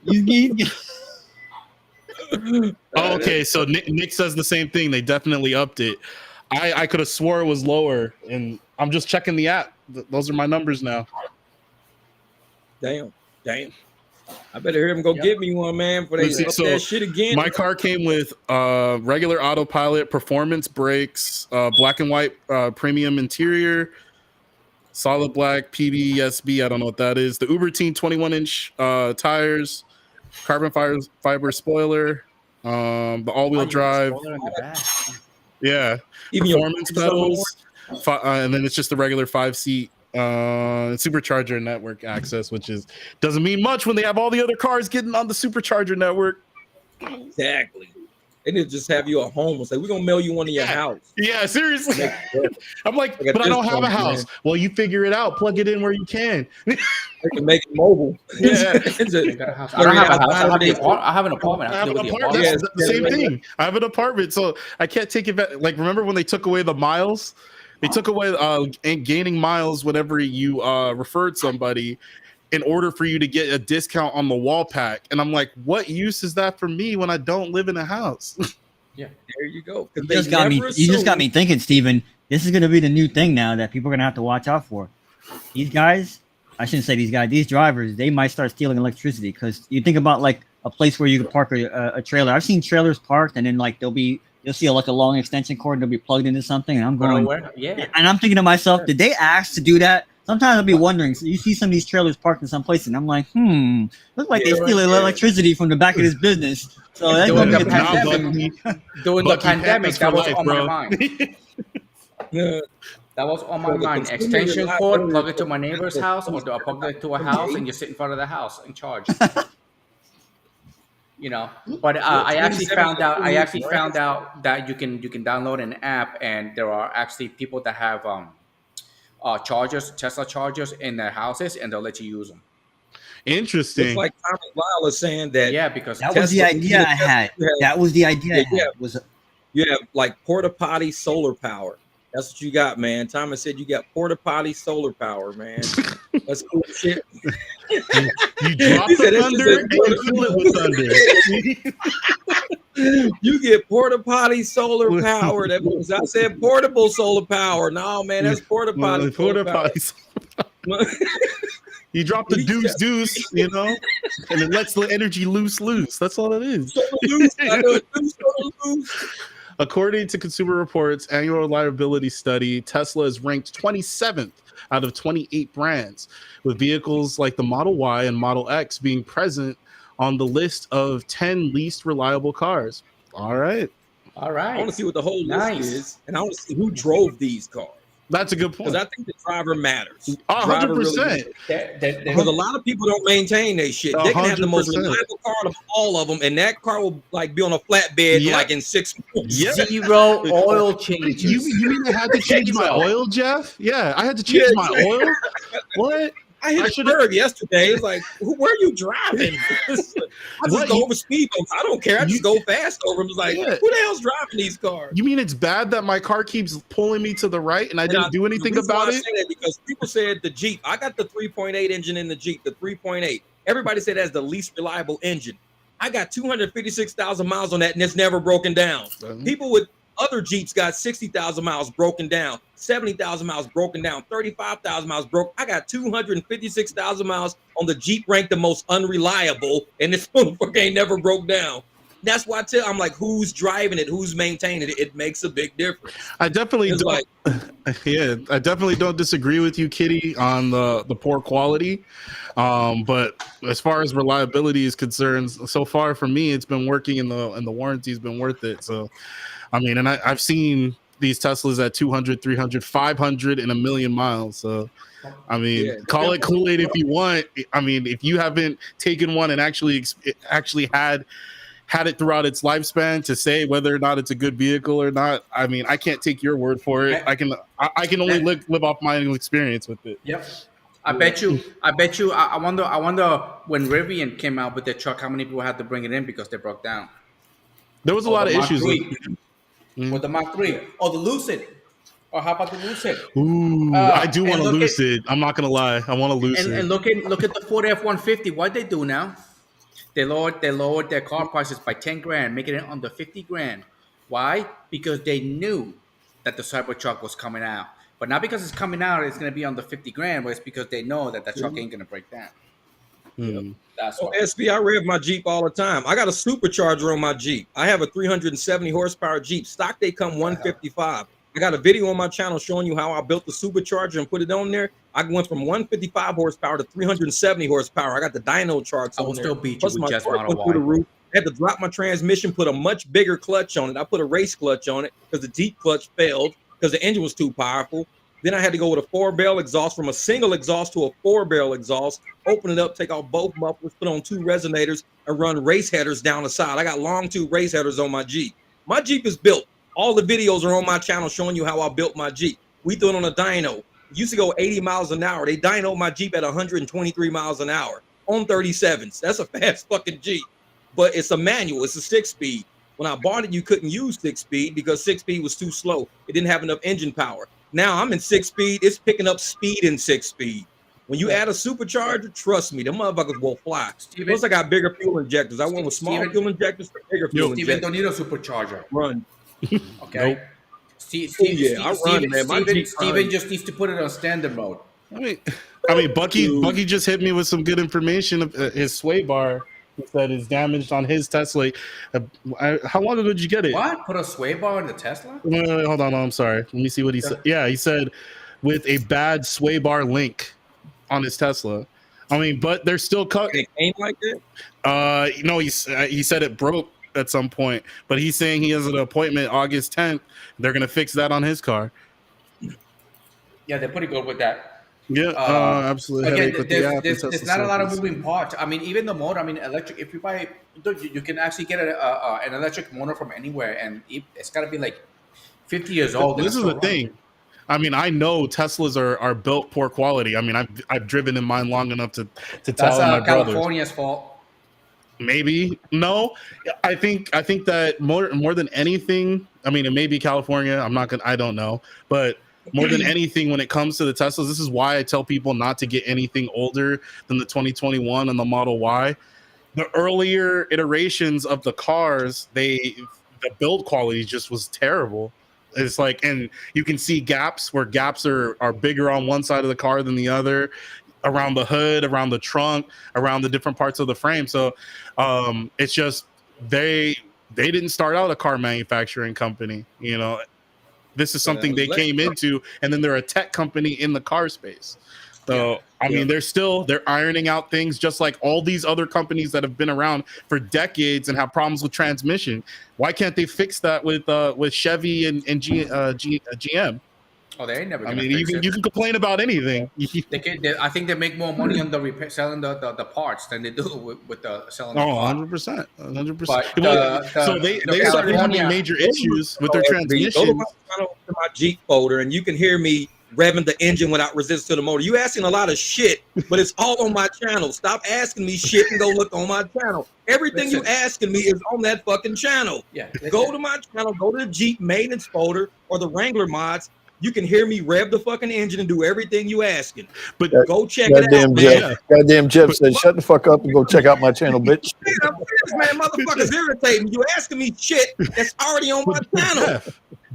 Speaker 5: he's
Speaker 3: Oh, okay, so Nick says the same thing. They definitely upped it. I could have swore it was lower, and I'm just checking the app. Those are my numbers now.
Speaker 2: Damn. I better hear him go get me one, man, before they
Speaker 3: Let's see,
Speaker 2: up
Speaker 3: so
Speaker 2: that shit again.
Speaker 3: My car came with regular autopilot, performance brakes, black and white premium interior, solid black PBSB. I don't know what that is. The Uber Teen 21-inch tires, carbon fiber spoiler, the all-wheel drive. Yeah,
Speaker 2: Even
Speaker 3: performance pedals, and then it's just the regular 5-seat supercharger network access, which doesn't mean much when they have all the other cars getting on the supercharger network.
Speaker 2: Exactly. They need to just have you a home and say, we're gonna mail you one to your house.
Speaker 3: Yeah, seriously. I'm like,
Speaker 2: Like
Speaker 3: but I don't have a
Speaker 2: point,
Speaker 3: house.
Speaker 2: man.
Speaker 3: Well, you figure it out. Plug it in where you can.
Speaker 2: They can make it mobile.
Speaker 3: Yeah.
Speaker 1: I don't have a house. I have an apartment.
Speaker 3: I have an apartment.
Speaker 2: Yeah,
Speaker 3: That's the same thing. I have an apartment, so I can't take it back. Like, remember when they took away the miles? They took away gaining miles whenever you referred somebody in order for you to get a discount on the wall pack. And I'm like, what use is that for me when I don't live in a house?
Speaker 2: Yeah, there you go.
Speaker 5: You just got me thinking, Steven. This is going to be the new thing now that people are going to have to watch out for. These guys, I shouldn't say these guys, these drivers, they might start stealing electricity, because you think about like a place where you could park a trailer. I've seen trailers parked, and then like you'll see like a long extension cord, and they'll be plugged into something, and I'm going,
Speaker 1: yeah.
Speaker 5: And I'm thinking to myself, did they ask to do that? Sometimes I'll be wondering. So you see some of these trailers parked in some place, and I'm like, look like they steal electricity from the back of this business. So that's
Speaker 1: During
Speaker 5: gonna
Speaker 1: the
Speaker 5: be a
Speaker 1: pandemic, during the pandemic, that was on my mind.
Speaker 2: Yeah.
Speaker 1: That was on my mind. Extension cord, plug it to my neighbor's house, or do I plug it to a house and just sit in front of the house and charge? But I actually found out that you can download an app, and there are actually people that have chargers, Tesla chargers in their houses, and they'll let you use them.
Speaker 3: Interesting.
Speaker 2: It's like Thomas Lyle is saying that.
Speaker 1: Because
Speaker 5: that was the idea I had. That was the idea I had.
Speaker 2: You have like porta potty solar power. That's what you got, man. Thomas said you got porta potty solar power, man. That's cool shit.
Speaker 3: You drop the thunder and you fill it with thunder.
Speaker 2: You get porta potty solar power. That means I said portable solar power. No, man, that's porta potty.
Speaker 3: Porta potty. You drop the deuce, and it lets the energy loose. That's all it is. According to Consumer Reports annual reliability study, Tesla is ranked 27th out of 28 brands, with vehicles like the Model Y and Model X being present on the list of 10 least reliable cars. All right.
Speaker 2: I want to see what the whole list is, and I want to see who drove these cars.
Speaker 3: That's a good point.
Speaker 2: Because I think the driver matters.
Speaker 3: 100%.
Speaker 2: Because a lot of people don't maintain their shit. They can have the most reliable car of all of them, and that car will like be on a flatbed like in 6 months.
Speaker 1: Zero oil changes.
Speaker 3: You mean I had to change my oil, Jeff? Yeah, I had to change my oil. What?
Speaker 2: I hit a curve yesterday. It's like, where are you driving? I just go over speed bumps. I don't care. I just go fast over them. It's like, who the hell's driving these cars?
Speaker 3: You mean it's bad that my car keeps pulling me to the right and I didn't do anything about it?
Speaker 2: I say that because people said the Jeep. I got the 3.8 engine in the Jeep, the 3.8. Everybody said that's the least reliable engine. I got 256,000 miles on that, and it's never broken down. People with other Jeeps got 60,000 miles broken down, 70,000 miles broken down, 35,000 miles broke. I got 256,000 miles on the Jeep ranked the most unreliable, and this motherfucker ain't never broke down. That's why I'm like, who's driving it? Who's maintaining it? It makes a big difference.
Speaker 3: I definitely don't. I definitely don't disagree with you, Kitty, on the poor quality. But as far as reliability is concerned, so far for me, it's been working, and the warranty's been worth it. So, I mean, and I've seen these Teslas at 200, 300, 500 and 1 million miles. So, I mean, call it Kool-Aid if you want. I mean, if you haven't taken one and actually had it throughout its lifespan to say whether or not it's a good vehicle or not, I mean, I can't take your word for it. I can only live off my own experience with it.
Speaker 1: Yep. I bet you. I wonder. When Rivian came out with their truck, how many people had to bring it in because they broke down?
Speaker 3: There was a
Speaker 1: Or
Speaker 3: lot
Speaker 1: the
Speaker 3: of
Speaker 1: Mark
Speaker 3: issues with.
Speaker 1: III, or the Mark III, or the Lucid, or how about the Lucid?
Speaker 3: Ooh, I do want
Speaker 1: And
Speaker 3: to
Speaker 1: look at
Speaker 3: Lucid. I'm not gonna lie. I want to Lucid.
Speaker 1: and look at the Ford F-150. What they do now? They lowered their car prices by 10 grand, making it under 50 grand. Why? Because they knew that the Cybertruck was coming out. But not because it's coming out, it's going to be under 50 grand, but it's because they know that the truck ain't going to break down.
Speaker 3: Hmm.
Speaker 1: That's
Speaker 2: Oh,
Speaker 1: why.
Speaker 2: SB, I rev my Jeep all the time. I got a supercharger on my Jeep. I have a 370 horsepower Jeep. Stock they come 155. I got a video on my channel showing you how I built the supercharger and put it on there. I went from 155 horsepower to 370 horsepower. I got the dyno charts
Speaker 1: I
Speaker 2: on
Speaker 1: will
Speaker 2: there.
Speaker 1: still beat you
Speaker 2: Plus
Speaker 1: with
Speaker 2: my
Speaker 1: Jess
Speaker 2: torque
Speaker 1: Model
Speaker 2: went through the
Speaker 1: Y.
Speaker 2: roof. I had to drop my transmission, put a much bigger clutch on it. I put a race clutch on it because the deep clutch failed because the engine was too powerful. Then I had to go with a 4-barrel exhaust from a single exhaust to a 4-barrel exhaust. Open it up, take out both mufflers, put on 2 resonators, and run race headers down the side. I got long 2 race headers on my Jeep. My Jeep is built. All the videos are on my channel showing you how I built my Jeep. We threw it on a dyno. It used to go 80 miles an hour. They dynoed my Jeep at 123 miles an hour on 37s. That's a fast fucking Jeep. But it's a manual. It's a 6-speed. When I bought it, you couldn't use 6-speed because 6-speed was too slow. It didn't have enough engine power. Now I'm in 6-speed. It's picking up speed in 6-speed. When you add a supercharger, trust me, the motherfuckers will fly.
Speaker 1: Steven,
Speaker 2: Plus, I got bigger fuel injectors. I went with small fuel injectors for bigger fuel
Speaker 1: Steven
Speaker 2: injectors.
Speaker 1: don't need a supercharger.
Speaker 2: Run.
Speaker 1: Okay.
Speaker 3: Nope.
Speaker 2: I run, man. My Jeep
Speaker 1: Steven
Speaker 2: run.
Speaker 1: just needs to put it on standard mode.
Speaker 3: I mean, Bucky just hit me with some good information. His sway bar that is damaged on his Tesla. How long ago did you get it?
Speaker 1: What? Put a sway bar in the Tesla?
Speaker 3: Wait, hold on. I'm sorry. Let me see what he said. Yeah, he said with a bad sway bar link on his Tesla. I mean, but they're still cut.
Speaker 2: It came like that?
Speaker 3: No, he said it broke at some point, but he's saying he has an appointment August 10th. They're gonna fix that on his car.
Speaker 1: Yeah, they're pretty good with that.
Speaker 3: Yeah, absolutely.
Speaker 1: Again, there's not a lot of moving parts. I mean, even the motor. I mean, electric. If you buy, you can actually get an electric motor from anywhere, and it's got to be like 50 years old.
Speaker 3: This is the thing. I mean, I know Teslas are built poor quality. I mean, I've driven in mine long enough to tell my brothers.
Speaker 1: California's fault.
Speaker 3: Maybe no. I think that more than anything. I mean, it may be California. I don't know, but more than anything, when it comes to the Teslas, this is why I tell people not to get anything older than the 2021 and the Model Y. The earlier iterations of the cars, the build quality just was terrible. It's like, and you can see gaps where gaps are bigger on one side of the car than the other, around the hood, around the trunk, around the different parts of the frame. So it's just they didn't start out a car manufacturing company, you know. This is something they came into, and then they're a tech company in the car space. So, I mean, they're ironing out things just like all these other companies that have been around for decades and have problems with transmission. Why can't they fix that with Chevy and GM?
Speaker 1: Oh, they ain't never.
Speaker 3: I mean, you can complain about anything.
Speaker 1: I think they make more money on the repair, selling the parts than they do with the selling.
Speaker 3: Oh, 100%, 100%.
Speaker 1: But
Speaker 3: so they started having major issues with their transmission.
Speaker 2: Go to my Jeep folder, and you can hear me revving the engine without resistance to the motor. You asking a lot of shit, but it's all on my channel. Stop asking me shit and go look on my channel. Everything you asking me is on that fucking channel.
Speaker 1: Yeah.
Speaker 2: Go to my channel, go to the Jeep maintenance folder or the Wrangler mods. You can hear me rev the fucking engine and do everything you asking. But go check it out, man.
Speaker 6: Goddamn Jeff said, shut the fuck up and go check out my channel, bitch.
Speaker 2: Man, motherfuckers irritating me. You asking me shit that's already on my channel.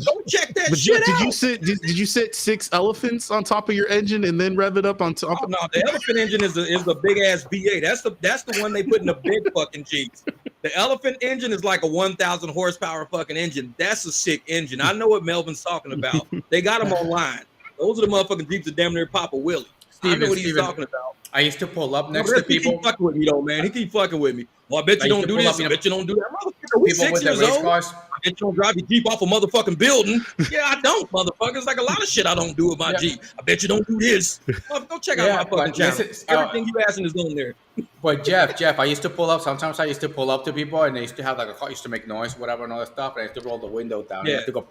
Speaker 2: Go check that shit out.
Speaker 3: Did you sit 6 elephants on top of your engine and then rev it up on top?
Speaker 2: Oh, no, the elephant engine is the big ass V8. That's the one they put in the big fucking Jeeps. The elephant engine is like a 1,000 horsepower fucking engine. That's a sick engine. I know what Melvin's talking about. They got them online. Those are the motherfucking Jeeps that damn near Papa Willie. I know what he's talking about.
Speaker 1: I used to pull up next to people.
Speaker 2: He keep fucking with me though, man. He keep fucking with me. Well, I bet you don't do this. I bet you don't do that. Motherfucker, we 6 years old. I bet you don't drive your Jeep off a motherfucking building. Yeah, I don't, motherfuckers. Like a lot of shit I don't do with my Jeep. I bet you don't do this. Go check out my fucking channel. Everything you asking is on there.
Speaker 1: But Jeff, I used to pull up. Sometimes I used to pull up to people, and they used to have like a car used to make noise, whatever, and all that stuff. And I used to roll the window down. Yeah. I used to go.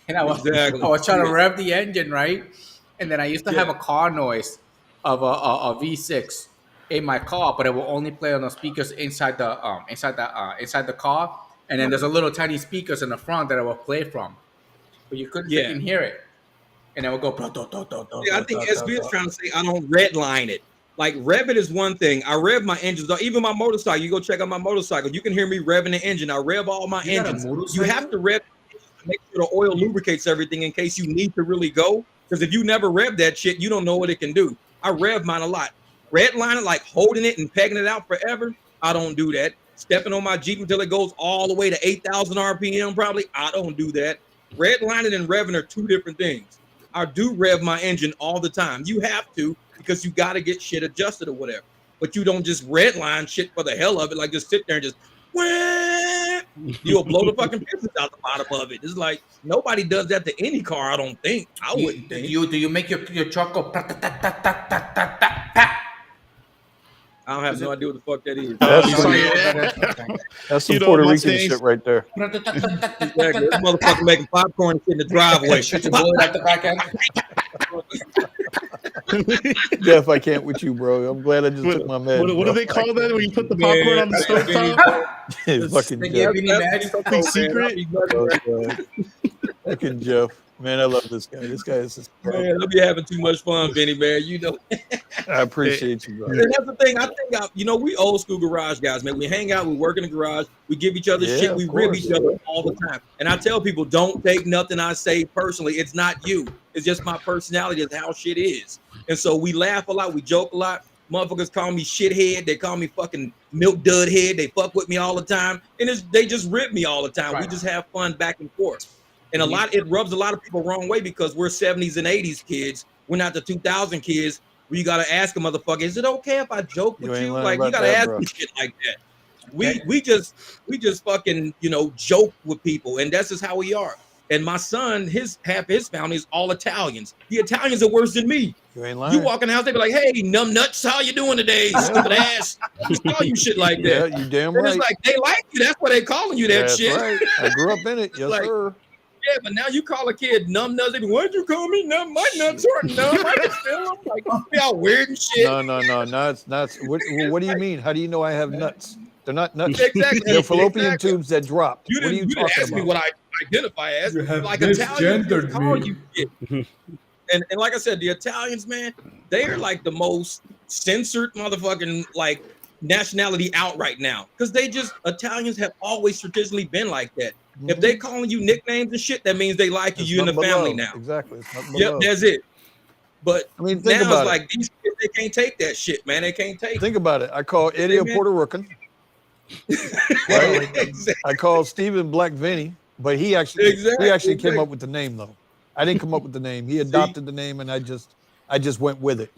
Speaker 1: And I was trying to rev the engine, right? And then I used to have a car noise of a V6 in my car, but it will only play on the speakers inside the car. And then there's a little tiny speakers in the front that I will play from, but you couldn't freaking hear it. And it would go.
Speaker 2: I think SB is trying to say I don't redline it. Like rev it is one thing. I rev my engines, even my motorcycle. You go check out my motorcycle. You can hear me revving the engine. I rev all my engines. You have to rev to make sure the oil lubricates everything in case you need to really go. Because if you never rev that shit, you don't know what it can do. I rev mine a lot. Redline it, like holding it and pegging it out forever. I don't do that. Stepping on my Jeep until it goes all the way to 8,000 RPM, probably. I don't do that. Redline it and revving are two different things. I do rev my engine all the time. You have to, because you got to get shit adjusted or whatever. But you don't just redline shit for the hell of it, like just sit there and just, you'll blow the fucking pistons out the bottom of it. It's like nobody does that to any car, I don't think. I wouldn't think.
Speaker 1: Do you make your truck go?
Speaker 2: I don't have no idea what the fuck that is.
Speaker 6: That's some Puerto Rican shit right there.
Speaker 2: Exactly. This motherfucker making popcorn in the driveway.
Speaker 1: Shut your bullet at the back end.
Speaker 6: Jeff, I can't with you, bro. I'm glad I just took my man.
Speaker 3: What do they call that when you put the popcorn on the stove top?
Speaker 6: Fucking
Speaker 3: Secret.
Speaker 6: Fucking Jeff. Man, I love this guy. This guy is just
Speaker 2: man, I'll be having too much fun, Vinny, man. You know.
Speaker 6: I appreciate you, bro.
Speaker 2: And that's the thing. I think we old school garage guys, man. We hang out, we work in the garage, we give each other shit, we rib each other all the time. And I tell people, don't take nothing I say personally. It's not you. It's just my personality. It's how shit is. And so we laugh a lot, we joke a lot. Motherfuckers call me shithead. They call me fucking milk dud head. They fuck with me all the time. And they just rip me all the time. Right. We just have fun back and forth. And it rubs a lot of people the wrong way because we're 70s and 80s kids. We're not the 2000 kids where you got to ask a motherfucker, is it okay if I joke with you? Like, you got to ask me shit like that. We just fucking, joke with people. And that's just how we are. And my son, half his family is all Italians. The Italians are worse than me.
Speaker 6: You ain't lying.
Speaker 2: You walk in the house, they be like, hey, numb nuts, how you doing today? Stupid ass. Just call you shit like that.
Speaker 6: Yeah, you damn
Speaker 2: and
Speaker 6: right.
Speaker 2: it's like, they like you. That's why they calling you that shit.
Speaker 6: Right. I grew up in it. Yes, like, sir.
Speaker 2: Yeah, but now you call a kid numb nuts. They be, why'd you call me numb? My nuts are numb. I can feel them. Like, be all weird and shit.
Speaker 6: No. Nuts. What do you mean? How do you know I have nuts? They're not nuts.
Speaker 2: Exactly.
Speaker 6: They're fallopian tubes that drop.
Speaker 2: You didn't ask me what I identify as. Like Italians call you shit. And like I said, the Italians, man, they are like the most censored motherfucking like nationality out right now. Because Italians have always traditionally been like that. Mm-hmm. If they calling you nicknames and shit, that means they like you in the family now.
Speaker 6: Exactly.
Speaker 2: Yep, that's it. But
Speaker 6: I mean,
Speaker 2: now it's like these kids, they can't take that shit, man. They can't take it.
Speaker 6: Think about it. I call Eddie a Puerto Rican. Right? Exactly. I call Steven Black Vinny, but he actually came up with the name though. I didn't come up with the name. He adopted the name, and I just went with it.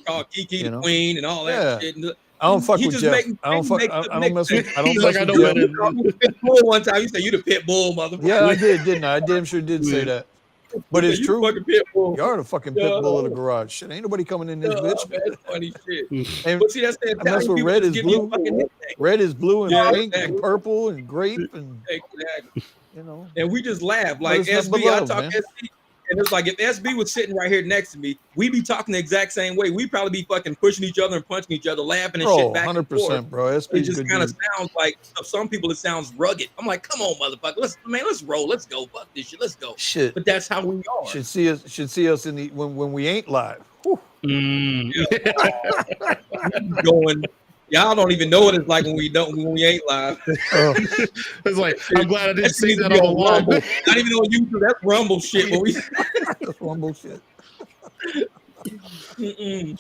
Speaker 2: Call Kiki the Queen and all that shit.
Speaker 6: I don't fuck with Jeff. I don't mess with. I don't mess with Jeff.
Speaker 2: Pit one time, you said you the pit bull, motherfucker.
Speaker 6: Yeah, I did, didn't I? I damn sure did say that. But it's true. You are the fucking pit bull of the garage. Shit, ain't nobody coming in this bitch.
Speaker 2: That's funny shit.
Speaker 6: And
Speaker 2: but see, that's the
Speaker 6: that's what red is blue. Red is blue and pink and purple and grape and
Speaker 2: And we just laugh like SB. I talk SB. And it's like if SB was sitting right here next to me, we'd be talking the exact same way. We'd probably be fucking pushing each other and punching each other, laughing and shit back 100%, and forth.
Speaker 6: Bro.
Speaker 2: It just kind of sounds like some people. It sounds rugged. I'm like, come on, motherfucker, let's roll, let's go, fuck this shit, let's go.
Speaker 6: Shit,
Speaker 2: but that's how we are.
Speaker 6: Should see us in the when we ain't live.
Speaker 2: Going. Y'all don't even know what it's like when we ain't live.
Speaker 3: It's like I'm glad I didn't say that on
Speaker 2: Rumble. Not even on YouTube. That's Rumble shit. But
Speaker 6: that's Rumble shit.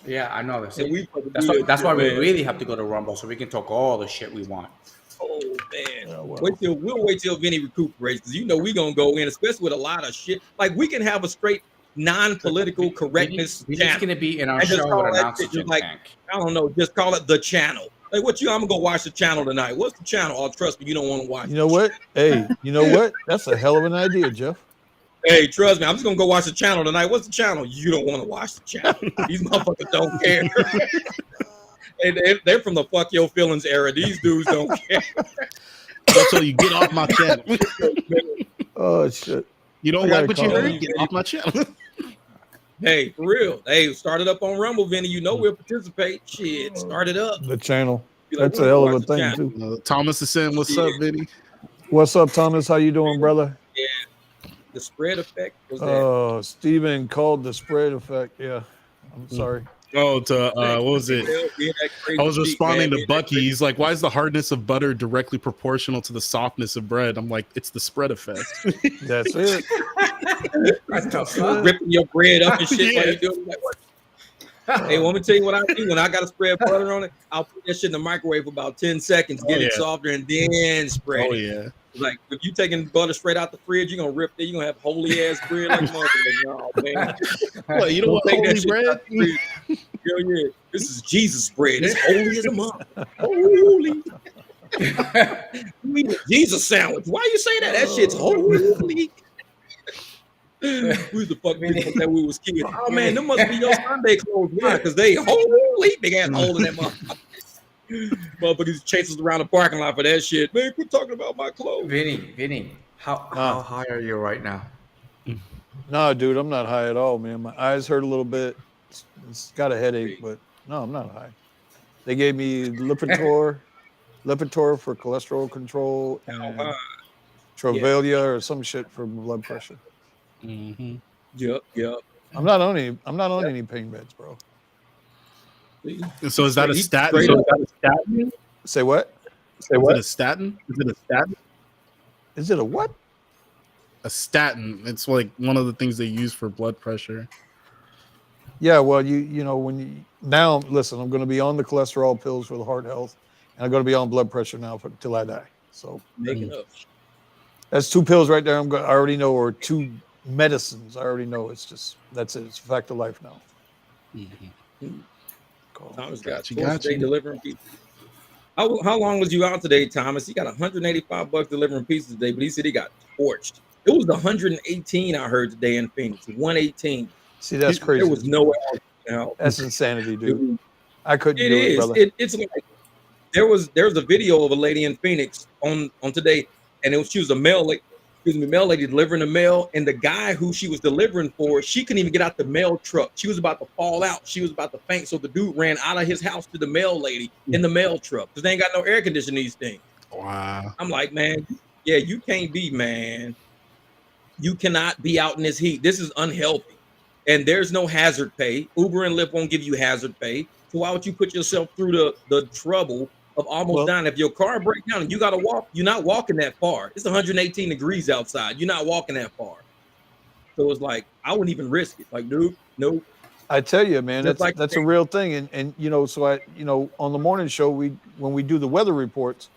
Speaker 1: Yeah, I know. That's why we really have to go to Rumble so we can talk all the shit we want.
Speaker 2: Oh man, we'll wait till Vinny recuperates because we gonna go in, especially with a lot of shit. Like we can have a straight non-political correctness.
Speaker 1: He's gonna be in our show with an oxygen tank.
Speaker 2: I don't know. Just call it the channel. Like I'm gonna go watch the channel tonight. What's the channel? Oh, trust me, you don't want to watch.
Speaker 6: You know what? Hey, you know what? That's a hell of an idea, Jeff.
Speaker 2: Hey, trust me, I'm just gonna go watch the channel tonight. What's the channel? You don't want to watch the channel. These motherfuckers don't care. They're from the fuck your feelings era. These dudes don't care.
Speaker 3: That's how you get off my channel.
Speaker 6: Oh shit.
Speaker 3: You don't
Speaker 6: I
Speaker 3: like
Speaker 6: gotta
Speaker 3: what you
Speaker 6: call
Speaker 3: heard?
Speaker 2: you.
Speaker 3: Get off my channel.
Speaker 2: Hey, for real. Hey, start it up on Rumble, Vinny. You know we'll participate. Shit, start it up.
Speaker 6: the channel.
Speaker 2: Be like,
Speaker 6: That's a
Speaker 2: "Wanna
Speaker 6: hell
Speaker 2: watch
Speaker 6: of a
Speaker 2: the
Speaker 6: thing
Speaker 2: channel?"
Speaker 6: too.
Speaker 3: Thomas is saying, "What's
Speaker 2: Shit.
Speaker 3: up, Vinny?"
Speaker 6: What's up, Thomas? How you doing, brother?
Speaker 2: Yeah, the spread effect was that.
Speaker 6: Steven called the spread effect. Yeah, I'm sorry.
Speaker 3: Oh, to what was it?
Speaker 2: Being that
Speaker 3: I
Speaker 2: crazy
Speaker 3: was
Speaker 2: cheap,
Speaker 3: responding
Speaker 2: man,
Speaker 3: to
Speaker 2: being that
Speaker 3: Bucky.
Speaker 2: crazy-
Speaker 3: He's like, "Why is the hardness of butter directly proportional to the softness of bread?" I'm like, "It's the spread effect."
Speaker 6: That's it.
Speaker 1: What the fuck?
Speaker 2: ripping your bread up and shit while
Speaker 3: Yeah.
Speaker 2: you doing it. Like, what? Hey, want me to tell you what I do when I got to spread butter on it? I'll put that shit in the microwave for about 10 seconds, get
Speaker 3: Oh,
Speaker 2: it
Speaker 3: yeah.
Speaker 2: softer, and then spread
Speaker 3: Oh
Speaker 2: it.
Speaker 3: yeah.
Speaker 2: Like, if you taking butter straight out the fridge, you're going to rip it. You're going to have holy ass bread like mother. No, man.
Speaker 3: What, you don't want
Speaker 2: Take that
Speaker 3: holy
Speaker 2: shit
Speaker 3: bread?
Speaker 2: out the fridge. Hell yeah. This is Jesus bread. It's holy as a mother. Holy. You eat a Jesus sandwich. Why you say that? That shit's holy. Who's the fuck people that we was kids? Oh man, them must be your Sunday clothes. Why? Because they holy big ass hole in that motherfucker. Motherfuckers chase us around the parking lot for that shit. Man, quit talking about my clothes.
Speaker 1: Vinny, how high are you right now?
Speaker 6: No, dude, I'm not high at all, man. My eyes hurt a little bit. It's got a headache, but no, I'm not high. They gave me Lipitor for cholesterol control and Travalia or some shit for blood pressure.
Speaker 3: Mm-hmm.
Speaker 2: Yep.
Speaker 6: I'm not on any pain meds, bro.
Speaker 3: So is that a statin?
Speaker 6: Say what?
Speaker 3: Is it a statin?
Speaker 6: Is it a what?
Speaker 3: A statin. It's like one of the things they use for blood pressure.
Speaker 6: Yeah, well, you know when you now listen, I'm going to be on the cholesterol pills for the heart health, and I'm going to be on blood pressure now till I die. So
Speaker 2: Making up.
Speaker 6: that's 2 pills right there. I already know, or 2 medicines. I already know. It's just that's it. It's a fact of life now.
Speaker 3: Mm-hmm.
Speaker 6: Cool.
Speaker 2: Thomas
Speaker 3: Got you.
Speaker 2: delivering pizza. How long was you out today, Thomas? He got $185 delivering pizza today, but he said he got torched. It was 118 I heard today in Phoenix. 118.
Speaker 6: See, that's crazy.
Speaker 2: There was no else.
Speaker 6: That's insanity, dude. I couldn't do it, brother.
Speaker 2: It's like there was a video of a lady in Phoenix on today, and she was a mail lady delivering the mail, and the guy who she was delivering for, she couldn't even get out the mail truck. She was about to fall out. She was about to faint. So the dude ran out of his house to the mail lady in the mail truck because they ain't got no air conditioning these things.
Speaker 3: Wow.
Speaker 2: I'm like, man, yeah, you can't be, man. You cannot be out in this heat. This is unhealthy. And there's no hazard pay. Uber and Lyft won't give you hazard pay. So why would you put yourself through the trouble of almost dying? If your car breaks down and you got to walk, you're not walking that far. It's 118 degrees outside. You're not walking that far. So it's like, I wouldn't even risk it. Like, dude, no.
Speaker 6: I tell you, man, that's a real thing. And you know, so on the morning show, when we do the weather reports,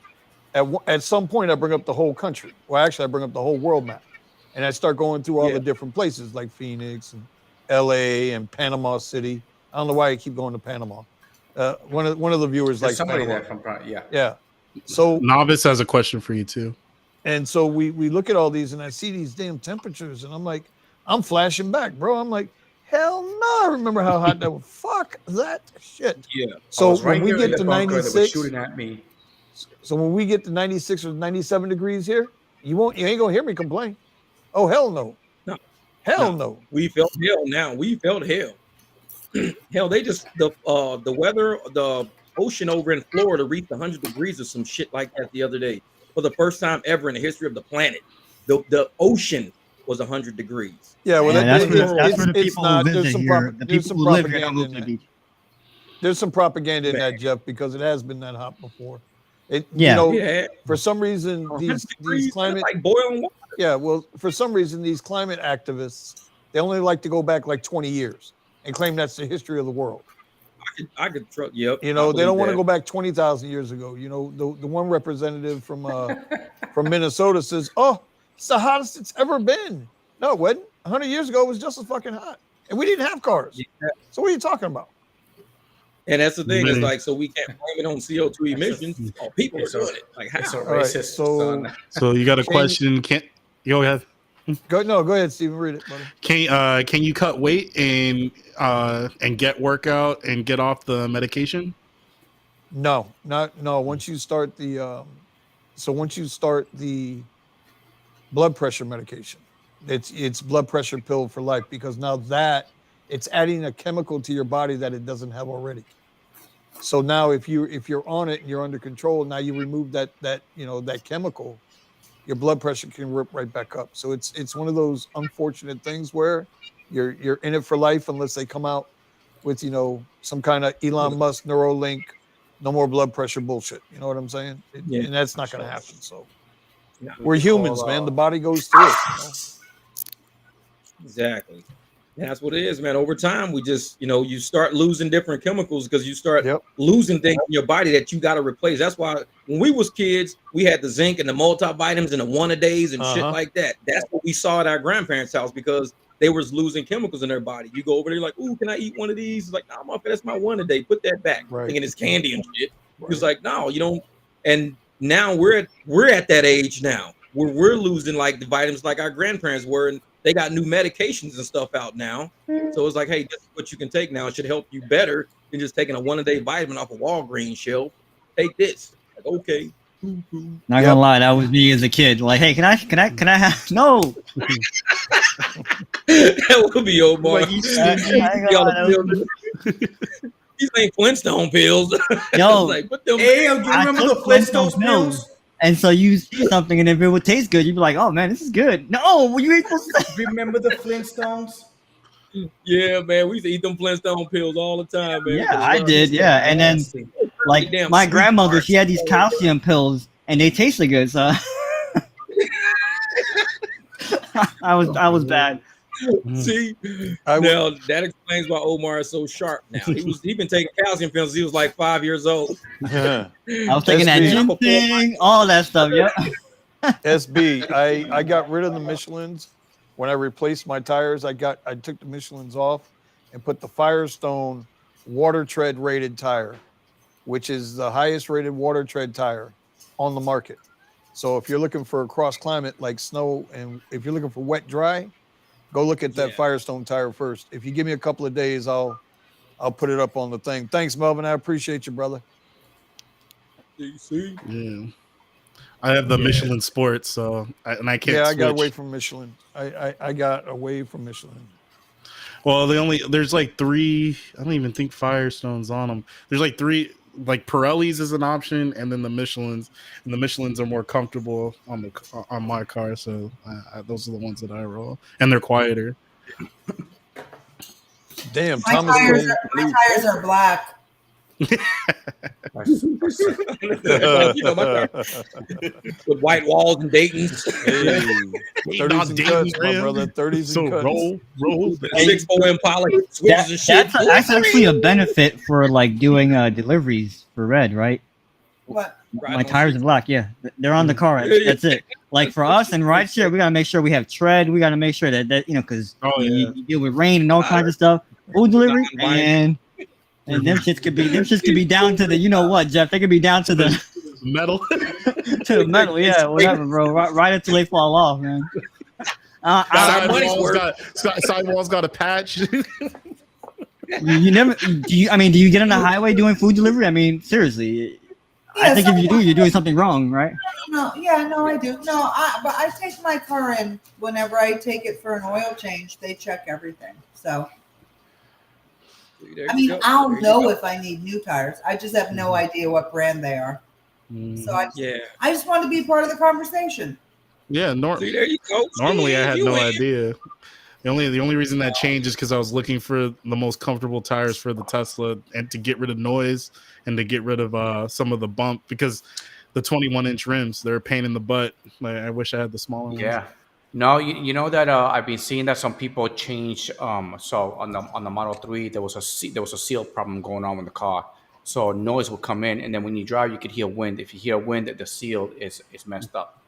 Speaker 6: at some point I bring up the whole country. Well, actually, I bring up the whole world map, and I start going through all the different places like Phoenix and LA and Panama City. I don't know why I keep going to Panama. One of the viewers likes
Speaker 1: somebody
Speaker 6: Panama.
Speaker 1: there from
Speaker 6: Yeah. So
Speaker 3: Novice has a question for you too.
Speaker 6: And so we look at all these, and I see these damn temperatures, and I'm like, I'm flashing back, bro. I'm like, hell no! I remember how hot that was. Fuck that shit.
Speaker 2: Yeah.
Speaker 6: So when we get to 96,
Speaker 1: shooting at me.
Speaker 6: So when we get to 96 or 97 degrees here, you ain't gonna hear me complain. Oh hell no.
Speaker 2: No.
Speaker 6: Hell no.
Speaker 2: We felt hell now. We felt hell. Hell, they just the weather, the ocean over in Florida reached 100 degrees or some shit like that the other day. For the first time ever in the history of the planet, the ocean was 100 degrees.
Speaker 6: Yeah, well,
Speaker 5: that's where the people who visit here, the people who live here don't move to the beach.
Speaker 6: There's some propaganda in that, Jeff, because it has been that hot before. For some reason, these climate
Speaker 2: like boiling water.
Speaker 6: Yeah, well, for some reason, these climate activists, they only like to go back like 20 years and claim that's the history of the world.
Speaker 2: I could trust. Yep.
Speaker 6: They don't want to go back 20,000 years ago. The one representative from Minnesota says, "Oh, it's the hottest it's ever been." No, it wasn't. 100 years ago, it was just as fucking hot, and we didn't have cars. Yeah. So what are you talking about?
Speaker 2: And that's the thing. Is like, so we can't blame it on CO2 emissions. People are doing it. Like, how?
Speaker 1: It's a racist.
Speaker 6: Right,
Speaker 3: so you got a question? Go ahead.
Speaker 6: Go ahead, Steven. Read it, buddy.
Speaker 3: Can you cut weight and get workout and get off the medication?
Speaker 6: No. Once you start the blood pressure medication, It's blood pressure pill for life, because now that it's adding a chemical to your body that it doesn't have already. So now if you're on it and you're under control, now you remove that chemical, your blood pressure can rip right back up. So it's one of those unfortunate things where you're in it for life unless they come out with some kind of Elon Musk Neuralink, no more blood pressure bullshit. You know what I'm saying? And that's not going to happen. So we're humans, man. The body goes through it.
Speaker 2: Exactly. And that's what it is, man. Over time, we just, you start losing different chemicals because you start losing things in your body that you got to replace. That's why when we was kids, we had the zinc and the multivitamins and the one-a-days and shit like that. That's what we saw at our grandparents' house because they was losing chemicals in their body. You go over there like, ooh, can I eat one of these? It's like, nah, that's my one-a-day. Put that back. Thinking it's candy and shit. Right. It's like, no, you don't. And now we're at that age now where we're losing like the vitamins like our grandparents were, and they got new medications and stuff out now. So it's like, hey, this is what you can take now. It should help you better than just taking a one-a-day vitamin off a Walgreens shelf. Take this. Like, okay.
Speaker 5: Not gonna lie, that was me as a kid. Like, hey, can I have no?
Speaker 2: That would be Omar. Like, these ain't Flintstone pills.
Speaker 5: Yo,
Speaker 2: like, what them?
Speaker 1: Hey, you remember the Flintstone pills?
Speaker 5: And so you see something, and if it would taste good, you'd be like, "Oh man, this is good." No, you ain't supposed to.
Speaker 1: Remember the Flintstones?
Speaker 2: Yeah, man, we used to eat them Flintstone pills all the time, man.
Speaker 5: Yeah, I did. Yeah, and then like my grandmother, she had these calcium pills, and they tasted good. So I was bad.
Speaker 2: See, now that explains why Omar is so sharp now. He been taking calcium pills since he was like 5 years old.
Speaker 5: I was taking that ginseng, all that stuff. Yeah.
Speaker 6: SB, I got rid of the Michelins when I replaced my tires. I took the Michelins off and put the Firestone water tread rated tire, which is the highest rated water tread tire on the market. So if you're looking for a cross climate like snow, and if you're looking for wet dry, go look at that Firestone tire first. If you give me a couple of days, I'll put it up on the thing. Thanks, Melvin. I appreciate you, brother.
Speaker 2: DC.
Speaker 3: Yeah. I have the Michelin Sports, so I can't.
Speaker 6: Yeah, I got
Speaker 3: switch.
Speaker 6: away from Michelin. I got away from Michelin.
Speaker 3: Well, there's like 3. I don't even think Firestone's on them. There's like 3. Like Pirellis is an option, and then the Michelins, and the Michelins are more comfortable on my car, so those are the ones that I roll, and they're quieter.
Speaker 6: Damn,
Speaker 4: my tires are black.
Speaker 2: With white walls and Dayton's.
Speaker 6: Hey, 30s and cuts, my brother. 30s and cuts.
Speaker 3: Roll.
Speaker 2: 6-4 Impala switches and shit.
Speaker 5: That's actually a benefit for like doing deliveries for Red, right?
Speaker 4: What?
Speaker 5: My tires are black. Yeah, they're on the car. That's it. Like for us in rideshare, we gotta make sure we have tread. We gotta make sure that because you deal with rain and all kinds of stuff. Food delivery and them shits could be down to the Jeff. They could be down to the
Speaker 3: metal.
Speaker 5: To the metal, yeah, whatever, bro. Right until they fall off, man.
Speaker 3: Sidewall's got a patch.
Speaker 5: You never do you get on the highway doing food delivery? I mean, seriously. Yeah, I think if you do, you're doing something wrong, right?
Speaker 4: No, I do. No, but I take my car in whenever I take it for an oil change. They check everything. So, I'll know if I need new tires. I just have no idea what brand they are. So I just want to be part of the conversation.
Speaker 3: Yeah,
Speaker 2: there you go.
Speaker 3: Normally, I had no idea. The only reason that changed is because I was looking for the most comfortable tires for the Tesla and to get rid of noise and to get rid of some of the bump, because the 21-inch rims, they're a pain in the butt. Like, I wish I had the smaller ones.
Speaker 1: Yeah. No, you know that I've been seeing that some people change. So on the Model 3, there was a seal problem going on with the car. So noise will come in, and then when you drive, you could hear wind. If you hear wind, the seal is messed up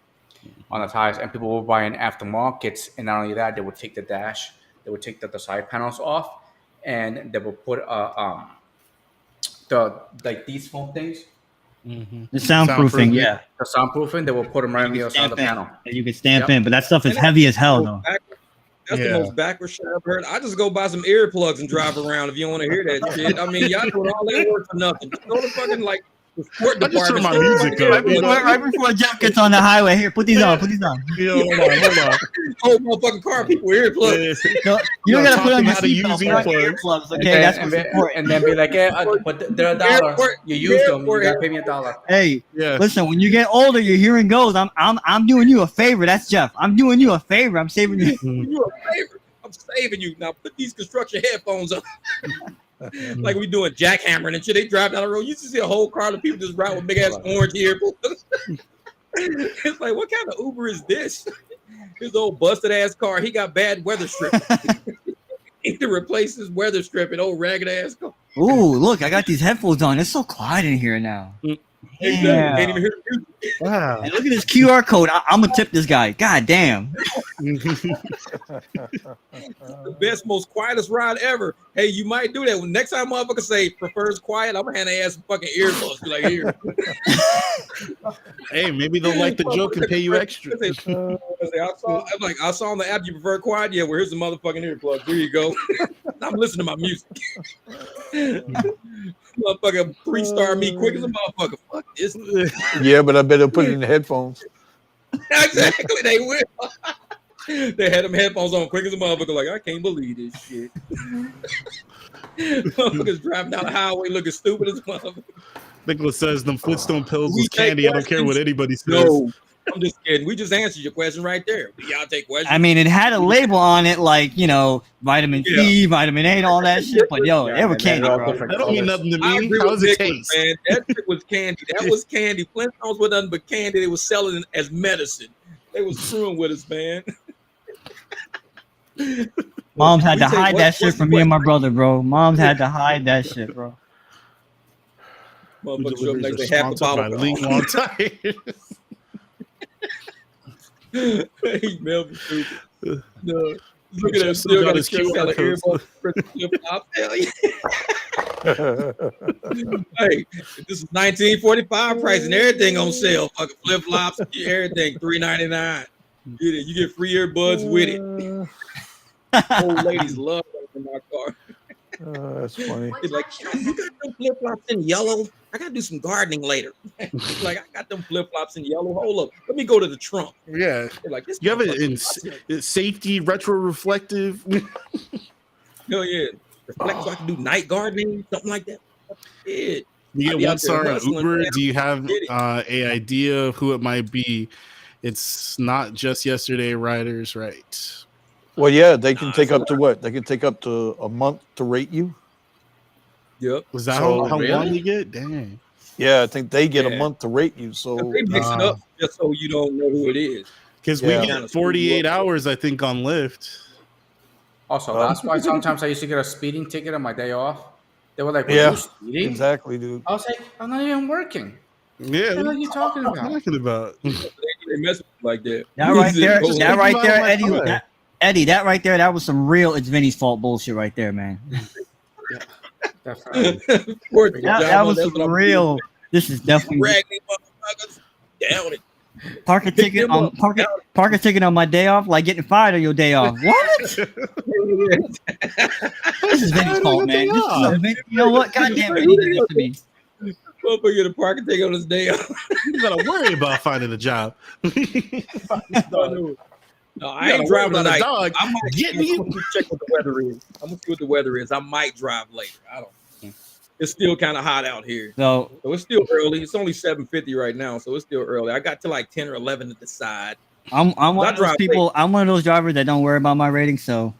Speaker 1: on the tires. And people were buying aftermarkets, and not only that, they would take the dash, they would take the side panels off, and they would put these foam things.
Speaker 5: Mm-hmm. The soundproofing, yeah.
Speaker 1: The soundproofing, they will put them right on the other side of the panel.
Speaker 5: You can stamp in, but that stuff is heavy as hell, though.
Speaker 2: That's the most backward shit I've heard. I just go buy some earplugs and drive around if you want to hear that shit. I mean, y'all doing all that work for nothing. Just go to fucking
Speaker 3: I just turn my music up.
Speaker 5: Right before Jeff gets on the highway, here, put these on.
Speaker 3: Yo, hold on.
Speaker 2: Whole motherfucking car, people earplugs.
Speaker 5: No, you don't gotta put on your
Speaker 3: how to use
Speaker 5: earplugs. Okay,
Speaker 1: then,
Speaker 5: that's what's important.
Speaker 1: and then be like, but they're $1. You used them. You gotta pay me $1.
Speaker 5: Hey,
Speaker 3: Yeah.
Speaker 5: listen, when you get older, your hearing goes. I'm doing you a favor. That's Jeff. I'm doing you a favor. I'm saving you.
Speaker 2: You a favor. I'm saving you. Now put these construction headphones on. Like we doing jackhammering and shit. They drive down the road. You just see a whole car of people just ride with big ass orange earplugs. It's like, what kind of Uber is this? His old busted ass car. He got bad weather strip. He need to replace his weather strip and old ragged ass car.
Speaker 5: Ooh, look, I got these headphones on. It's so quiet in here now.
Speaker 2: Exactly.
Speaker 5: Yeah.
Speaker 2: Can't even hear the music.
Speaker 3: Wow.
Speaker 5: And look at this QR code. I'm gonna tip this guy. God damn.
Speaker 2: The best, most quietest ride ever. Hey, you might do that. When next time motherfucker say prefers quiet, I'm gonna hand their ass some fucking earbuds. Be like, here.
Speaker 3: Hey, maybe they'll like the joke and pay you extra.
Speaker 2: I saw on the app you prefer quiet. Yeah, well, here's the motherfucking earplugs. There you go. I'm listening to my music. Motherfucker, 3-star me quick as a motherfucker. Fuck this.
Speaker 6: Yeah, but I better put it in the headphones.
Speaker 2: Exactly, they will. They had them headphones on quick as a motherfucker. Like, I can't believe this shit. Motherfuckers driving down the highway looking stupid as a motherfucker.
Speaker 3: Nicholas says them Flintstone pills was candy. I don't care what anybody says.
Speaker 2: No, I'm just kidding. We just answered your question right there. Y'all take questions.
Speaker 5: I mean, it had a label on it like, vitamin C, vitamin A, and all that shit. But yo, they were candy, bro.
Speaker 3: That don't mean nothing to
Speaker 2: I
Speaker 3: me.
Speaker 2: agree
Speaker 3: How
Speaker 2: with
Speaker 3: does it
Speaker 2: Nicholas,
Speaker 3: taste?
Speaker 2: man. That shit was candy. That was candy. Flintstones were nothing but candy. They were selling it as medicine. They was screwing with us, man.
Speaker 5: Moms had to
Speaker 2: We say,
Speaker 5: hide that shit
Speaker 2: what's
Speaker 5: from
Speaker 2: the
Speaker 5: me and my
Speaker 2: question?
Speaker 5: brother, bro. Moms had to hide that shit, bro.
Speaker 2: Motherfuckers show up like they have a bottle.
Speaker 3: Long time.
Speaker 2: He Melvin stupid. No. Look at that. Still got his selling earbuds. Flip-flop. Hell yeah. Hey, this is 1945 price and everything on sale. Fucking flip-flops, everything, $3.99. Get it. You get free earbuds with it. Old ladies love that in my car.
Speaker 6: That's funny.
Speaker 2: They're like, you got them flip-flops in yellow? I gotta do some gardening later. Like, I got them flip-flops in yellow. Hold up. Let me go to the trunk.
Speaker 3: Yeah.
Speaker 2: They're like, this
Speaker 3: You have it in
Speaker 2: motherfucker-
Speaker 3: safety, retro reflective.
Speaker 2: Hell yeah. Reflect so I can do night gardening, something like that. Yeah.
Speaker 3: You
Speaker 2: I'll
Speaker 3: get
Speaker 2: be out
Speaker 3: 1
Speaker 2: there
Speaker 3: star on
Speaker 2: hustling,
Speaker 3: Uber.
Speaker 2: man.
Speaker 3: Do you have
Speaker 2: Get it.
Speaker 3: a idea of who it might be? It's not just yesterday riders, right?
Speaker 6: Well, yeah, they can take up to what? They can take up to a month to rate you.
Speaker 2: Yep.
Speaker 3: Was that
Speaker 6: So-
Speaker 3: how
Speaker 1: Really?
Speaker 3: long you get? Dang.
Speaker 6: Yeah, I think they get a
Speaker 2: Yeah.
Speaker 6: month to rate you. So
Speaker 2: They mix it up just so you don't know who it is.
Speaker 3: Because
Speaker 6: Yeah.
Speaker 3: we get 48 hours, I think, on Lyft.
Speaker 1: Also, that's why sometimes I used to get a speeding ticket on my day off. They were like,
Speaker 6: Yeah,
Speaker 1: you speeding?
Speaker 6: exactly, dude.
Speaker 1: I was like, I'm not even working.
Speaker 3: Yeah.
Speaker 1: What are you talking
Speaker 3: What are
Speaker 1: about?
Speaker 3: you talking about?
Speaker 2: They mess with you like that.
Speaker 5: That right there,
Speaker 2: Go
Speaker 5: that
Speaker 2: ahead.
Speaker 5: right there,
Speaker 3: my
Speaker 5: Eddie.
Speaker 3: car.
Speaker 5: Eddie, that right there, that was some real "it's Vinny's fault" bullshit right there, man.
Speaker 1: Definitely.
Speaker 2: Poor
Speaker 5: That,
Speaker 2: John,
Speaker 5: that was
Speaker 2: that's
Speaker 5: some
Speaker 2: what I'm
Speaker 5: real. This is definitely
Speaker 2: Rag these motherfuckers down it.
Speaker 5: park a ticket
Speaker 2: them
Speaker 5: on
Speaker 2: up.
Speaker 5: park a ticket on my day off, like getting fired on your day off. What? This is Vinny's fault, man. This is Vinny, you know what? Goddamn, Vinny did this to me.
Speaker 2: Motherfucker get a parking ticket on his day off.
Speaker 3: You gotta worry about finding a job.
Speaker 2: No, I ain't driving
Speaker 3: about a
Speaker 2: tonight.
Speaker 3: dog.
Speaker 2: I might
Speaker 3: Get me.
Speaker 2: check what the weather is. I'm gonna see what the weather is. I might drive later. I don't. It's still kind of hot out here,
Speaker 5: So
Speaker 2: so it's still early. It's only 7:50 right now, so it's still early. I got to like 10 or 11 at the side.
Speaker 5: I'm one
Speaker 2: I
Speaker 5: of those
Speaker 2: drive
Speaker 5: people. I'm one of those drivers that don't worry about my rating. So,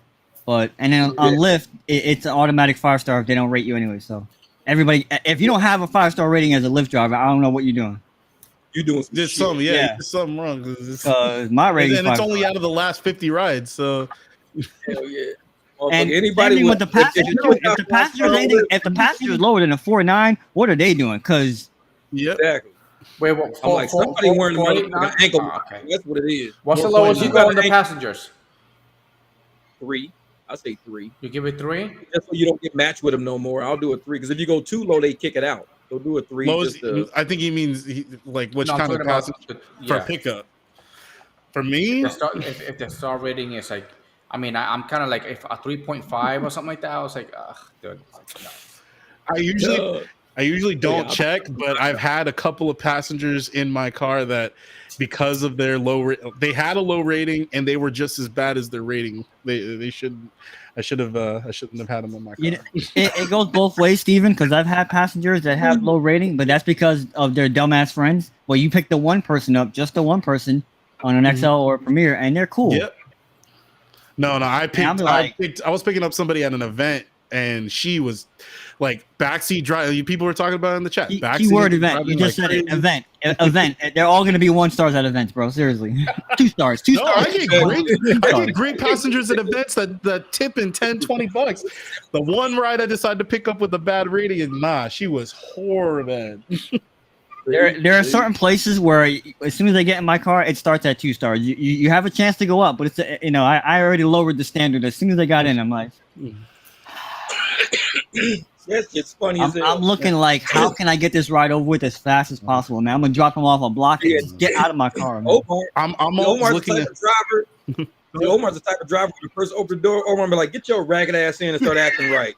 Speaker 5: and then on Lyft, it's an automatic 5-star if they don't rate you anyway. So everybody, if you don't have a 5-star rating as a Lyft driver, I don't know what you're doing.
Speaker 2: You doing some
Speaker 3: There's
Speaker 2: shit.
Speaker 3: something, yeah,
Speaker 5: Yeah.
Speaker 3: there's something wrong. 'Cause
Speaker 5: My rating,
Speaker 3: and it's only out of the last 50 rides, so
Speaker 2: Hell yeah.
Speaker 5: And
Speaker 2: Anybody
Speaker 5: same thing with the
Speaker 2: if
Speaker 5: passengers.
Speaker 2: you don't
Speaker 5: If
Speaker 2: have
Speaker 5: the
Speaker 2: a
Speaker 5: passengers,
Speaker 2: 5-star
Speaker 5: anything, if the passenger's lower than a 4.9, what are they doing? Because
Speaker 3: yep.
Speaker 2: Exactly.
Speaker 1: Wait, what?
Speaker 2: I'm like, somebody wearing a motherfucking ankle.
Speaker 1: Oh, okay.
Speaker 2: That's what it is.
Speaker 1: What's the
Speaker 2: 4.9.
Speaker 1: lowest you go on the passengers?
Speaker 2: 3. I say 3.
Speaker 1: You give it 3?
Speaker 2: Just so you don't get matched with them no more. I'll do a 3 because if you go too low, they kick it out. So do a 3.
Speaker 3: Lowest,
Speaker 2: just to,
Speaker 3: I think he means like which
Speaker 1: No, I'm
Speaker 3: kind of
Speaker 1: talking about
Speaker 3: passenger
Speaker 1: the-
Speaker 3: for
Speaker 1: yeah.
Speaker 3: pickup. For me,
Speaker 1: If the star rating is like, I mean, I'm kind of like if a 3.5 or something like that. I was like, ugh, dude. It's like, no.
Speaker 3: I usually
Speaker 2: Duh.
Speaker 3: I usually don't check, but I've had a couple of passengers in my car that, because of their they had a low rating and they were just as bad as their rating. They shouldn't. I shouldn't have had them in my car.
Speaker 5: It goes both ways, Steven, because I've had passengers that have low rating, but that's because of their dumbass friends. Well, you pick the one person up, just the one person on an XL or Premier, and they're cool.
Speaker 3: Yep. No, I was picking up somebody at an event, and she was like backseat drive. People were talking about it in the chat.
Speaker 5: Keyword event. You just said it. Event. They're all going to be 1 stars at events, bro. Seriously. 2 stars. 2 stars.
Speaker 3: I get great passengers at events that tip in $10-$20. The one ride I decided to pick up with a bad rating, and she was horrible.
Speaker 5: There are certain places where as soon as they get in my car, it starts at 2 stars. You have a chance to go up, but it's I already lowered the standard as soon as they got in. I'm like,
Speaker 2: it's funny.
Speaker 5: I'm looking like, how can I get this ride over with as fast as possible, man? I'm gonna drop him off a block and just get out of my car. Man.
Speaker 2: Omar's the type of driver. Omar's the type of driver. When you first open the door, Omar be like, "Get your ragged ass in and start acting right."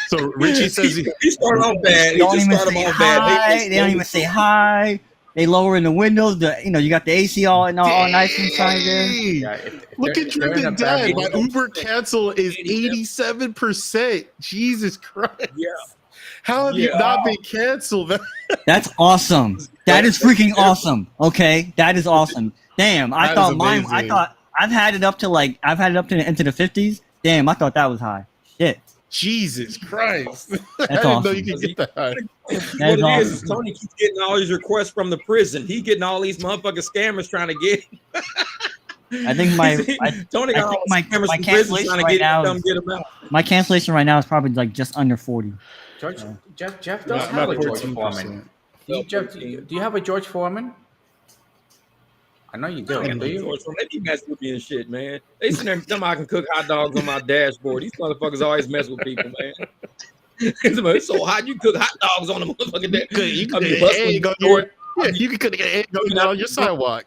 Speaker 3: So Richie says
Speaker 2: he started off bad.
Speaker 5: They don't even say hi. They lower in the windows. You got the AC all nice inside there.
Speaker 3: Yeah, look at Driven Dad. My Uber cancel is 87%. Jesus Christ.
Speaker 2: Yeah.
Speaker 3: How have you not been canceled?
Speaker 5: That's awesome. That is freaking awesome. Okay, that is awesome. Damn, I thought I've had it up to into the 50s. Damn, I thought that was high. Shit.
Speaker 3: Jesus Christ.
Speaker 5: That's
Speaker 3: I didn't
Speaker 5: awesome.
Speaker 3: know you could get that high.
Speaker 2: What it is Tony keeps getting all these requests from the prison. He getting all these motherfucking scammers trying to get.
Speaker 5: I think
Speaker 2: Tony got all my
Speaker 5: cancellation right now. My cancellation right now is probably like just under 40.
Speaker 1: Jeff does have a George Foreman. Do you have a George Foreman? I know you do.
Speaker 2: Do you? They be messing with me and shit, man. They sitting there telling me I can cook hot dogs on my dashboard. These motherfuckers always mess with people, man. It's so hot, you cook hot dogs on the motherfucking dashboard. You can cook an egg
Speaker 3: on your sidewalk.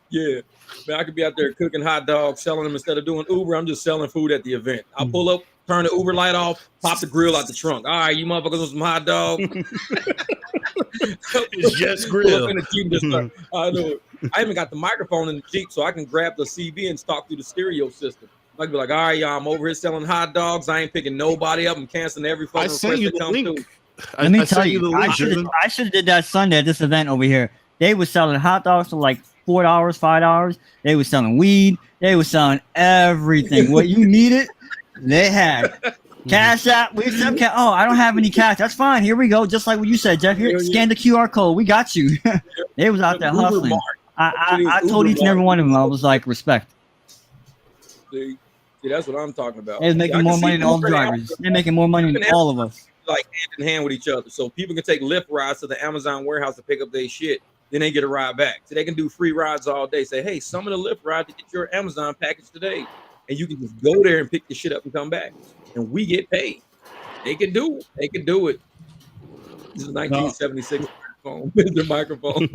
Speaker 2: Yeah. Man, I could be out there cooking hot dogs, selling them instead of doing Uber. I'm just selling food at the event. I'll pull up, turn the Uber light off, pop the grill out the trunk. All right, you motherfuckers want some hot dog?
Speaker 3: It's just grill.
Speaker 2: I know it. I even got the microphone in the Jeep so I can grab the CV and talk through the stereo system. I can be like, all right, y'all, I'm over here selling hot dogs. I ain't picking nobody up. I'm canceling every fucking request that comes through.
Speaker 5: Let me tell you, I should have did that Sunday at this event over here. They were selling hot dogs for like $4, $5. They were selling weed. They were selling everything. What you needed, they had. Cash App. We accept cash. Oh, I don't have any cash. That's fine. Here we go. Just like what you said, Jeff. Here, scan the QR code. We got you. They was out there hustling. I told each and every one of them, I was like, respect.
Speaker 2: See, that's what I'm talking about.
Speaker 5: They're making more money than all the drivers. They're making more money than all of us.
Speaker 2: Like hand in hand with each other. So people can take Lyft rides to the Amazon warehouse to pick up their shit. Then they get a ride back. So they can do free rides all day. Say, hey, some of the Lyft rides to get your Amazon package today. And you can just go there and pick the shit up and come back. And we get paid. They can do it. They can do it. This is 1976 microphone. The microphone.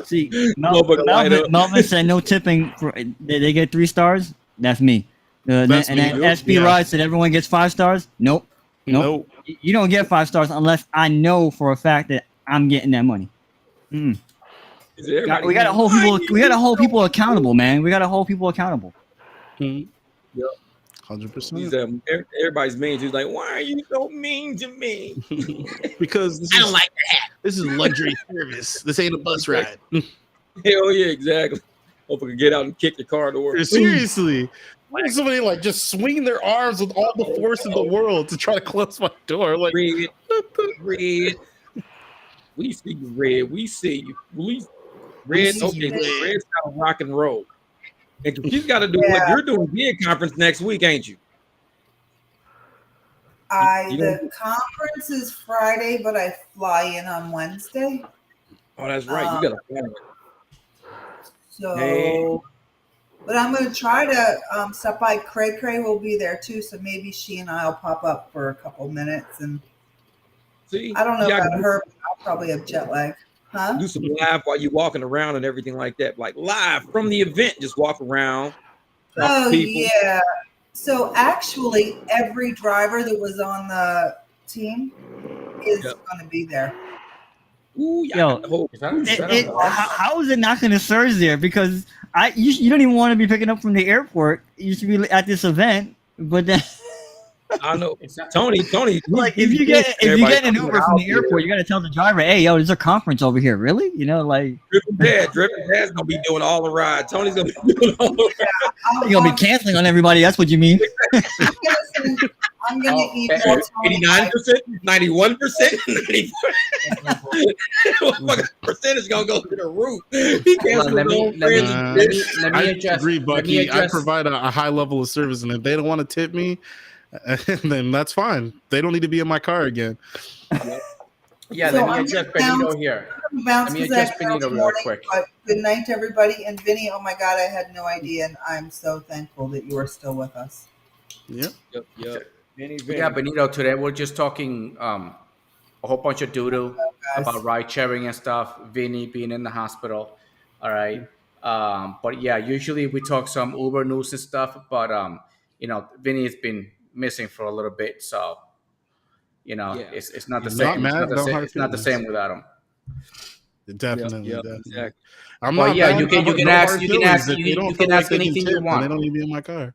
Speaker 5: See, Melvin said no tipping. They get 3 stars. That's me. And then SB Ride said everyone gets 5 stars. Nope. You don't get 5 stars unless I know for a fact that I'm getting that money. We gotta hold people. We gotta hold people accountable, man. We gotta hold people accountable.
Speaker 3: Yep. 100%.
Speaker 2: Everybody's mean. He's like, why are you so mean to me?
Speaker 3: Because I don't like that. This is luxury service. This ain't a bus ride.
Speaker 2: Hell yeah, exactly. Hope I can get out and kick your car door.
Speaker 3: Seriously. Why is somebody like just swinging their arms with all the force in the world to try to close my door? Like,
Speaker 2: Red. We see you, Red. We see you. Red. Okay, Red's got to rock and roll. And she's got to do what you're doing. Gig conference next week, ain't you?
Speaker 4: The conference is Friday, but I fly in on Wednesday.
Speaker 2: Oh, that's right. You got to fly in.
Speaker 4: So, but I'm going to try to stop by. Cray will be there too, so maybe she and I'll pop up for a couple minutes. And see, I don't know about her, but I'll probably have jet lag. Huh?
Speaker 2: Do some live while you're walking around and everything like that. Like live from the event, just walk around.
Speaker 4: Oh, yeah. So actually, every driver that was on the team is going to be there.
Speaker 2: Ooh,
Speaker 5: Yo, how is it not going to surge there? Because you don't even want to be picking up from the airport. You should be at this event, but then
Speaker 2: I know Tony.
Speaker 5: Like if you get an Uber from the airport, you got to tell the driver, "Hey, yo, there's a conference over here." Really? You know, like
Speaker 2: Dripping Dad's gonna be doing all the ride. Tony's gonna be doing all the ride.
Speaker 5: You're gonna be canceling on everybody. That's what you mean.
Speaker 4: I'm gonna eat
Speaker 2: 89%, 91%, 94%. Percentage gonna go to the roof.
Speaker 3: I agree, Bucky. I provide a high level of service, and if they don't want to tip me, then that's fine. They don't need to be in my car again.
Speaker 1: Yeah, so let me adjust Benito here. Let me adjust Benito real quick.
Speaker 4: Good night to everybody. And Vinny, oh my God, I had no idea, and I'm so thankful that you are still with us.
Speaker 3: Yep.
Speaker 1: Yeah, Benito, today we're just talking a whole bunch of doo-doo about ride sharing and stuff. Vinny being in the hospital. All right. But yeah, usually we talk some Uber news and stuff, but Vinny has been missing for a little bit, so it's not the same. It's not the same without him.
Speaker 3: Definitely.
Speaker 2: Exactly.
Speaker 3: I'm
Speaker 1: well,
Speaker 3: not.
Speaker 1: Yeah, you can ask anything you want.
Speaker 3: They don't need to be in my car.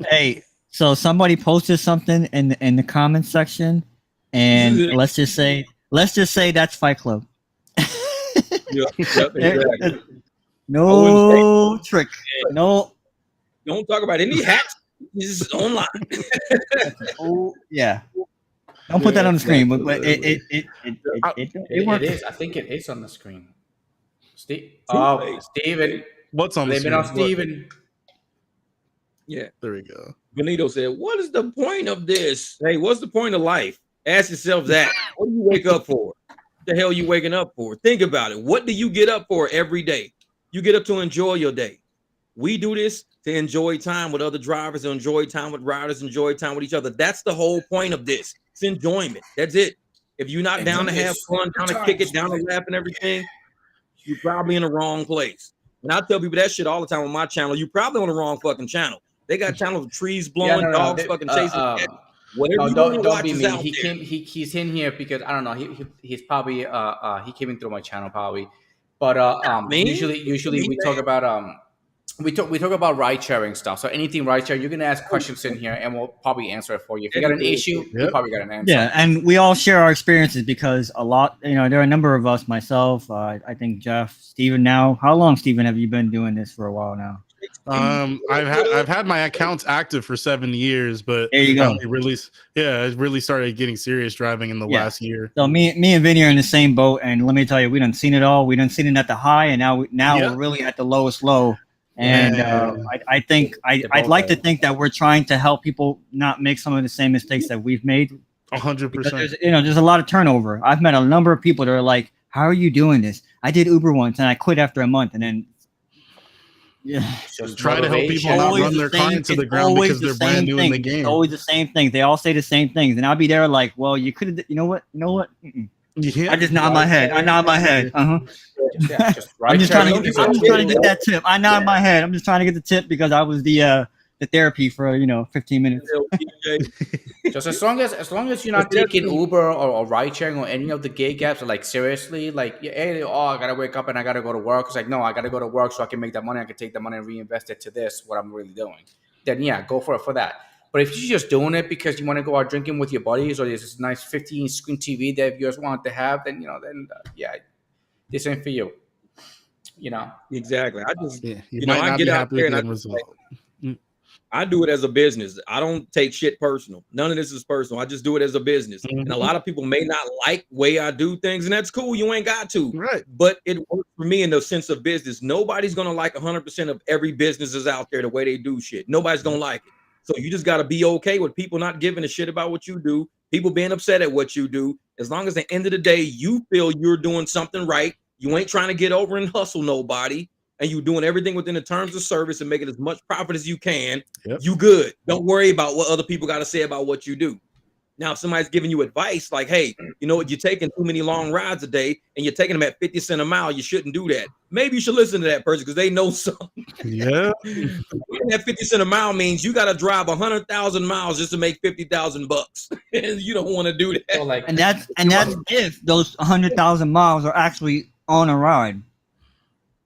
Speaker 5: Hey, so somebody posted something in the comments section, and let's just say that's Fight Club.
Speaker 2: Exactly.
Speaker 5: No trick. No.
Speaker 2: Don't talk about any hacks. This is online.
Speaker 5: Oh yeah. Don't put that on the screen, but it works.
Speaker 1: It is. I think it is on the screen. Steven.
Speaker 3: What's on the screen?
Speaker 1: Blame it on Steven.
Speaker 2: Yeah.
Speaker 3: There we go.
Speaker 2: Benito said, "What is the point of this? Hey, what's the point of life? Ask yourself that. What do you wake up for? What the hell are you waking up for? Think about it. What do you get up for every day? You get up to enjoy your day. We do this to enjoy time with other drivers, enjoy time with riders, enjoy time with each other. That's the whole point of this. It's enjoyment. That's it. If you're not down to have fun, down to kick it, down to laugh and everything, you're probably in the wrong place. And I tell people that shit all the time on my channel. You're probably on the wrong fucking channel. They got channels with trees blowing, dogs fucking chasing. Whatever
Speaker 1: don't be mean. He's in here because I don't know. He's probably he came in through my channel probably. But usually we talk about we talk about ride sharing stuff. So anything ride share, you can ask questions in here, and we'll probably answer it for you. If you got an issue, you probably got an answer.
Speaker 5: Yeah, and we all share our experiences because a lot, there are a number of us. Myself, I think Jeff, Steven. Now, how long, Steven, have you been doing this for a while now?
Speaker 3: I've had my accounts active for 7 years, but
Speaker 5: there you go.
Speaker 3: I really started getting serious driving in the last year.
Speaker 5: So me and Vinny are in the same boat, and let me tell you, we done seen it all. We done seen it at the high, and now we're really at the lowest low. And I think I'd like to think that we're trying to help people not make some of the same mistakes that we've made.
Speaker 3: 100%.
Speaker 5: There's a lot of turnover. I've met a number of people that are like, "How are you doing this? I did Uber once and I quit after a month, and then." Yeah,
Speaker 3: just try to help people not run their car into the ground because they're brand new in the game.
Speaker 5: It's always the same thing. They all say the same things, and I'll be there like, "Well, you could have. You know what? Yeah, I just nod my head. I nod my head. I'm just trying to get that tip. I nod my head. I'm just trying to get the tip because I was the therapy for 15 minutes.
Speaker 1: Just as long as you're not taking Uber or ride sharing or any of the gig apps, like seriously, like hey, I gotta wake up and I gotta go to work. It's like no, I gotta go to work so I can make that money. I can take the money and reinvest it to this. What I'm really doing. Then yeah, go for it for that. But if you're just doing it because you want to go out drinking with your buddies or there's this nice 15-screen TV that you just want to have, then this ain't for you.
Speaker 2: Exactly. I just I get out there and I do it as a business. I don't take shit personal. None of this is personal. I just do it as a business. Mm-hmm. And a lot of people may not like the way I do things, and that's cool. You ain't got to.
Speaker 3: Right.
Speaker 2: But it works for me in the sense of business. Nobody's gonna like 100% of every business is out there the way they do shit. Nobody's gonna like it. So you just got to be okay with people not giving a shit about what you do, people being upset at what you do. As long as at the end of the day, you feel you're doing something right, you ain't trying to get over and hustle nobody, and you doing everything within the terms of service and making as much profit as you can, you good. Don't worry about what other people got to say about what you do. Now, if somebody's giving you advice like, hey, you know what, you're taking too many long rides a day and you're taking them at 50 cents a mile, you shouldn't do that. Maybe you should listen to that person because they know something.
Speaker 3: Yeah.
Speaker 2: That 50 cents a mile means you got to drive 100,000 miles just to make $50,000. And you don't want to do that.
Speaker 1: So like,
Speaker 5: And that's if those 100,000 miles are actually on a ride.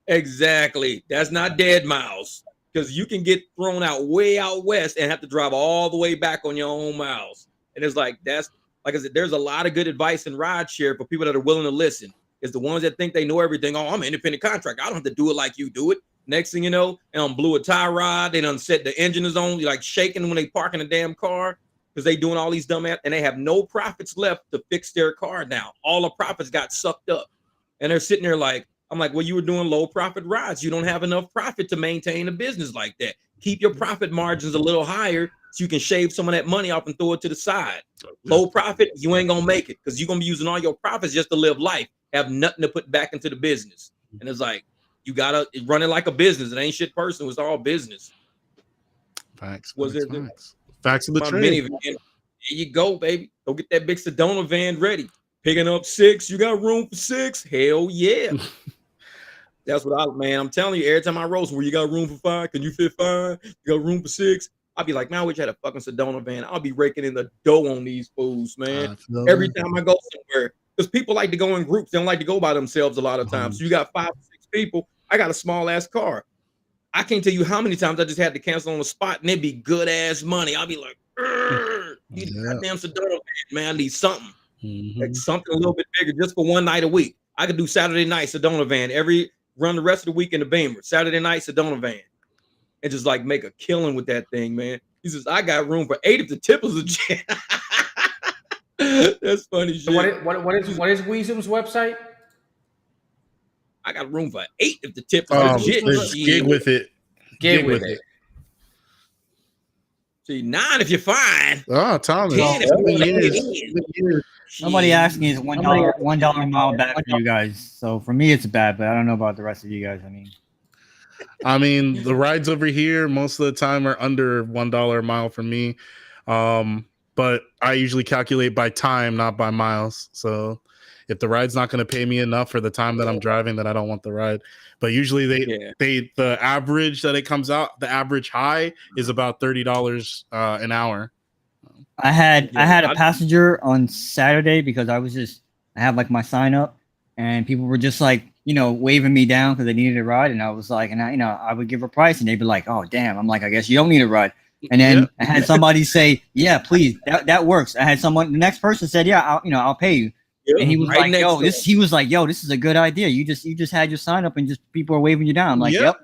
Speaker 2: Exactly. That's not dead miles because you can get thrown out way out west and have to drive all the way back on your own miles. And it's like, that's like I said, there's a lot of good advice in rideshare for people that are willing to listen. It's the ones that think they know everything. Oh, I'm an independent contractor. I don't have to do it like you do it. Next thing you know, and blew a tie rod. They done set the engine is on, like shaking when they park in a damn car because they doing all these dumb ass, and they have no profits left to fix their car now. All the profits got sucked up. And they're sitting there like, I'm like, well, you were doing low profit rides. You don't have enough profit to maintain a business like that. Keep your profit margins a little higher so you can shave some of that money off and throw it to the side. Low profit, you ain't gonna make it because you're gonna be using all your profits just to live life, have nothing to put back into the business. And it's like, you gotta run it like a business. It ain't shit personal, it's all business.
Speaker 3: Facts.
Speaker 2: Was
Speaker 3: Facts,
Speaker 2: there
Speaker 3: facts. Facts of the
Speaker 2: my
Speaker 3: trade.
Speaker 2: minivan? There you go, baby. Go get that big Sedona van ready. Picking up 6. You got room for 6? Hell yeah. That's what I'm telling you, every time I roast, where you got room for 5? Can you fit 5? You got room for 6? I'll be like, man, I wish I had a fucking Sedona van. I'll be raking in the dough on these fools, man. Every time I go somewhere, because people like to go in groups. They don't like to go by themselves a lot of times. So you got 5 or 6 people. I got a small ass car. I can't tell you how many times I just had to cancel on the spot, and it'd be good ass money. I'll be like, need a goddamn Sedona van, man. I need something. Like something a little bit bigger just for one night a week. I could do Saturday night Sedona van, run the rest of the week in the Beamer. Saturday night Sedona van. And just like make a killing with that thing, man. He says, I got room for 8 if the tip is a jet. That's funny shit.
Speaker 1: What is Weesam's website?
Speaker 2: I got room for 8 if the tip is a jet.
Speaker 3: Gig with it.
Speaker 1: Gig with it.
Speaker 2: See, 9 if you're fine.
Speaker 3: Oh, Thomas.
Speaker 2: 10 if you're
Speaker 5: Somebody asked me, is $1 a mile bad for you guys? So for me, it's bad, but I don't know about the rest of you guys.
Speaker 3: I mean, the rides over here most of the time are under $1 a mile for me. But I usually calculate by time, not by miles. So if the ride's not going to pay me enough for the time that I'm driving, then I don't want the ride. But usually the average that it comes out, the average high is about $30 an hour.
Speaker 5: I had a passenger on Saturday because I have like my sign up, and people were just like, waving me down because they needed a ride, and I was like, and I would give a price, and they'd be like, oh damn, I'm like, I guess you don't need a ride. And then I had somebody say, yeah, please, that works. I had the next person said, yeah, I'll pay you. Yep. And he was like, yo, this is a good idea. You just had your sign up and just people are waving you down. I'm like, yep.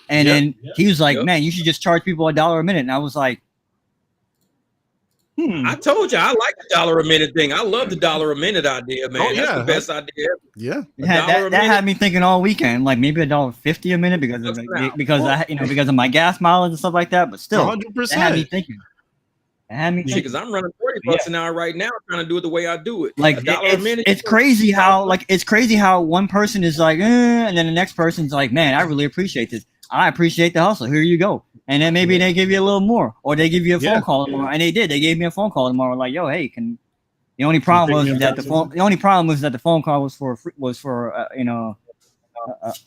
Speaker 5: And then he was like, man, you should just charge people $1 a minute. And I was like,
Speaker 2: I told you I like the $1 a minute thing. I love the $1 a minute idea, man. That's the best idea ever.
Speaker 3: Yeah,
Speaker 5: that had me thinking all weekend, like maybe $1.50 a minute because of my gas mileage and stuff like that. But still,
Speaker 3: 100%.
Speaker 5: That had me thinking.
Speaker 2: Because I'm running $40 an hour right now, trying to do it the way I do it.
Speaker 5: Like $1 a minute. It's crazy how one person is like, and then the next person's like, man, I really appreciate this. I appreciate the hustle. Here you go. And then maybe they give you a little more, or they give you a phone call tomorrow. And they did. They gave me a phone call tomorrow. Like, yo, hey, the only problem was that the phone call was for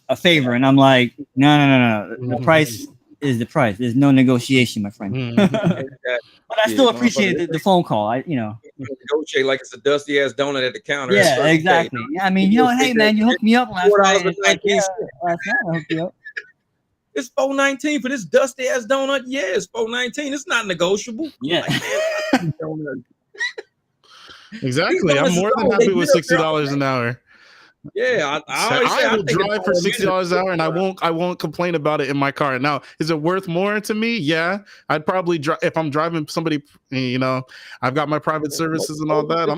Speaker 5: a favor. And I'm like, no. The price is the price. There's no negotiation, my friend. But I still appreciate the phone call.
Speaker 2: Negotiate like it's a dusty ass donut at the counter.
Speaker 5: Yeah, exactly. I mean, hey man, you hooked me up last night. Last night I hooked you up.
Speaker 2: It's $4.19 for this dusty ass donut. Yeah, it's $4.19. It's not negotiable.
Speaker 5: Yeah.
Speaker 3: Exactly. I'm more than happy with $60 an hour.
Speaker 2: Yeah,
Speaker 3: I will drive for $60 an hour, and I won't complain about it in my car. Now, is it worth more to me? Yeah, I'd probably drive if I'm driving somebody. I've got my private services and all that. I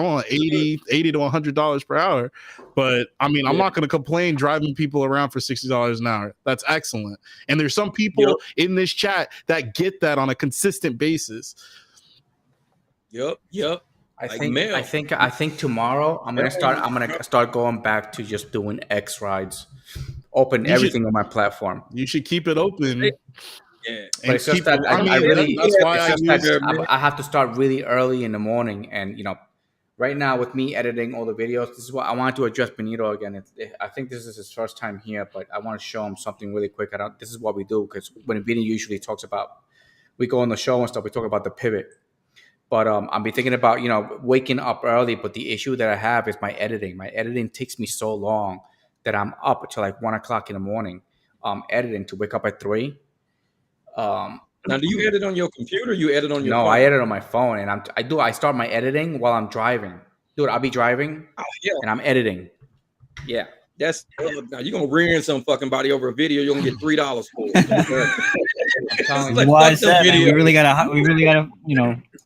Speaker 3: want $80 to $100 per hour. But I mean, I'm not going to complain driving people around for $60 an hour. That's excellent. And there's some people in this chat that get that on a consistent basis.
Speaker 2: Yep.
Speaker 1: I think tomorrow I'm gonna start going back to just doing X rides, everything on my platform.
Speaker 3: You should keep it open.
Speaker 2: Yeah.
Speaker 1: But it's just that
Speaker 3: I mean, that's why
Speaker 1: I have to start really early in the morning, and right now with me editing all the videos, this is what I wanted to address Benito again. I think this is his first time here, but I want to show him something really quick. This is what we do, because when Vinny usually talks about, we go on the show and stuff, we talk about the pivot. But I've been thinking about waking up early. But the issue that I have is my editing. My editing takes me so long that I'm up until like 1 o'clock in the morning, editing to wake up at 3.
Speaker 2: Now, do you edit on your computer? Or you edit on your phone?
Speaker 1: No, I edit on my phone, and I start my editing while I'm driving. Dude, I'll be driving and I'm editing. Yeah.
Speaker 2: That's now you're gonna rear in some fucking body over a video. You're gonna get $3 for it.
Speaker 5: Like, why is that? We really gotta,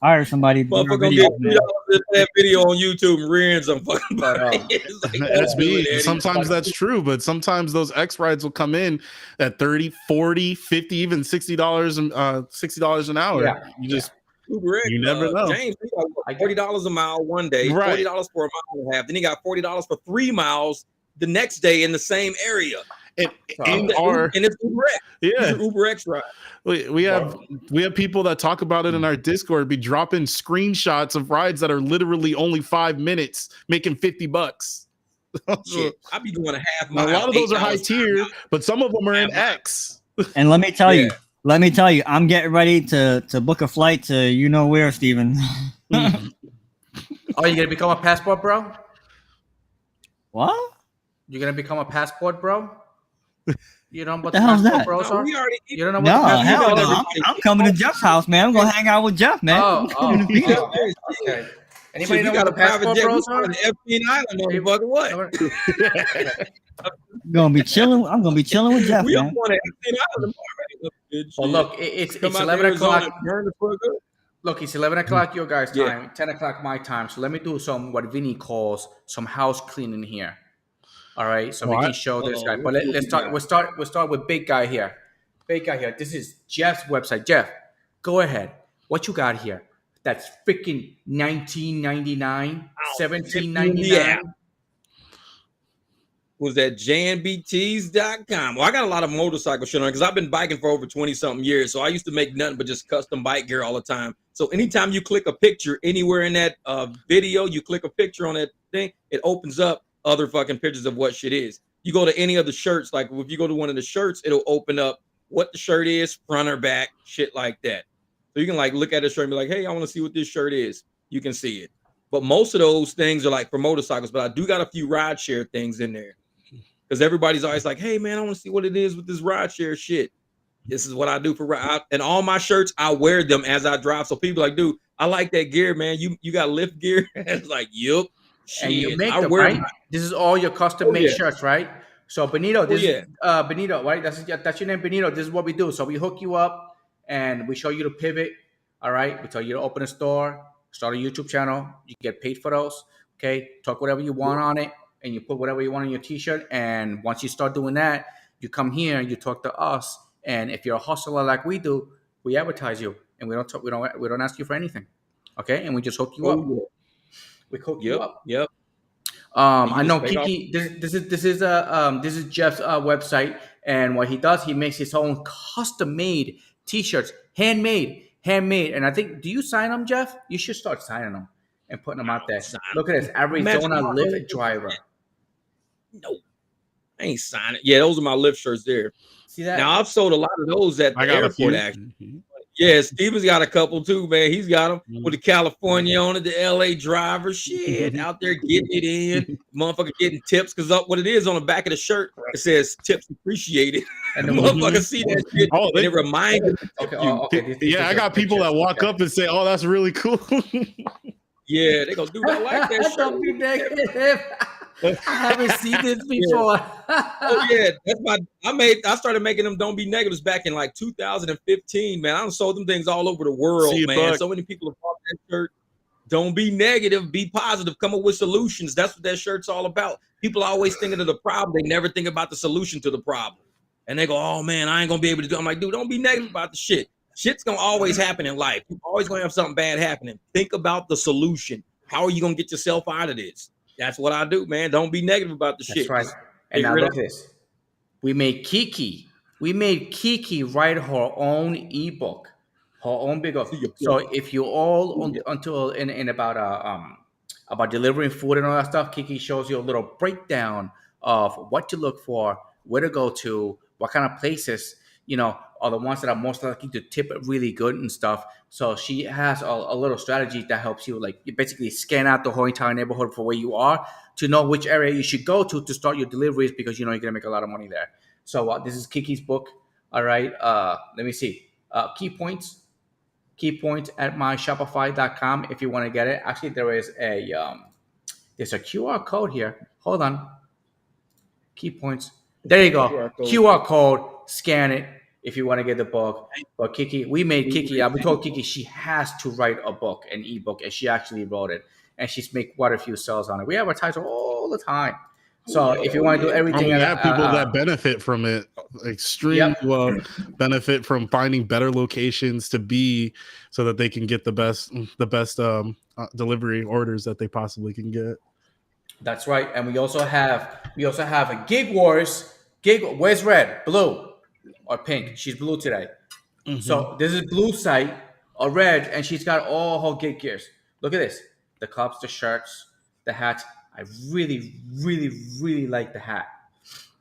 Speaker 5: hire somebody.
Speaker 2: Motherfucker gonna get $3 for that video on YouTube and rear in some fucking body.
Speaker 3: That's me. Sometimes that's true, but sometimes those X rides will come in at 30, 40, 50, even $60 and $60 an hour.
Speaker 1: Yeah.
Speaker 3: You never know.
Speaker 2: James, he got $40 a mile one day,
Speaker 3: right.
Speaker 2: $40 for a mile and a half. Then he got $40 for 3 miles the next day in the same area.
Speaker 3: And
Speaker 2: it's Uber X.
Speaker 3: Yeah,
Speaker 2: Uber X ride.
Speaker 3: We have people that talk about it in our Discord, be dropping screenshots of rides that are literally only 5 minutes, making $50.
Speaker 2: Shit, I be doing a half mile.
Speaker 3: A lot of those are high tier, but some of them are in X.
Speaker 5: And let me tell you, I'm getting ready to book a flight to where, Steven.
Speaker 1: Oh, you gonna become a passport, bro?
Speaker 5: What?
Speaker 1: You're gonna become a passport, bro? You don't know what
Speaker 5: the hell's
Speaker 1: passport
Speaker 5: that?
Speaker 1: bros are? You don't know what
Speaker 5: No,
Speaker 1: the
Speaker 5: hell no. I'm coming to Jeff's house, man. I'm gonna hang out with Jeff, man.
Speaker 1: Okay. Anybody know what the passport bros are?
Speaker 2: Epstein Island, motherfucker. What?
Speaker 5: I'm gonna be chilling with Jeff, man.
Speaker 1: Well, look, it's 11 o'clock. Look, it's 11 o'clock your guys' time, 10 o'clock my time. So let me do what Vinny calls some house cleaning here. All right, so we can show this guy. But let's start. We'll start with big guy here. Big guy here. This is Jeff's website. Jeff, go ahead. What you got here? That's freaking $19.99, $17.99.
Speaker 2: Was that jnbts.com. Well, I got a lot of motorcycle shit on because I've been biking for over 20-something years. So I used to make nothing but just custom bike gear all the time. So anytime you click a picture anywhere in that video, you click a picture on that thing, it opens up other fucking pictures of what shit is. You go to any of the shirts, like if you go to one of the shirts, it'll open up what the shirt is, front or back, shit like that. So you can like look at a shirt and be like, hey, I want to see what this shirt is. You can see it. But most of those things are like for motorcycles, but I do got a few rideshare things in there. Because everybody's always like, hey, man, I want to see what it is with this rideshare shit. This is what I do for ride. And all my shirts, I wear them as I drive. So people are like, dude, I like that gear, man. You got lift gear? It's like, yup.
Speaker 1: And you make them, right? This is all your custom-made shirts, right? So, Benito, Benito, right? That's your name, Benito. This is what we do. So we hook you up, and we show you the pivot, all right? We tell you to open a store, start a YouTube channel. You get paid for those, okay? Talk whatever you want on it. And you put whatever you want on your t-shirt. And once you start doing that, you come here and you talk to us. And if you're a hustler like we do, we advertise you, and we don't ask you for anything, okay? And we just hook you up. We hook you up.
Speaker 2: Yep.
Speaker 1: I know Kiki. This is Jeff's website, and what he does, he makes his own custom-made t-shirts, handmade. And I think, do you sign them, Jeff? You should start signing them and putting them out there. Look at this, Arizona Lyft driver.
Speaker 2: No, I ain't signing. Yeah, those are my Lyft shirts there.
Speaker 1: See that?
Speaker 2: Now I've sold a lot of those at the airport. Actually, yeah, Steven's got a couple too, man. He's got them with the California on it, the LA driver. Shit, out there getting it in, motherfucker getting tips because what it is on the back of the shirt, it says tips appreciated, and the motherfucker see that shit, and it reminds him.
Speaker 1: Okay.
Speaker 3: Yeah, I got people that walk up and say, "Oh, that's really cool."
Speaker 2: Yeah, they gonna do that like that.
Speaker 1: Don't be negative. I haven't seen this before.
Speaker 2: Oh yeah, that's I started making them don't be negatives back in like 2015, man. I sold them things all over the world, man. So many people have bought that shirt. Don't be negative, be positive, come up with solutions. That's what that shirt's all about. People are always thinking of the problem, they never think about the solution to the problem. And they go, oh man, I ain't gonna be able to do it. I'm like, dude, don't be negative about the shit. Shit's gonna always happen in life. You're always gonna have something bad happening. Think about the solution. How are you gonna get yourself out of this? That's what I do, man. Don't be negative about the shit.
Speaker 1: That's right. And now look at this. We made Kiki we made Kiki write her own ebook, her own big book. So if you all until in about delivering food and all that stuff, Kiki shows you a little breakdown of what to look for, where to go to, what kind of places, are the ones that are most likely to tip really good and stuff. So she has a little strategy that helps you, like, you basically scan out the whole entire neighborhood for where you are to know which area you should go to start your deliveries, because you're gonna make a lot of money there. So this is Kiki's book. All right. Let me see. Key points at myshopify.com if you want to get it. Actually, there's a QR code here. Hold on. Key points. There you go. QR code. Scan it if you want to get the book. But Kiki, we made Kiki. We told Kiki she has to write a book, an ebook, and she actually wrote it. And she's made quite a few sales on it. We advertise her all the time. So if you want to do everything,
Speaker 3: we have people that benefit from it, extremely well, benefit from finding better locations to be, so that they can get the best delivery orders that they possibly can get.
Speaker 1: That's right. And we also have a Gig Wars. Where's red, blue, or pink? She's blue today. Mm-hmm. So this is blue site, or red, and she's got all her gig gears. Look at this: the cups, the shirts, the hats. I really, really, really like the hat.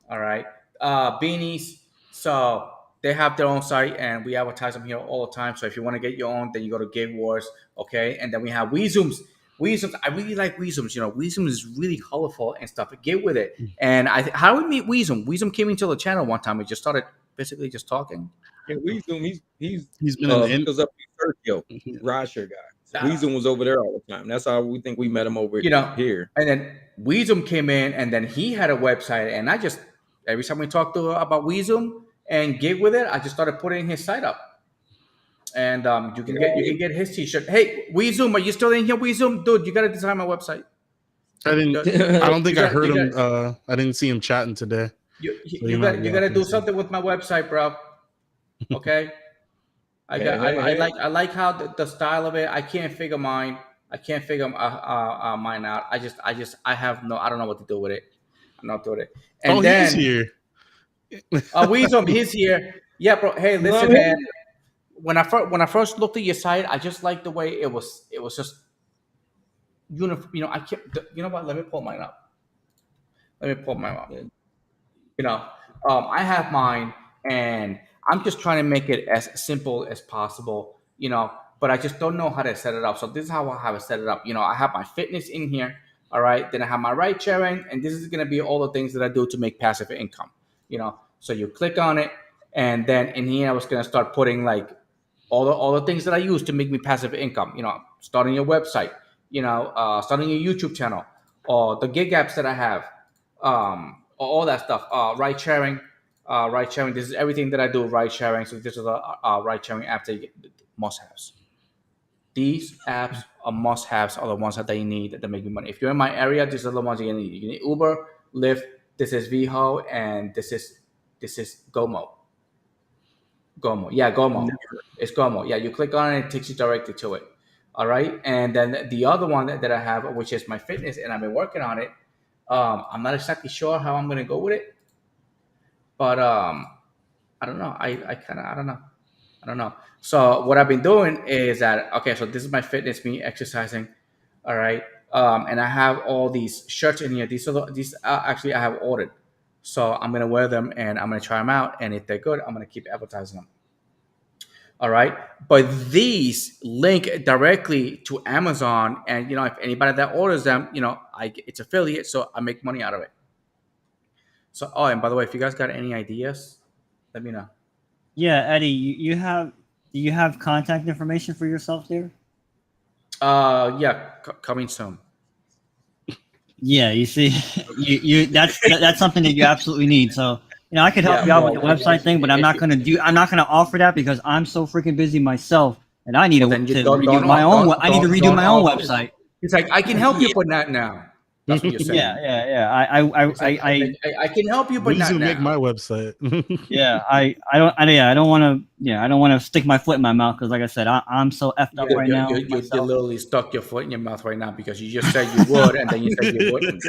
Speaker 1: All right. Beanies. So they have their own site, and we advertise them here all the time. So if you want to get your own, then you go to Gig Wars. Okay. And then we have Weezooms. I really like Weezooms. Weezoom is really colorful and stuff. Get with it. And how do we meet Weezoom? Weezoom came into the channel one time. We just started basically just talking.
Speaker 2: Yeah, Weezoom, he's been goes up to Sergio, Rideshare guy. Weezum was over there all the time. That's how we think we met him over here.
Speaker 1: And then Weezum came in, and then he had a website. And I just, every time we talked about Weezum and Gig with it, I just started putting his site up. And you can get his t-shirt. Hey, Weezum, are you still in here, Weezum? Dude, you got to design my website.
Speaker 3: I don't think I heard him. I didn't see him chatting today.
Speaker 1: You got to do something with my website, bro. Okay. I like how the style of it. I can't figure mine. I can't figure mine out. I don't know what to do with it. I'm not doing it. And then,
Speaker 3: he's here.
Speaker 1: Weezum, he's here. Yeah, bro. Hey, listen, man. When I first looked at your site, I just liked the way it was. It was just uniform. I can't. You know what? Let me pull mine up. I have mine, and I'm just trying to make it as simple as possible, but I just don't know how to set it up. So this is how I have it set it up. I have my fitness in here. All right. Then I have my ride sharing, and this is going to be all the things that I do to make passive income, So you click on it, and then in here, I was going to start putting like all the things that I use to make me passive income, starting your website, starting your YouTube channel, or the gig apps that I have, all that stuff, ride sharing. This is everything that I do, ride sharing. So this is a ride sharing app that you get must-haves. These apps are must-haves, are the ones that you need to make you money. If you're in my area, these are the ones you need. You need Uber, Lyft, this is VHO, and this is Gomo. Yeah, Gomo. It's Gomo. Yeah, you click on it, it takes you directly to it. All right. And then the other one that I have, which is my fitness, and I've been working on it. I'm not exactly sure how I'm going to go with it. But I don't know. I don't know. So what I've been doing is that, so this is my fitness, me exercising. All right. And I have all these shirts in here. These actually I have ordered. So I'm going to wear them, and I'm going to try them out. And if they're good, I'm going to keep advertising them. All right. But these link directly to Amazon. And, if anybody that orders them, it's affiliate. So I make money out of it. So, and by the way, if you guys got any ideas, let me know.
Speaker 5: Yeah, Eddie, do you have contact information for yourself there?
Speaker 1: Yeah, coming soon.
Speaker 5: Yeah, you see, that's something that you absolutely need. So, I could help you out with the website thing, but I'm not gonna offer that because I'm so freaking busy myself, and I need to redo my own. I need to redo my own website.
Speaker 1: It's like I can help you put that now. That's what you're saying. I can help you, but
Speaker 3: Please
Speaker 1: not
Speaker 3: make
Speaker 1: now.
Speaker 3: my website.
Speaker 5: I don't want to stick my foot in my mouth because, like I said, I'm so effed up right now.
Speaker 1: You literally stuck your foot in your mouth right now because you just said you would, and then you said you wouldn't.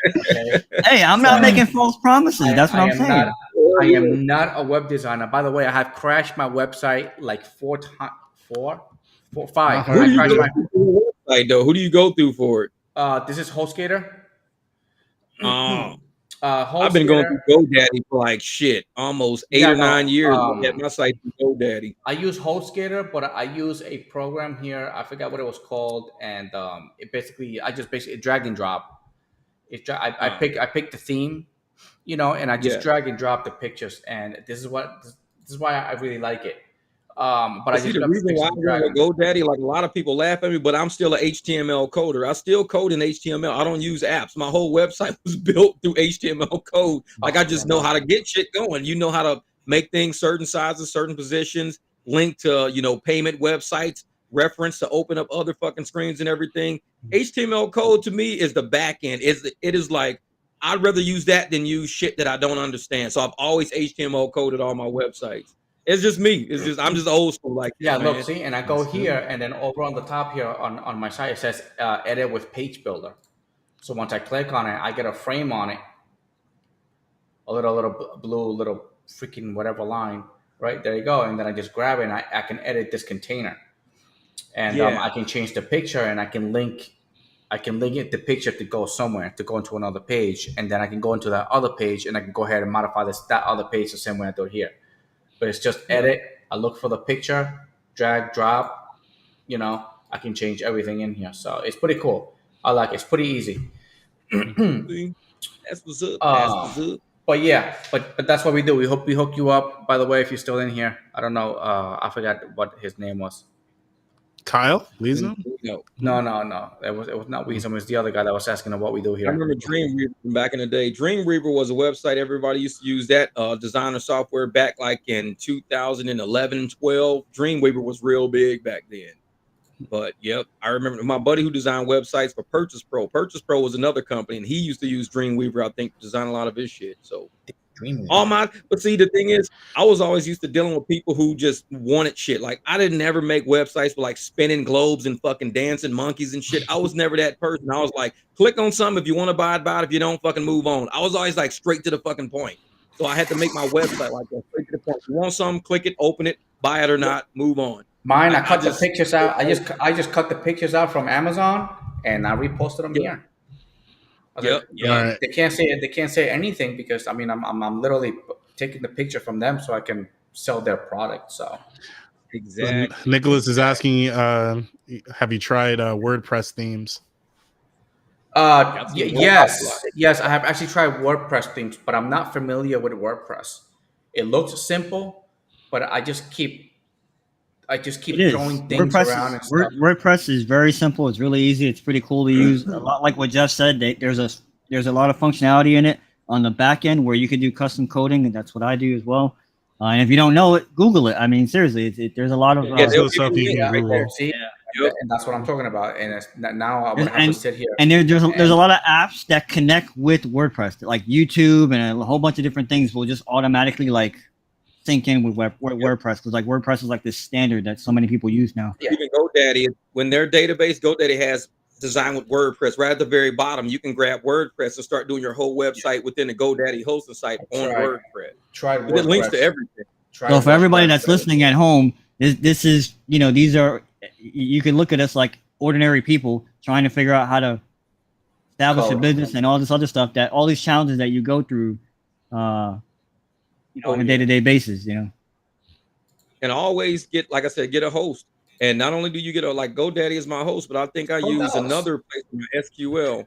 Speaker 1: Okay.
Speaker 5: Hey, I'm not making false promises. That's what I'm saying.
Speaker 1: I am not a web designer. By the way, I have crashed my website like 4 times. 5.
Speaker 2: Who do you go through for your website, though? Who do you go through for it?
Speaker 1: This is HostGator.
Speaker 2: I've been going through GoDaddy for like almost 8 or 9 years. At my site through GoDaddy.
Speaker 1: I use HostGator, but I use a program here. I forgot what it was called, and it basically drag and drop. I pick the theme, and I just drag and drop the pictures, and this is why I really like it. But I see the reason why I run
Speaker 2: GoDaddy, like a lot of people laugh at me, but I'm still an HTML coder. I still code in HTML. I don't use apps. My whole website was built through HTML code. Like I just know how to get shit going. You know how to make things certain sizes, certain positions, link to, payment websites, reference to open up other fucking screens and everything. HTML code to me is the back end. It is like, I'd rather use that than use shit that I don't understand. So I've always HTML coded all my websites. It's just me. I'm just old school like that.
Speaker 1: Look, see, and I go here, and then over on the top here on my site it says edit with page builder. So once I click on it, I get a frame on it, a little blue little freaking whatever line, right there you go, and then I just grab it and I can edit this container, and I can change the picture, and I can link the picture to go somewhere, to go into another page, and then I can go into that other page, and I can go ahead and modify that other page the same way I do it here. But it's just edit. I look for the picture, drag, drop. I can change everything in here. So it's pretty cool. I like it. It's pretty easy.
Speaker 2: That's what's up.
Speaker 1: But yeah, but that's what we do. We hook you up. By the way, if you're still in here, I don't know. I forgot what his name was.
Speaker 3: Kyle Weasel?
Speaker 1: No. It was not Weasel. It was the other guy that was asking what we do here.
Speaker 2: I remember Dreamweaver from back in the day. Dreamweaver was a website. Everybody used to use that designer software back like in 2011, 12. Dreamweaver was real big back then. But yep, I remember my buddy who designed websites for Purchase Pro. Purchase Pro was another company, and he used to use Dreamweaver, I think, to design a lot of his shit. So but see, the thing is, I was always used to dealing with people who just wanted shit. Like I didn't ever make websites with like spinning globes and fucking dancing monkeys and shit. I was never that person. I was like, click on something if you want to buy it. If you don't, fucking move on. I was always like straight to the fucking point. So I had to make my website like that, straight to the point. You want something, click it, open it, buy it or not, move on.
Speaker 1: Mine, I cut the pictures out. I just cut the pictures out from Amazon and I reposted them here. Right. They can't say anything because I'm literally taking the picture from them so I can sell their product. So
Speaker 2: exactly.
Speaker 3: Nicholas is asking, have you tried WordPress themes?
Speaker 1: Yes, I have actually tried WordPress themes, but I'm not familiar with WordPress. It looks simple, but I just keep throwing things around and stuff.
Speaker 5: WordPress is very simple. It's really easy. It's pretty cool to use. A lot like what Jeff said. There's a lot of functionality in it on the back end where you can do custom coding, and that's what I do as well. And if you don't know it, Google it. I mean, seriously, there's a lot of
Speaker 3: stuff you can Google.
Speaker 1: And that's what I'm talking about. And now I'm gonna have to sit here.
Speaker 5: And there's a lot of apps that connect with WordPress, like YouTube and a whole bunch of different things will just automatically like sync in with WordPress, because like WordPress is like this standard that so many people use now.
Speaker 2: Even GoDaddy, when their database, GoDaddy has designed with WordPress right at the very bottom. You can grab WordPress and start doing your whole website within the GoDaddy hosting site on WordPress. It links to everything.
Speaker 5: So for everybody that's listening at home, this is, these are, you can look at us like ordinary people trying to figure out how to establish a business and all this other stuff, that all these challenges that you go through on a day-to-day basis,
Speaker 2: And always get, like I said, get a host. And not only do you get like GoDaddy is my host, but I think I use another place in SQL,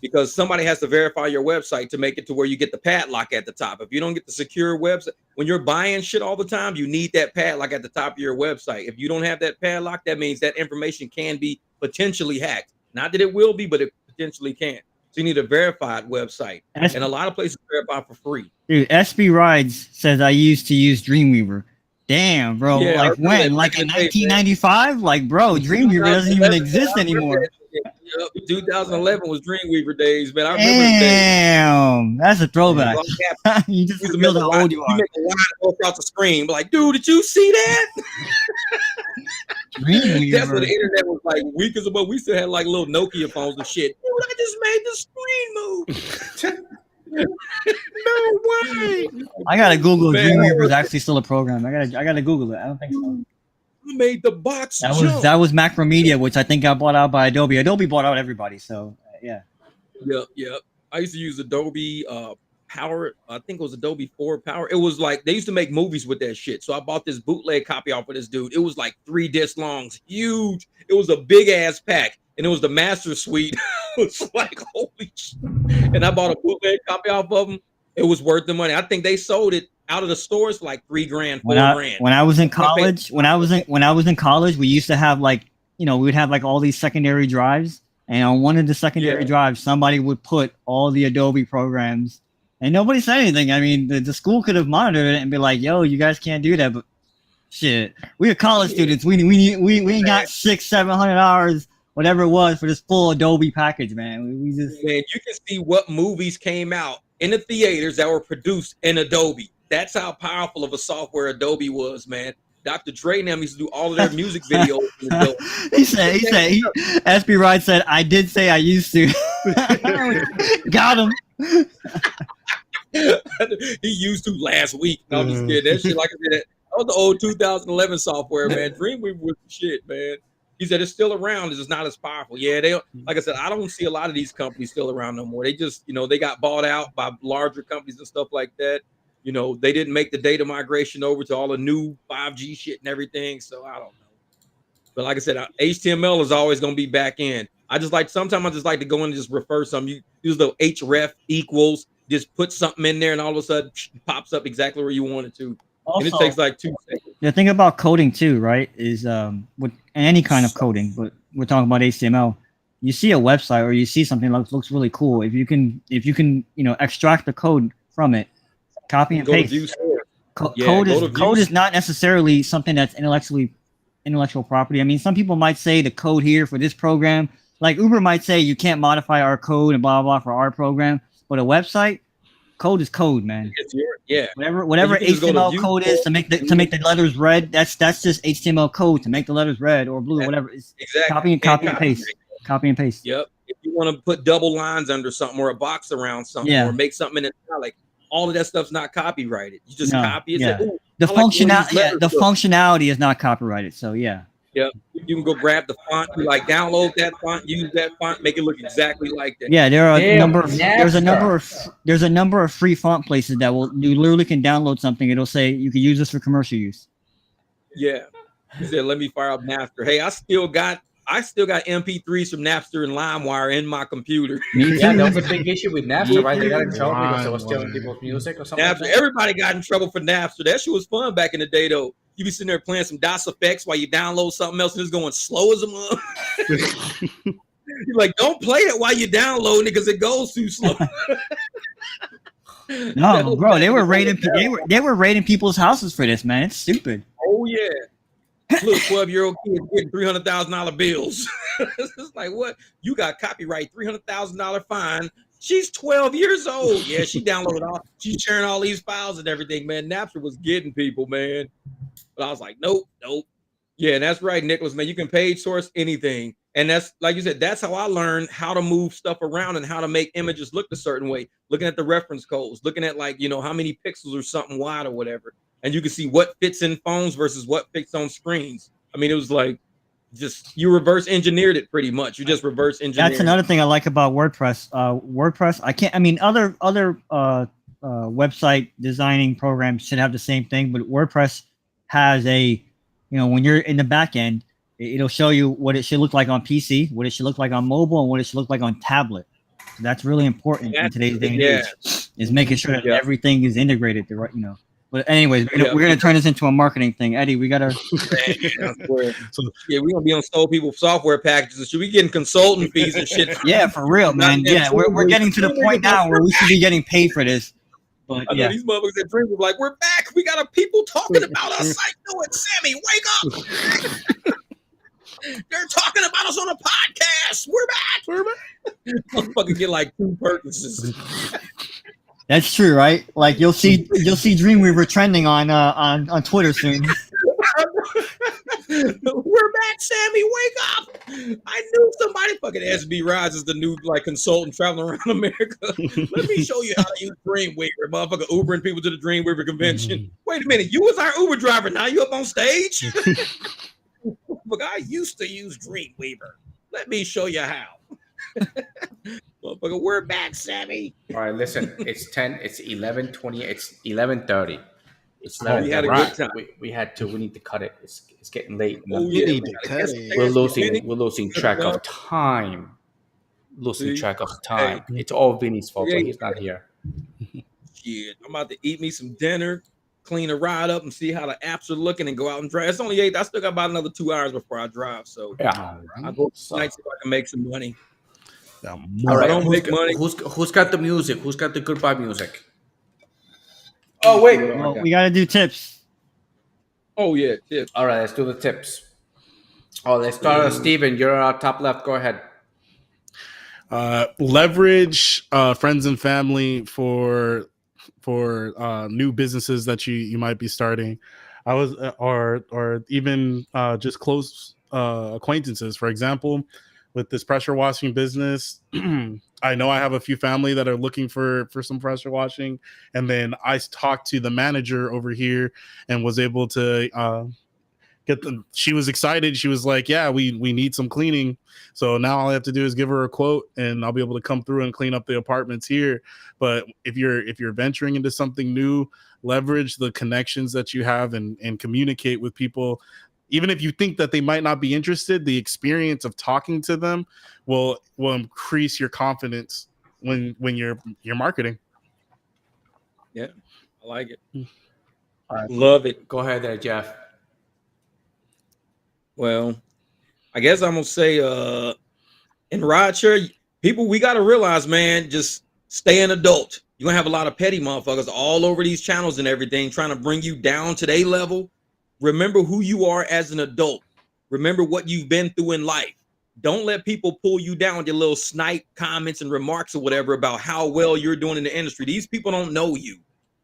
Speaker 2: because somebody has to verify your website to make it to where you get the padlock at the top. If you don't get the secure website, when you're buying shit all the time, you need that padlock at the top of your website. If you don't have that padlock, that means that information can be potentially hacked. Not that it will be, but it potentially can. So you need a verified website. And a lot of places verify for free.
Speaker 5: Dude, SB Rides says I used to use Dreamweaver. Damn, bro.
Speaker 2: Yeah,
Speaker 5: like when? Like in 1995? Like, bro, Dreamweaver doesn't even exist anymore.
Speaker 2: Yep. 2011 was Dreamweaver days, man. I remember the days.
Speaker 5: Damn, that's a throwback. You just revealed how old you are.
Speaker 2: You make a line go across the screen, like, dude, did you see that?
Speaker 5: Dreamweaver.
Speaker 2: That's when the internet was like weak as a butt. We still had like little Nokia phones and shit. Dude, I just made the screen move.
Speaker 3: No way.
Speaker 5: I gotta Google if Dreamweaver is actually still a program. I gotta Google it. I don't think so.
Speaker 2: I made the box.
Speaker 5: That was Macromedia, which I think got bought out by Adobe. Adobe bought out everybody, so yeah.
Speaker 2: Yep. I used to use Adobe Power. I think it was Adobe 4 Power. It was like they used to make movies with that shit. So I bought this bootleg copy off of this dude. It was like 3 disc longs, huge. It was a big ass pack, and it was the master suite. It was like holy shit. And I bought a bootleg copy off of them. It was worth the money. I think they sold it out of the stores for like $3 grand, $4 grand.
Speaker 5: When I was in college, when I was in college, we used to have like, we would have like all these secondary drives, and on one of the secondary drives, somebody would put all the Adobe programs, and nobody said anything. I mean, the school could have monitored it and be like, "Yo, you guys can't do that." But shit, we are college students. We ain't got $600-700 hours, whatever it was, for this full Adobe package, man. We just
Speaker 2: man, you can see what movies came out in the theaters that were produced in Adobe. That's how powerful of a software Adobe was, man. Dr. Dre and them used to do all of their music videos.
Speaker 5: he said, SB Ride said, I did say I used to. Got him.
Speaker 2: He used to last week. No, I'm just kidding. That shit, like I said, that was the old 2011 software, man. Dreamweaver was the shit, man. He said it's still around, it's just not as powerful. Yeah, they like I said, I don't see a lot of these companies still around no more. They just, they got bought out by larger companies and stuff like that. They didn't make the data migration over to all the new 5G shit and everything. So I don't know. But like I said, HTML is always going to be back in. Sometimes I just like to go in and just refer some. You use the href equals, just put something in there, and all of a sudden it pops up exactly where you want it to. Also, and it takes like 2 seconds.
Speaker 5: The thing about coding too, right, is with any kind of coding, but we're talking about HTML. You see a website or you see something that looks really cool. If you can, extract the code from it, copy and paste. Code is not necessarily something that's intellectual property. I mean, some people might say the code here for this program, like Uber might say you can't modify our code and blah blah for our program, but a website code is code, man. Whatever HTML code is to make the letters red, that's just HTML code to make the letters red or blue or whatever. It's exactly. Copy and paste. Copy and paste.
Speaker 2: Yep. If you want to put double lines under something or a box around something or make something in italic, all of that stuff's not copyrighted. You just copy it.
Speaker 5: Yeah. The functionality is not copyrighted. So yeah.
Speaker 2: Yeah, you can go grab the font, download that font, use that font, make it look exactly like that.
Speaker 5: Yeah, there are there's a number of free font places that you literally can download something. It'll say you can use this for commercial use.
Speaker 2: Yeah, he said, let me fire up Napster. Hey, I still got MP3s from Napster and LimeWire in my computer.
Speaker 1: Yeah, that was a big issue with Napster, right? They got in trouble because it was stealing people's music or something.
Speaker 2: Napster, like that. Everybody got in trouble for Napster. That shit was fun back in the day, though. You be sitting there playing some DOS effects while you download something else and it's going slow as a mother. You're like, don't play it while you're downloading it because it goes too slow.
Speaker 5: No, bro, they were raiding people's houses for this, man. It's stupid.
Speaker 2: Oh yeah. Little 12-year-old kid getting $300,000 bills. It's like, what? You got copyright, $300,000 fine. She's 12 years old. Yeah, she downloaded all. She's sharing all these files and everything, man. Napster was getting people, man. But I was like, nope. Yeah, and that's right, Nicholas, man. You can page source anything. And that's, like you said, that's how I learned how to move stuff around and how to make images look a certain way. Looking at the reference codes, looking at how many pixels or something wide or whatever. And you can see what fits in phones versus what fits on screens. I mean, it was like, you reverse engineered it pretty much. You just reverse engineered.
Speaker 5: That's another thing I like about WordPress. Other website designing programs should have the same thing, but WordPress has when you're in the back end, it'll show you what it should look like on PC, what it should look like on mobile, and what it should look like on tablet. So that's really important in today's day and age, is making sure that everything is integrated the right, But anyways, we're gonna turn this into a marketing thing. Eddie, we gotta.
Speaker 2: We're gonna be on Soul People software packages. Should we getting consultant fees and shit?
Speaker 5: Yeah, for real, man. Yeah, we're getting to the point now where we should be getting paid for this. But
Speaker 2: I know these motherfuckers at Dream were like, we're back. We got people talking about us. I know it, Sammy. Wake up. They're talking about about us on a podcast. We're back. Motherfucker get like 2 Perkinses.
Speaker 5: That's true, right? Like you'll see Dreamweaver trending on Twitter soon.
Speaker 2: We're back, Sammy. Wake up! I knew somebody. Fucking SB Rides is the new like consultant traveling around America. Let me show you how to use Dreamweaver. Motherfucker Ubering people to the Dreamweaver convention. Wait a minute, you was our Uber driver. Now you up on stage? But I used to use Dreamweaver. Let me show you how. Motherfucker, we're back, Sammy.
Speaker 1: All right, listen. It's 11:20. It's 11:30. It's 11.
Speaker 2: We had a good time.
Speaker 1: We had to. We need to cut it. It's getting late.
Speaker 3: We need to cut it.
Speaker 1: We're losing track of time. Hey. It's all Vinny's fault, but he's not here.
Speaker 2: Shit, I'm about to eat me some dinner, clean the ride up, and see how the apps are looking, and go out and drive. It's only 8. I still got about another 2 hours before I drive, so
Speaker 1: yeah,
Speaker 2: I'll go tonight see if I can make some money.
Speaker 1: All right,
Speaker 2: I don't make money.
Speaker 1: Who's got the music? Who's got the goodbye music? Oh wait,
Speaker 5: Well, we gotta do tips.
Speaker 2: Oh yeah, tips.
Speaker 1: All right, let's do the tips. Oh, let's start with Steven. You're top left. Go ahead.
Speaker 3: Leverage friends and family for new businesses that you might be starting. I was or even just close acquaintances. For example, with this pressure washing business, I know I have a few family that are looking for some pressure washing, and then I talked to the manager over here and was able to get them. She was excited. She was like, "Yeah, we need some cleaning." So now all I have to do is give her a quote, and I'll be able to come through and clean up the apartments here. But if you're venturing into something new, leverage the connections that you have and communicate with people. Even if you think that they might not be interested, the experience of talking to them will increase your confidence when you're marketing.
Speaker 2: Yeah, I like it. I love it.
Speaker 1: Go ahead there, Jeff.
Speaker 2: Well, I guess I'm gonna say in rideshare, people, we gotta realize, man, just stay an adult. You're gonna have a lot of petty motherfuckers all over these channels and everything trying to bring you down to their level. Remember who you are as an adult. Remember what you've been through in life. Don't let people pull you down with your little snipe comments and remarks or whatever about how well you're doing in the industry. These people don't know you.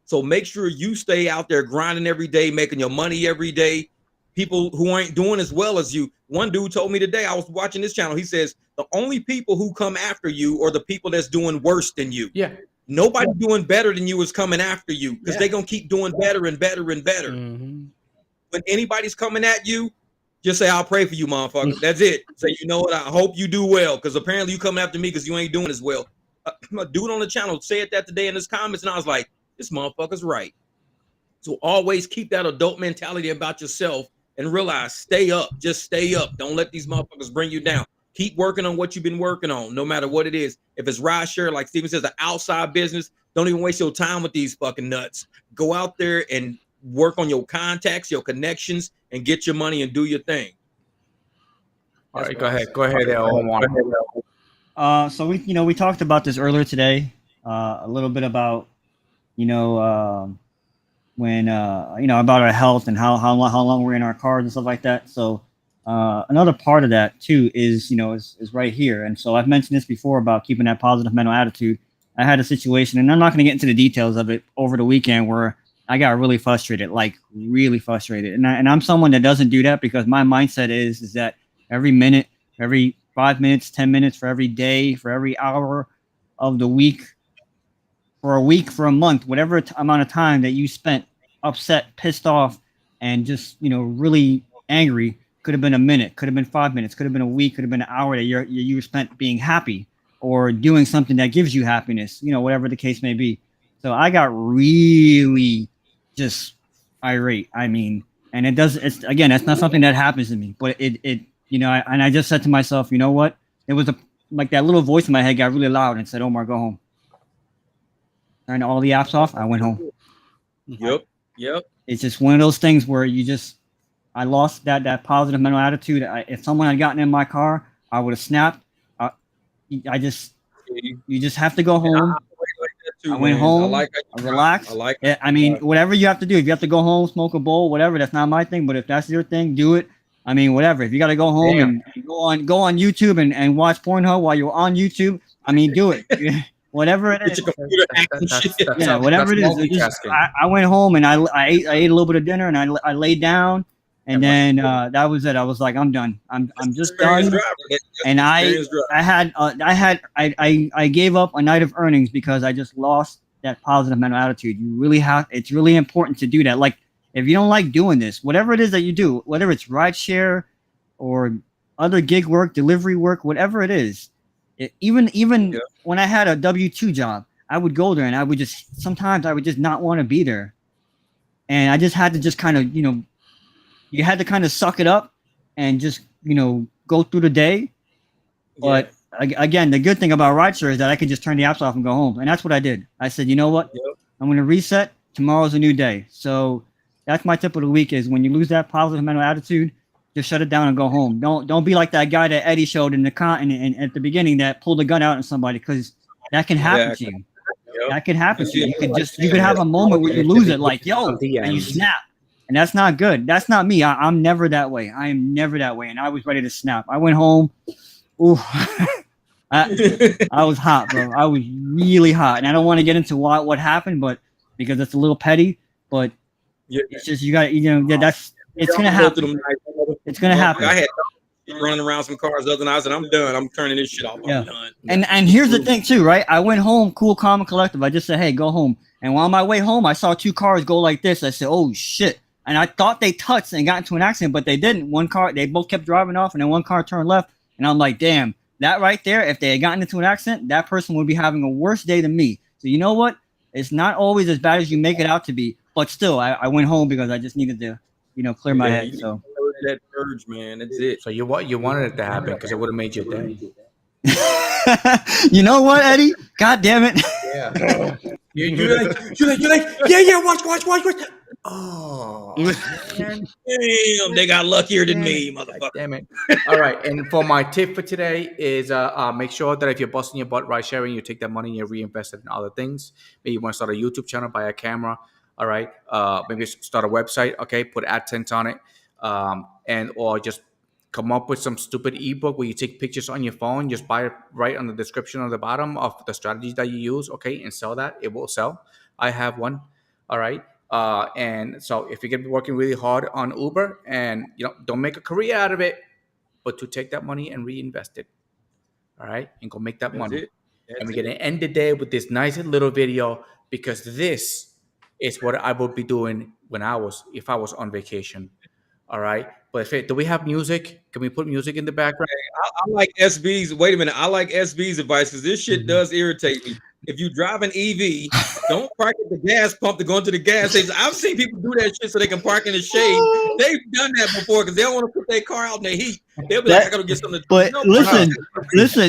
Speaker 2: So make sure you stay out there grinding every day, making your money every day. People who ain't doing as well as you. One dude told me today, I was watching this channel. He says, the only people who come after you are the people that's doing worse than you.
Speaker 1: Yeah.
Speaker 2: Nobody doing better than you is coming after you because they're going to keep doing better and better and better.
Speaker 3: Mm-hmm.
Speaker 2: When anybody's coming at you, just say, I'll pray for you, motherfucker. That's it. Say, you know what? I hope you do well because apparently you coming after me because you ain't doing as well. A dude on the channel said that today in his comments, and I was like, this motherfucker's right. So always keep that adult mentality about yourself and realize, stay up. Just stay up. Don't let these motherfuckers bring you down. Keep working on what you've been working on, no matter what it is. If it's rideshare, like Steven says, an outside business, don't even waste your time with these fucking nuts. Go out there and work on your contacts, your connections, and get your money and do your thing.
Speaker 1: All right, go ahead. Go ahead there, Omar.
Speaker 5: So we talked about this earlier today, a little bit about, when about our health and how long we're in our cars and stuff like that. So another part of that too is right here. And so I've mentioned this before about keeping that positive mental attitude. I had a situation, and I'm not going to get into the details of it, over the weekend where I got really frustrated. And I'm someone that doesn't do that because my mindset is that every minute, every 5 minutes, 10 minutes, for every day, for every hour of the week, for a week, for a month, whatever amount of time that you spent upset, pissed off, and just, really angry, could have been a minute, could have been 5 minutes, could have been a week, could have been an hour that you spent being happy or doing something that gives you happiness, whatever the case may be. So I got really just irate. I mean, and that's not something that happens to me, but I just said to myself, you know what? It was like that little voice in my head got really loud and said, Omar, go home. Turned all the apps off. I went home.
Speaker 2: Yep.
Speaker 5: It's just one of those things where I lost that positive mental attitude. If someone had gotten in my car, I would have snapped. You just have to go home. I went home. I relaxed. I mean, whatever you have to do. If you have to go home, smoke a bowl, whatever, that's not my thing. But if that's your thing, do it. I mean, whatever. If you got to go home and go on YouTube and watch Pornhub while you're on YouTube, I mean, do it. Whatever it is. Whatever it is. I went home and I ate a little bit of dinner and I laid down, and then that was it. I was like, I'm done. I'm just done. And I gave up a night of earnings because I just lost that positive mental attitude. You really have. It's really important to do that. Like, if you don't like doing this, whatever it is that you do, whether it's rideshare or other gig work, delivery work, whatever it is, even when I had a W-2 job, I would go there and I would just not want to be there. And I just had to just kind of, you had to kind of suck it up and just, go through the day. But again, the good thing about rideshare is that I could just turn the apps off and go home. And that's what I did. I said, you know what? I'm going to reset. Tomorrow's a new day. So that's my tip of the week is when you lose that positive mental attitude, just shut it down and go home. Don't be like that guy that Eddie showed in the at the beginning that pulled a gun out on somebody, because that can happen to you. That could happen to you. You could have a moment where you lose it, like and you snap, and that's not good. That's not me. I'm never that way. I am never that way, and I was ready to snap. I went home. Ooh, I was hot, bro. I was really hot, and I don't want to get into what happened, but because it's a little petty, but it's just you got it's gonna happen. It's gonna happen.
Speaker 2: I had running around some cars the other night, and I'm done. I'm turning this shit off. I'm done.
Speaker 5: And here's the thing too, right? I went home, cool, calm, and collective. I just said, hey, go home. And while on my way home, I saw two cars go like this. I said, oh shit. And I thought they touched and got into an accident, but they didn't. One car, they both kept driving off, and then one car turned left. And I'm like, damn, that right there, if they had gotten into an accident, that person would be having a worse day than me. So you know what? It's not always as bad as you make it out to be. But still, I went home because I just needed to, clear my head. So
Speaker 2: that urge, man, that's it.
Speaker 1: So you wanted it to happen because it would have made your day.
Speaker 5: You know what, Eddie? God damn it!
Speaker 1: Yeah. You're like, watch. Oh, man.
Speaker 2: Damn, they got luckier than me, motherfucker.
Speaker 1: Damn it. All right, and for my tip for today is make sure that if you're busting your butt ride sharing, you take that money and you reinvest it in other things. Maybe you want to start a YouTube channel, buy a camera. All right, maybe start a website. Okay, put AdSense on it, or just come up with some stupid ebook where you take pictures on your phone. Just buy it right on the description on the bottom of the strategies that you use. Okay, and sell that. It will sell. I have one. All right. And so if you're gonna be working really hard on Uber and don't make a career out of it, but to take that money and reinvest it, all right, and go make that money. And we're gonna end the day with this nice little video, because this is what I would be doing if I was on vacation. All right, but do we have music? Can we put music in the background?
Speaker 2: I like SB's. Wait a minute, I like SB's advice, because this shit does irritate me. If you drive an EV, don't park at the gas pump to go into the gas station. I've seen people do that shit so they can park in the shade. They've done that before because they don't want to put their car out in the heat. They'll be like, I gotta get something to
Speaker 5: do. But listen,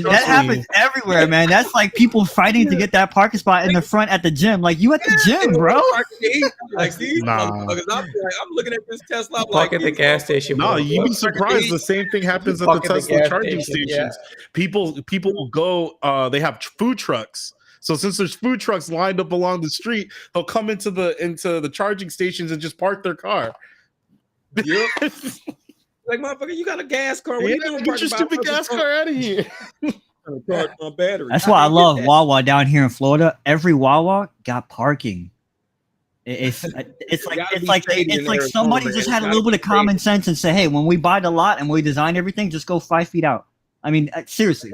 Speaker 5: that happens everywhere, man. That's like people fighting to get that parking spot in the front at the gym. Like, you at the gym, bro.
Speaker 2: Like, I'm looking at this Tesla.
Speaker 1: Park at the gas station.
Speaker 3: No, you'd be surprised. The same thing happens at the Tesla charging stations. Yeah. People will go. They have food trucks. So since there's food trucks lined up along the street, they'll come into the charging stations and just park their car.
Speaker 2: Yep. Like, motherfucker, you got a gas car. What are you doing?
Speaker 3: Get your stupid gas car out of here.
Speaker 2: Charge my battery.
Speaker 5: That's why I love Wawa down here in Florida. Every Wawa got parking. It's like somebody just had a little bit of common sense and say, hey, when we buy the lot and we design everything, just go 5 feet out. I mean, seriously.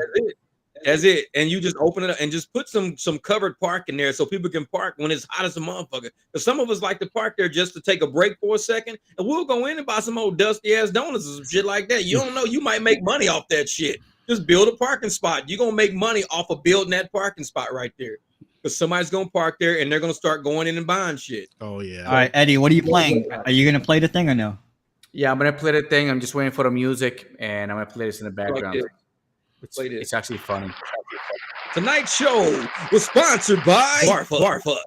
Speaker 2: That's it. And you just open it up and just put some covered parking there so people can park when it's hot as a motherfucker. Because some of us like to park there just to take a break for a second, and we'll go in and buy some old dusty ass donuts or some shit like that. You don't know, you might make money off that shit. Just build a parking spot. You're gonna make money off of building that parking spot right there. Because somebody's gonna park there and they're gonna start going in and buying shit.
Speaker 3: Oh yeah.
Speaker 5: All right, Eddie, what are you playing? Are you gonna play the thing or no?
Speaker 1: Yeah, I'm gonna play the thing. I'm just waiting for the music, and I'm gonna play this in the background. It's actually funny.
Speaker 2: Tonight's show was sponsored by Barfa.